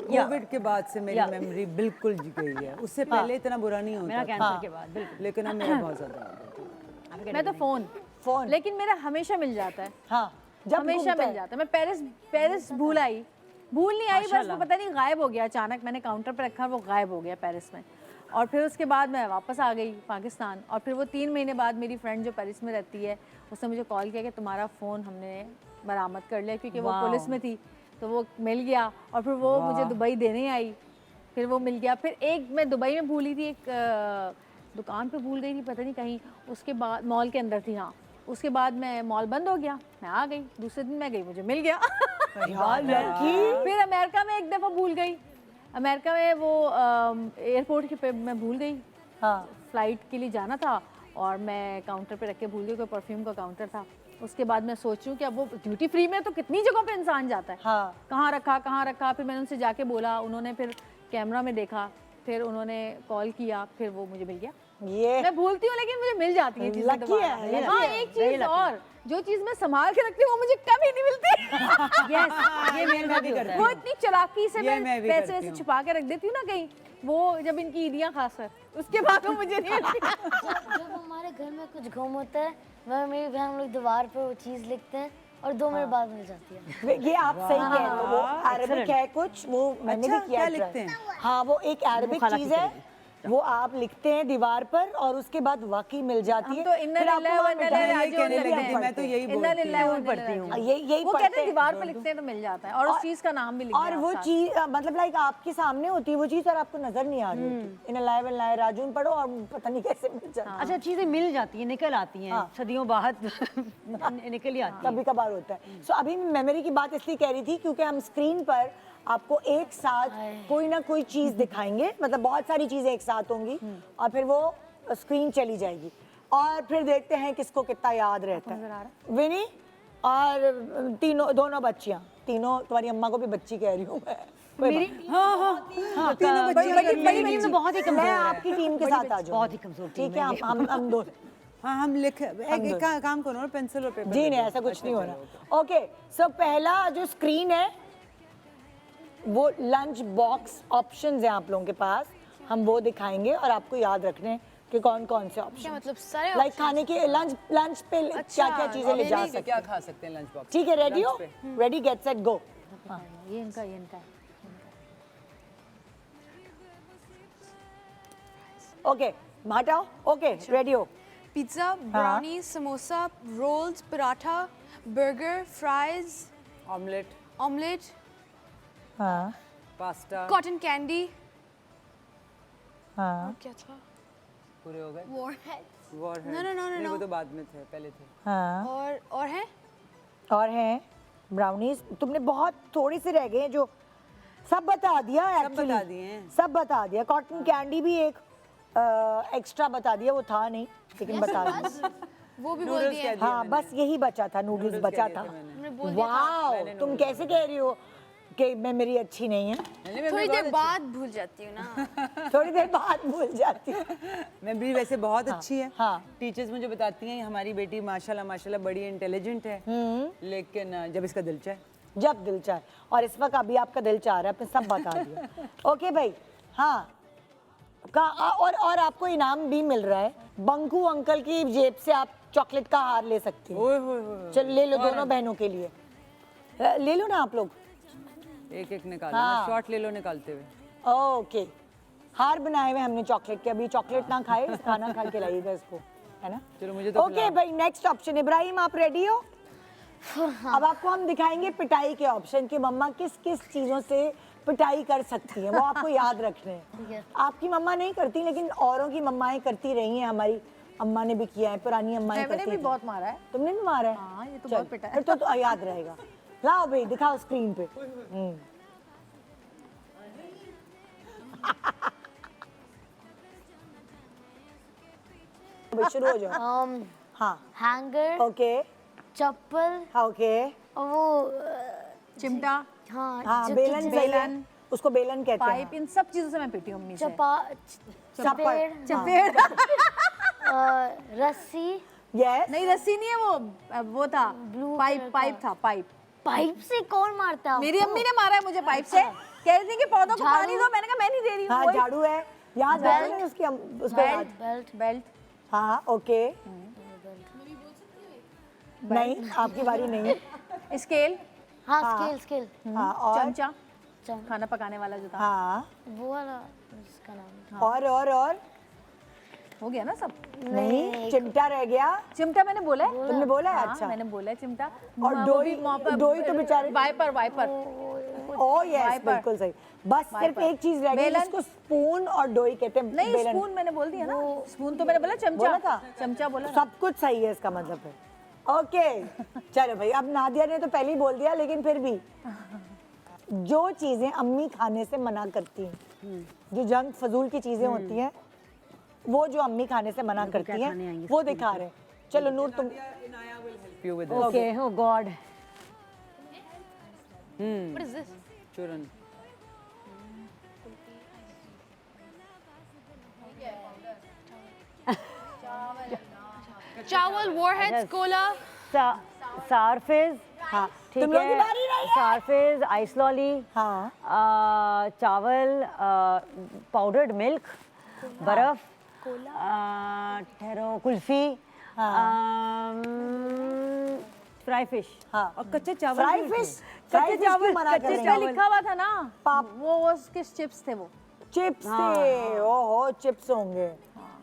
कोविड के बाद से मेरी मेमोरी बिल्कुल गई है। उससे पहले इतना बुरा नहीं मेरा होता था, कैंसर के बाद बिल्कुल। लेकिन अब मेरा बहुत ज़्यादा। मैं तो फोन, लेकिन मेरा हमेशा मिल जाता है। हाँ जब हमेशा घूमता मिल है। जाता है। मैं पेरिस भूल नहीं आई, बस वो पता नहीं गायब हो गया अचानक। मैंने काउंटर पे रखा, वो गायब हो गया पेरिस में। और फिर उसके बाद मैं वापस आ गई पाकिस्तान, और फिर वो 3 महीने बाद मेरी फ्रेंड जो पेरिस में रहती है उसने मुझे कॉल किया कि तुम्हारा फ़ोन हमने बरामद कर लिया, क्योंकि वो पुलिस में थी, तो वो मिल गया। और फिर वो मुझे दुबई देने आई, फिर वो मिल गया। फिर एक मैं दुबई में भूली थी, एक दुकान पे भूल गई थी, पता नहीं कहीं, उसके बाद मॉल के अंदर थी। हाँ उसके बाद मैं मॉल बंद हो गया, मैं आ गई, दूसरे दिन मैं गई, मुझे मिल गया। फिर अमेरिका में एक दफ़ा भूल गई, अमेरिका में वो एयरपोर्ट पे मैं भूल गई, हाँ फ्लाइट के लिए जाना था और मैं काउंटर पे रख के भूल गई, कोई परफ्यूम का काउंटर था। उसके बाद मैं सोच रही हूँ कि अब वो ड्यूटी फ्री में तो कितनी जगहों पे इंसान जाता है, हाँ कहाँ रखा, फिर मैंने उनसे जाके बोला, उन्होंने फिर कैमरा में देखा, फिर उन्होंने कॉल किया, फिर वो मुझे मिल गया। ये मैं भूलती हूँ लेकिन मुझे मिल जाती है चीजें Lucky दोबारा। है, हाँ, एक चीज और, जो चीज मैं संभाल के रखती हूँ वो मुझे कभी नहीं मिलती। यस, ये मेरे साथ भी होता है। वो इतनी चालाकी से ये मैं मैं भी पैसे करती वैसे हूँ। छुपा के रख देती हूँ ना कहीं, वो जब इनकी ईदियाँ खासकर, उसके बाद वो मुझे नहीं मिलती। जब हमारे घर में कुछ गुम होता है, मैं मेरी बहन हम लोग दीवार पर वो चीज़ लिखते हैं और 2 मिनट बाद मिल जाती है। ये आप सही कह रहे हो, वो अरबिक है कुछ, वो मैंने भी किया क्या try। लिखते हैं? हाँ वो एक अरबिक खाला चीज की है, वो आप लिखते हैं दीवार पर और उसके बाद वाकई मिल जाती हम है। तो इन्ना फिर आपको लिल्लाहि व वहाँ इन्ना मिठाई इलैहि यही कहने राजिऊन लगी लिखते थी, मैं तो यही इन्ना बोलती लिल्लाहि व हूँ। इन्ना पढ़ती इलैहि हूँ। राजिऊन। यही वो पढ़ते कहते हैं हैं। दीवार पर लिखते हैं तो मिल जाता है, और उस चीज का नाम भी लिख और वो चीज मतलब लाइक आपके सामने होती है वो चीज और आपको नजर नहीं आ रही होती। इन लाइव लाए राजून पढ़ो और पता नहीं कैसे मिल जाती है। अच्छा, चीजें मिल जाती हैं, निकल आती हैं, सदियों बाद निकल ही आती हैं। कभी कभार होता है। सो अभी मैं मेमोरी की बात इसलिए कह रही थी क्योंकि हम स्क्रीन पर आपको एक साथ कोई ना कोई चीज दिखाएंगे, मतलब बहुत सारी चीजें एक साथ होंगी और फिर वो स्क्रीन चली जाएगी और फिर देखते हैं किसको कितना याद रहता है। विनी और दोनों बच्चियां, तीनों, तुम्हारी अम्मा को भी बच्ची कह रही हूँ मैं। मेरी तीनों बच्चियां कर बड़ी लेंगी। टीम तो बहुत ही मैं कमजोर है। आपकी टीम के साथ आ जाऊँ। बहुत ही कमजोर टीम ठीक है, है हम दोनों। हाँ हम लिख एक काम करो ना, पेंसिल और पेपर। जी नहीं, ऐसा कुछ नहीं हो रहा। ओके, सो पहला जो स्क्रीन है वो लंच बॉक्स ऑप्शंस हैं आप लोगों के पास, हम वो दिखाएंगे और आपको याद रखने हैं कि कौन कौन से क्या ऑप्शन, मतलब सारे लाइक खाने के लंच पे क्या क्या चीजें ले जा सकते क्या हैं। खा सकते हैं लंच बॉक्स? ठीक है, रेडी हो? Ready get set go. ये इनका है। ओके हटाओ। ओके रेडी हो? Pizza, brownie, samosa, rolls, paratha, burger, fries, omelette, omelette, हाँ पास्ता, कॉटन कैंडी, हाँ क्या था? पूरे हो गए? वॉरहेड्स। वॉर है। No, no, no, no, नहीं, वो no. तो बाद में थे, पहले थे। हाँ और है? और हैं ब्राउनीज, तुमने बहुत थोड़ी सी रह गए हैं जो सब बता दिया। सब actually। बता दिए हैं। सब बता दिया। कॉटन कैंडी भी एक एक्स्ट्रा बता दिया, वो था नहीं लेकिन बता दिया। वो भी बोल नूडल्स दिए कह दिए हाँ मैंने। बस यही बचा था, नूडल्स नूडल्स बचा कह था। दिए थे मैंने। हमने बोल दिया था। वाओ, तुम कैसे कह रही हो कि मेमोरी अच्छी नहीं है? नहीं, मैं थोड़ी बहुत देर बाद भूल जाती हूँ ना। थोड़ी देर बाद भूल जाती हूँ। मेमोरी वैसे बहुत अच्छी है। हाँ। टीचर्स मुझे बताती हैं हमारी बेटी माशाल्लाह माशाल्लाह बड़ी इंटेलिजेंट है, लेकिन जब इसका दिल चाहे। जब दिल चाहे, और इस वक्त अभी आपका दिल चाह रहा है, आपने सब बता दिया। ओके भाई, हाँ और आपको इनाम भी मिल रहा है। बंकू अंकल की जेब से आप चॉकलेट का हार ले सकती हैं। ओए होए होए। चल ले लो, दोनों बहनों के लिए ले लो ना आप लोग। एक एक निकालो, हाँ। शॉट ले लो निकालते हुए। ओके, हार बनाए हुए हमने चॉकलेट के। अभी चॉकलेट ना खाए, खाना खा के लाइएगा इसको, है ना? चलो मुझे तो ओके भाई, नेक्स्ट ऑप्शन। इब्राहिम आप रेडी हो? अब आपको हम दिखाएंगे पिटाई के ऑप्शन कि मम्मा किस किस चीजों से पिटाई कर सकती है, वो आपको याद रखने हैं। आपकी मम्मा नहीं करती लेकिन औरों की मम्माएं करती रही हैं। हमारी अम्मा ने भी किया है, पुरानी अम्माएं मैंने करती भी थी। बहुत मारा है। तुमने भी मारा है? हाँ, ये तो चल, बहुत पिटा है। फिर तो याद रहेगा। लाओ भाई, दिखाओ स्क्रीन पे। भाई शुरू हो जाओ। हाँ हैंगर, ओके, चप्पल ओके, और वो चिमटा, हाँ हाँ जो बेलन किचन- सही है, उसको बेलन कहते हैं। पाइप, इन सब चीजों से मैं पीटी हूँ अम्मी से। चप्पड़, चपेड़, रस्सी, यस, नहीं रस्सी नहीं है, वो था पाइप, पाइप था, पाइप। पाइप से कौन मारता है? मेरी अम्मी ने मारा है मुझे पाइप से। कह रही थी कि पौधों को पानी दो, मैंने कहा मैं नहीं दे रही हूँ। हाँ वही। झाड़ू है, याद है ना उसकी उसको याद। बेल्ट, बेल्ट, हाँ ओके, नहीं आपकी बारी नहीं है। स्केल, हाँ स्केल स्केल, हाँ और चमचा, खाना पकाने वाला जो था। हाँ वो वाला उसका नाम और हो गया ना सब। नहीं, चिमटा रह गया। चिमटा मैंने बोला है। तुमने बोला है? हाँ, अच्छा। मैंने बोला है चिमटा। और डोई तो बेचारे। Viper, viper. Oh yes, viper. बिल्कुल सही। बस सिर्फ वाइपर। एक चीज रह गई बेलन। जिसको स्पून और डोई कहते हैं। नहीं, बेलन। स्पून मैंने बोल दिया ना। स्पून तो मैंने बोला, चमचा। बोला था? चमचा बोला ना। सब कुछ सही है, इसका मतलब है ओके चलो भाई, अब नादिया ने तो पहले ही बोल दिया, लेकिन फिर भी जो चीजें अम्मी खाने से मना करती हैं, जो जंक फजूल की चीजें होती हैं, वो जो अम्मी खाने से मना करती हैं वो दिखा रहे हैं। चलो नूर तुम You with this. Okay oh God What is this? चूरन Chawal, warheads, cola. सारफेज हाँ ठीक तुम लोग की है, बारी नहीं है। सारफेज, आइस लॉली, हाँ चावल, पाउडर्ड मिल्क, बर्फ, ठहरो, कुल्फी, फ्राई फिश। हाँ और कच्चे चावल फ्राई भी फिश, थे। कच्चे चावल मना कर जिस रहे पे हैं। लिखा हुआ था ना वो उसके चिप्स थे वो। चिप्स थे, ओहो चिप्स होंगे।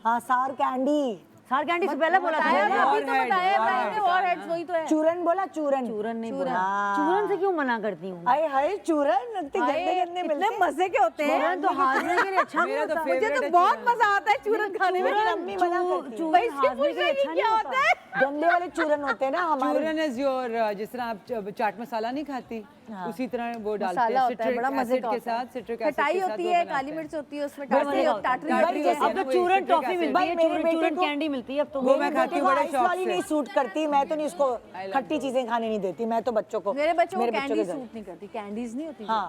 हाँ सार कैंडी, सार कैंडी से पहले बोला था बताया मैंने। ना, अभी तो Warhead, बताया warhead। मैंने, warheads वही तो है। चूरन बोला, चूरन चूरन नहीं बोला। हाँ। चूरन से क्यों मना करती हूँ? आए हाय चूरन इतने गंदे गंदे इतने मिलते हैं। मजे के होते हैं। चूरन तो हाजमे के लिए अच्छा नहीं मेरा तो होता। मुझे favorite तो है बहुत चूरन। मजा आता है चूरन खाने में। चूरन अम्मी मना करती है। चूरन हाजमे के लिए अच्छा नहीं क्या होता। होता है? गंदे वाले चूरन होते हैं ना हमारे। चूरन इज योर, जिस तरह आप चाट मसाला नहीं खाती, उसी तरह वो डालते मसाला हैं होता है, बड़ा सिट्रिक मजे एसिड का के होता है। साथ, सिट्रिक एसिड के खटाई साथ होती वो है, बनाते काली हैं। मिर्च होती है, उसमें बड़ा टाटरी मजा होता है। टाटरी टाटरी होती है। होती है अब ना, तो वही चूरन citric टॉफी acid। मिलती भाई है, मेरे चूरन बेटे चूरन को- कैंडी मिलती है अब तो। वो मैं खाती हूँ बड़े आइस शौक वाली से। नहीं सूट करती, मैं तो नहीं उसको खट्टी चीजें खाने नहीं देती, मैं तो बच्चों को मेरे बच्चों को के कैंडी घर- सूट नहीं करती, कैंडीज नहीं होती। हाँ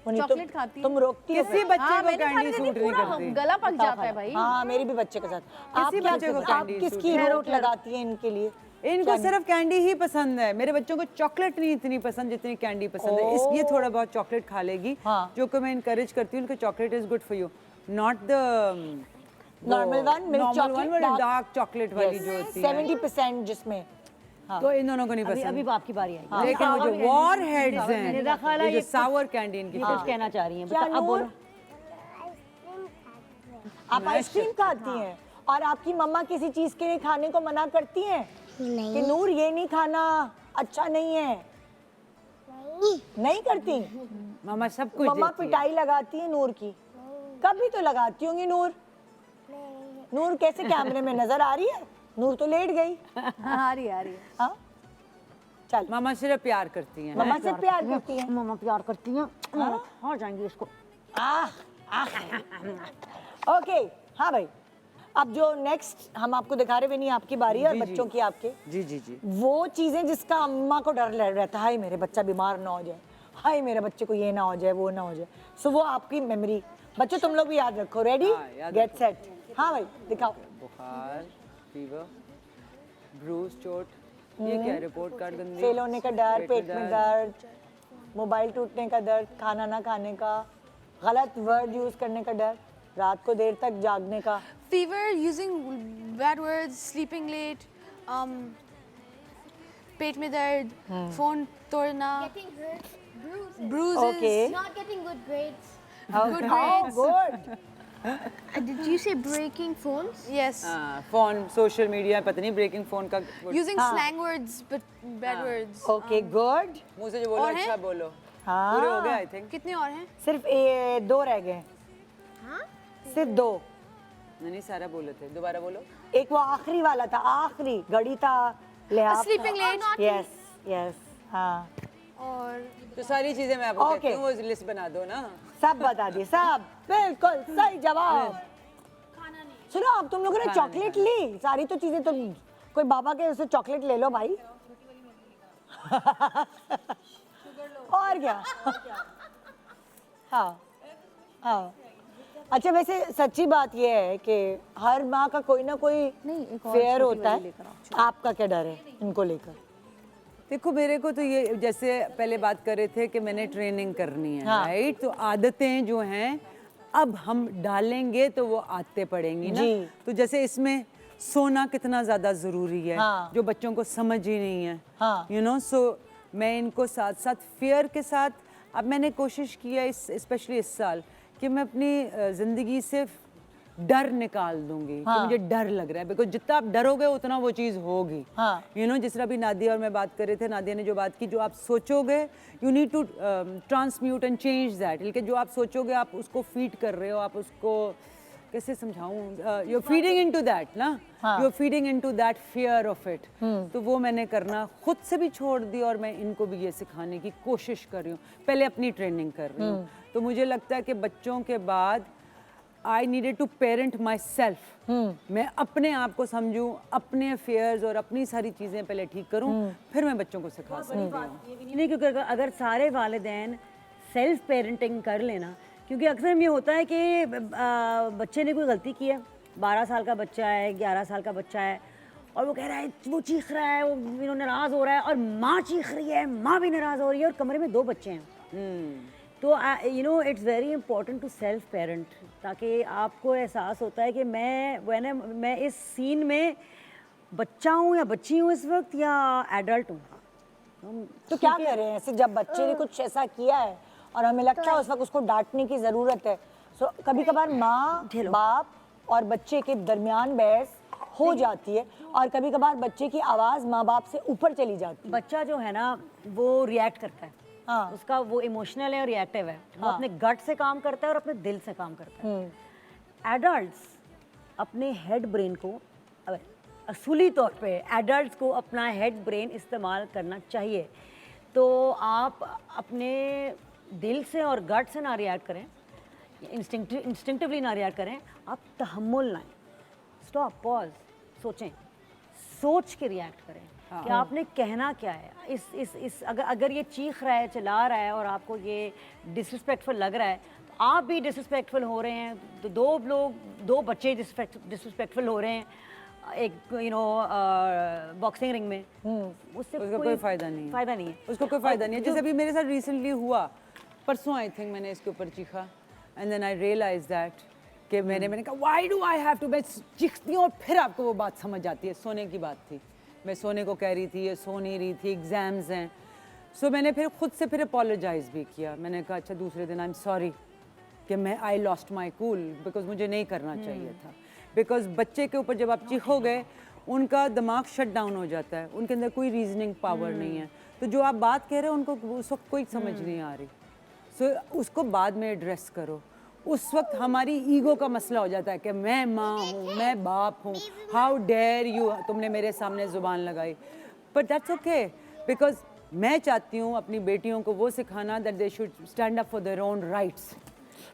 उन्हीं चॉकलेट खाती तुम रोकती हो किसी फिर? बच्चे हाँ, को मैंने कैंडी खाने सूट देती, नहीं पूरा करती। गला पक जाता है भाई। हाँ मेरी भी बच्चे के साथ। आप किसी क्या बच्चे को आप कैंडी किसकी सूट रोट लगाती है इनके लिए? इनको सिर्फ कैंडी ही पसंद है। मेरे बच्चों को चॉकलेट नहीं इतनी पसंद जितनी कैंडी पसंद है, इसलिए थोड़ा बहुत चॉकलेट खा लेगी। हाँ। जो को मैं इनकरेज करती हूँ, उनको chocolate is good for you, not the normal one, milk chocolate, dark chocolate वाली जो होती है, 70% जिसमें। तो इन दोनों को नहीं अभी पसंद। आपकी बारी आई। लेकिन वो जो वॉर हेड्स निदा खाला हैं, ये ये जो सावर कैंडी इनकी ये कुछ कहना चाह रही हैं। क्या बता- अब नूर? बोलो। आप आइसक्रीम खाती हैं और आपकी मम्मा किसी चीज के लिए खाने को मना करती हैं कि नूर ये नहीं खाना, अच्छा नहीं है? नहीं करती। मामा सब कुछ मम्मा देती है। पिटाई लगाती है नूर की? कभी तो लगाती होंगी नूर। नूर कैसे कैमरे में नजर आ रही है? नूर तो लेट गई। हाँ, आ रही है, आ रही है। हाँ चल मामा सिर्फ प्यार करती हैं। मम्मा से प्यार करती है। मम्मा प्यार करती हैं, हाँ जाएंगे इसको। ओके हाँ भाई, अब जो नेक्स्ट हम आपको दिखा रहे, नहीं आपकी बारी है और जी, जी। बच्चों की आपके, जी जी जी। वो चीजें जिसका अम्मा को डर रहता है, हाय मेरे बच्चा बीमार ना हो जाए, हाय मेरे बच्चे को ये ना हो जाए, वो ना हो जाए। सो वो आपकी मेमोरी, बच्चों तुम लोग भी याद रखो। रेडी, हाँ, याद गेट सेट। हाँ भाई दिखाओ। बुखार, फीवर, ब्रूज, चोट, ये क्या है? रिपोर्ट कार्ड गंदी, फेल होने का डर, पेट में दर्द, मोबाइल टूटने का डर, खाना ना खाने का, गलत वर्ड यूज करने का डर, रात को देर तक जागने का। Fever, using bad words, sleeping late, पेट में दर्द, फोन तोड़ना, Getting hurt, bruises, bruises. Okay. not getting good grades. Good Oh, grades. good. Did you say breaking phones? Yes. Phone, social media, पता नहीं ब्रेकिंग फोन का Using slang words but bad words. Okay, good. मुंह से जो बोलो और हैं? अच्छा बोलो। पूरे हो गए हाँ आई थिंक। कितने और हैं? सिर्फ दो रह गए। सिर्फ दो। नहीं सारा बोले थे, दोबारा बोलो। एक वो आखिरी वाला था, आखिरी घड़ी था, लिहाज। Sleeping late. यस यस हाँ और तो सारी चीजें मैं आपको Okay. कहती हूँ, वो लिस्ट बना दो ना। सब बता दिए, सब बिल्कुल सही जवाब। सुनो अब तुम लोगों ने चॉकलेट ली, सारी तो चीजें तो कोई बाबा के उसे चॉकलेट ले लो भाई। और क्या? हाँ हाँ। अच्छा वैसे सच्ची बात ये है कि हर माँ का कोई ना कोई फेयर होता है। आपका क्या डर है इनको लेकर? देखो मेरे को तो ये, जैसे पहले बात कर रहे थे कि मैंने ट्रेनिंग करनी है, हाँ। राइट? तो आदतें जो हैं अब हम डालेंगे तो वो आदतें पड़ेंगी ना। जी। तो जैसे इसमें सोना कितना ज़्यादा ज़रूरी है, हाँ। जो बच्चों को समझ ही नहीं है, हाँ। You know. सो मैं इनको साथ साथ फेयर के साथ, अब मैंने कोशिश किया स्पेशली इस साल कि मैं अपनी ज़िंदगी से डर निकाल दूंगी कि मुझे डर लग रहा है, बिकॉज जितना आप डरोगे उतना वो चीज़ होगी। हाँ। यू नो, जिस तरह अभी नादिया और मैं बात कर रहे थे, नादिया ने जो बात की, जो आप सोचोगे you need to transmute and change that. लेकिन जो आप सोचोगे आप उसको फीड कर रहे हो, आप उसको कैसे समझाऊं, यू फीडिंग इनटू दैट ना, you feeding into that fear of it. तो वो मैंने करना खुद से भी छोड़ दी और मैं इनको भी ये सिखाने की कोशिश कर रही हूँ। पहले अपनी ट्रेनिंग कर रही हूँ, तो मुझे लगता है कि बच्चों के बाद I needed to parent myself. मैं अपने आप को समझूं, अपने अफेयर्स और अपनी सारी चीज़ें पहले ठीक करूं, फिर मैं बच्चों को सिखा सकती हूँ। ये भी नहीं, क्योंकि अगर सारे वालिदैन सेल्फ पेरेंटिंग कर लेना, क्योंकि अक्सर ये होता है कि बच्चे ने कोई गलती की है, 12 साल का बच्चा है, 11 साल का बच्चा है, और वो कह रहा है, वो चीख रहा है, वो नाराज़ हो रहा है, और माँ चीख रही है, माँ भी नाराज़ हो रही है, और कमरे में 2 बच्चे हैं। तो it's very important to self parent, ताकि आपको एहसास होता है कि मैं इस सीन में बच्चा हूँ या बच्ची हूँ इस वक्त, या एडल्ट हूँ। तो क्या करें ऐसे जब बच्चे ने कुछ ऐसा किया है और हमें लगता है उस वक्त उसको डांटने की ज़रूरत है। सो कभी कभार माँ बाप और बच्चे के दरमियान बहस हो जाती है, और कभी कभार बच्चे की आवाज़ माँ बाप से ऊपर चली जाती है। बच्चा जो है ना वो रिएक्ट करता है, हाँ। उसका वो इमोशनल है और रिएक्टिव है, वो अपने गट से काम करता है और अपने दिल से काम करता है। एडल्ट्स अपने हेड ब्रेन को, असूली तौर पे एडल्ट्स को अपना हेड ब्रेन इस्तेमाल करना चाहिए। तो आप अपने दिल से और गट से ना रिएक्ट करें, इंस्टिंक्टिवली ना रिएक्ट करें, आप तहम्मुल लाएं, स्टॉप, पॉज, सोचें, सोच के रिएक्ट करें कि आपने कहना क्या है। इस अगर ये चीख रहा है, चिल्ला रहा है और आपको ये डिसरिस्पेक्टफुल लग रहा है, तो आप भी डिसरिस्पेक्टफुल हो रहे हैं, तो 2 बच्चे डिसरिस्पेक्टफुल हो रहे हैं एक बॉक्सिंग रिंग में, उससे कोई फ़ायदा नहीं है। उसको कोई फ़ायदा नहीं है। जैसे अभी मेरे साथ रिसेंटली हुआ, परसों आई थिंक मैंने इसके ऊपर चीखा, and then I realise that कि मैंने कहा why do I have to, मैं चीखती हूँ और फिर आपको वो बात समझ आती है। सोने की बात थी, मैं सोने को कह रही थी, ये सो नहीं रही थी, एग्ज़ाम्स हैं। सो मैंने फिर खुद से फिर अपोलोजाइज़ भी किया। मैंने कहा अच्छा दूसरे दिन आई एम सॉरी कि मैं I lost my cool, because मुझे नहीं करना चाहिए था। बिकॉज बच्चे के ऊपर जब आप चीखोगे, उनका दिमाग शट डाउन हो जाता है, उनके अंदर कोई रीजनिंग पावर नहीं है। तो जो आप बात कह रहे हो उनको उस वक्त कोई समझ नहीं आ रही। सो उसको बाद में एड्रेस करो। उस वक्त हमारी ईगो का मसला हो जाता है कि मैं माँ हूँ, मैं बाप हूँ, हाउ डेयर यू, तुमने मेरे सामने ज़ुबान लगाई। बट दैट्स ओके, बिकॉज मैं चाहती हूँ अपनी बेटियों को वो सिखाना that they should stand up for their own rights.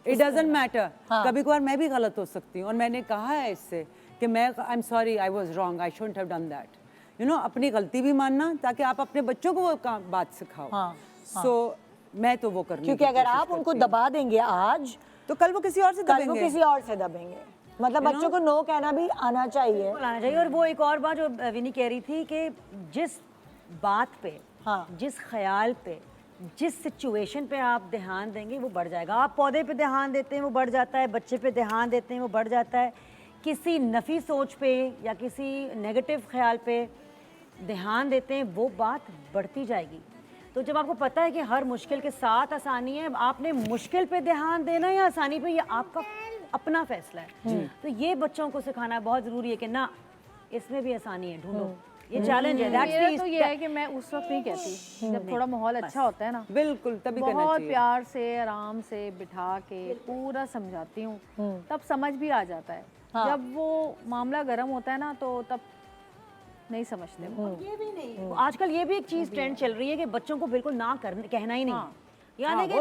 It doesn't matter, कभी कभार मैं भी गलत हो सकती हूँ, और मैंने कहा है इससे कि मैं I am sorry, I was wrong, I shouldn't have done that. You know, अपनी गलती भी मानना ताकि आप अपने बच्चों को वो बात सिखाओ। सो मैं तो वो करने क्योंकि अगर आप उनको दबा देंगे आज, तो कल वो किसी और से दबेंगे। कल वो किसी और से दबेंगे। मतलब बच्चों को नो कहना भी आना चाहिए। आना चाहिए। और वो एक और बात जो विनी कह रही थी कि जिस बात पे, जिस ख्याल पे, जिस सिचुएशन पे आप ध्यान देंगे वो बढ़ जाएगा। आप पौधे पे ध्यान देते हैं वो बढ़ जाता है, बच्चे पे ध्यान देते हैं वो बढ़ जाता है। किसी नफ़ी सोच पे या किसी नेगेटिव ख्याल पे ध्यान देते हैं वो बात बढ़ती जाएगी। तो जब आपको पता है कि हर मुश्किल के साथ आसानी है, आपने मुश्किल पे ध्यान देना या आसानी पे, ये आपका अपना फैसला है। तो ये बच्चों को सिखाना बहुत ज़रूरी है कि ना, इसमें भी आसानी है, ढूंढो। ये चैलेंज है। मेरा तो ये है कि मैं उस वक्त नहीं कहती, जब थोड़ा माहौल अच्छा होता है ना, बिल्कुल तभी करना बहुत चाहिए। प्यार से आराम से बिठा के पूरा समझाती हूँ, तब समझ भी आ जाता है। जब वो मामला गर्म होता है ना, तो तब नहीं समझते वो। आजकल ये भी एक चीज़ ट्रेंड चल रही है कि बच्चों को बिल्कुल ना कहना ही नहीं। यानी कि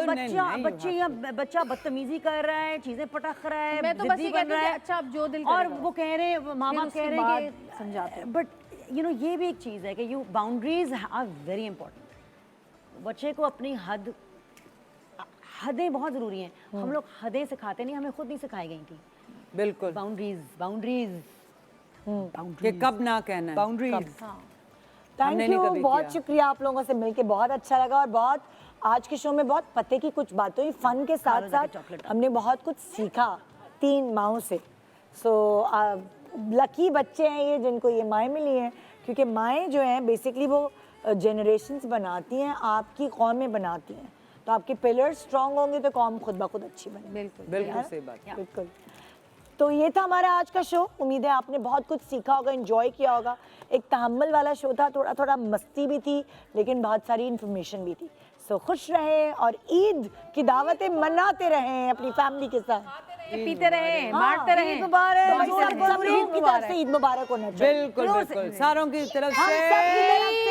बच्चा बदतमीजी कर रहा है, चीजें पटक रहा है, मैं तो बस ये जिद्दी बन कहती हूँ रहा कि है, अच्छा अब जो दिल और करेगा। वो कह रहे हैं, माँ बाप कह रहे हैं कि समझाते हैं। बट यू नो, ये भी एक चीज़ है कि you boundaries are very important. बच्चे को अपनी हदें बहुत ज़रूरी हैं। हम लोग हदें सिखाते नहीं, हमें खुद नहीं सिखाई गई थी। बिल्कुल, बाउंड्रीज कि कब ना कहना है। बाउंड्रीज। थैंक यू, बहुत शुक्रिया आप लोगों से मिलके, बहुत अच्छा लगा। और बहुत आज के शो में बहुत पते की कुछ बातें हुई, फन के साथ साथ हमने बहुत कुछ सीखा 3 माओं से। सो लकी बच्चे हैं ये जिनको ये माएँ मिली हैं, क्योंकि माएँ जो हैं बेसिकली वो जनरेशन्स बनाती हैं, आपकी कौमें बनाती हैं। तो आपके पिलर्स स्ट्रांग होंगे तो कौम खुद ब खुद अच्छी बनेगी। बिल्कुल बिल्कुल सही बात। बिल्कुल। तो ये था हमारा आज का शो। उम्मीद है आपने बहुत कुछ सीखा होगा, एंजॉय किया होगा। एक तहम्मुल वाला शो था, थोड़ा थोड़ा मस्ती भी थी, लेकिन बहुत सारी इन्फॉर्मेशन भी थी। सो खुश रहें और ईद की दावतें मनाते रहें अपनी फैमिली के साथ। पीते रहें, बांटते रहें। ईद मुबारक भाई, सबको सबको ईद की तरफ मुबारक। से ईद मुबारक होना चाहिए। बिल्कुल बिल्कुल सारों की तरफ हम सब की से तरफ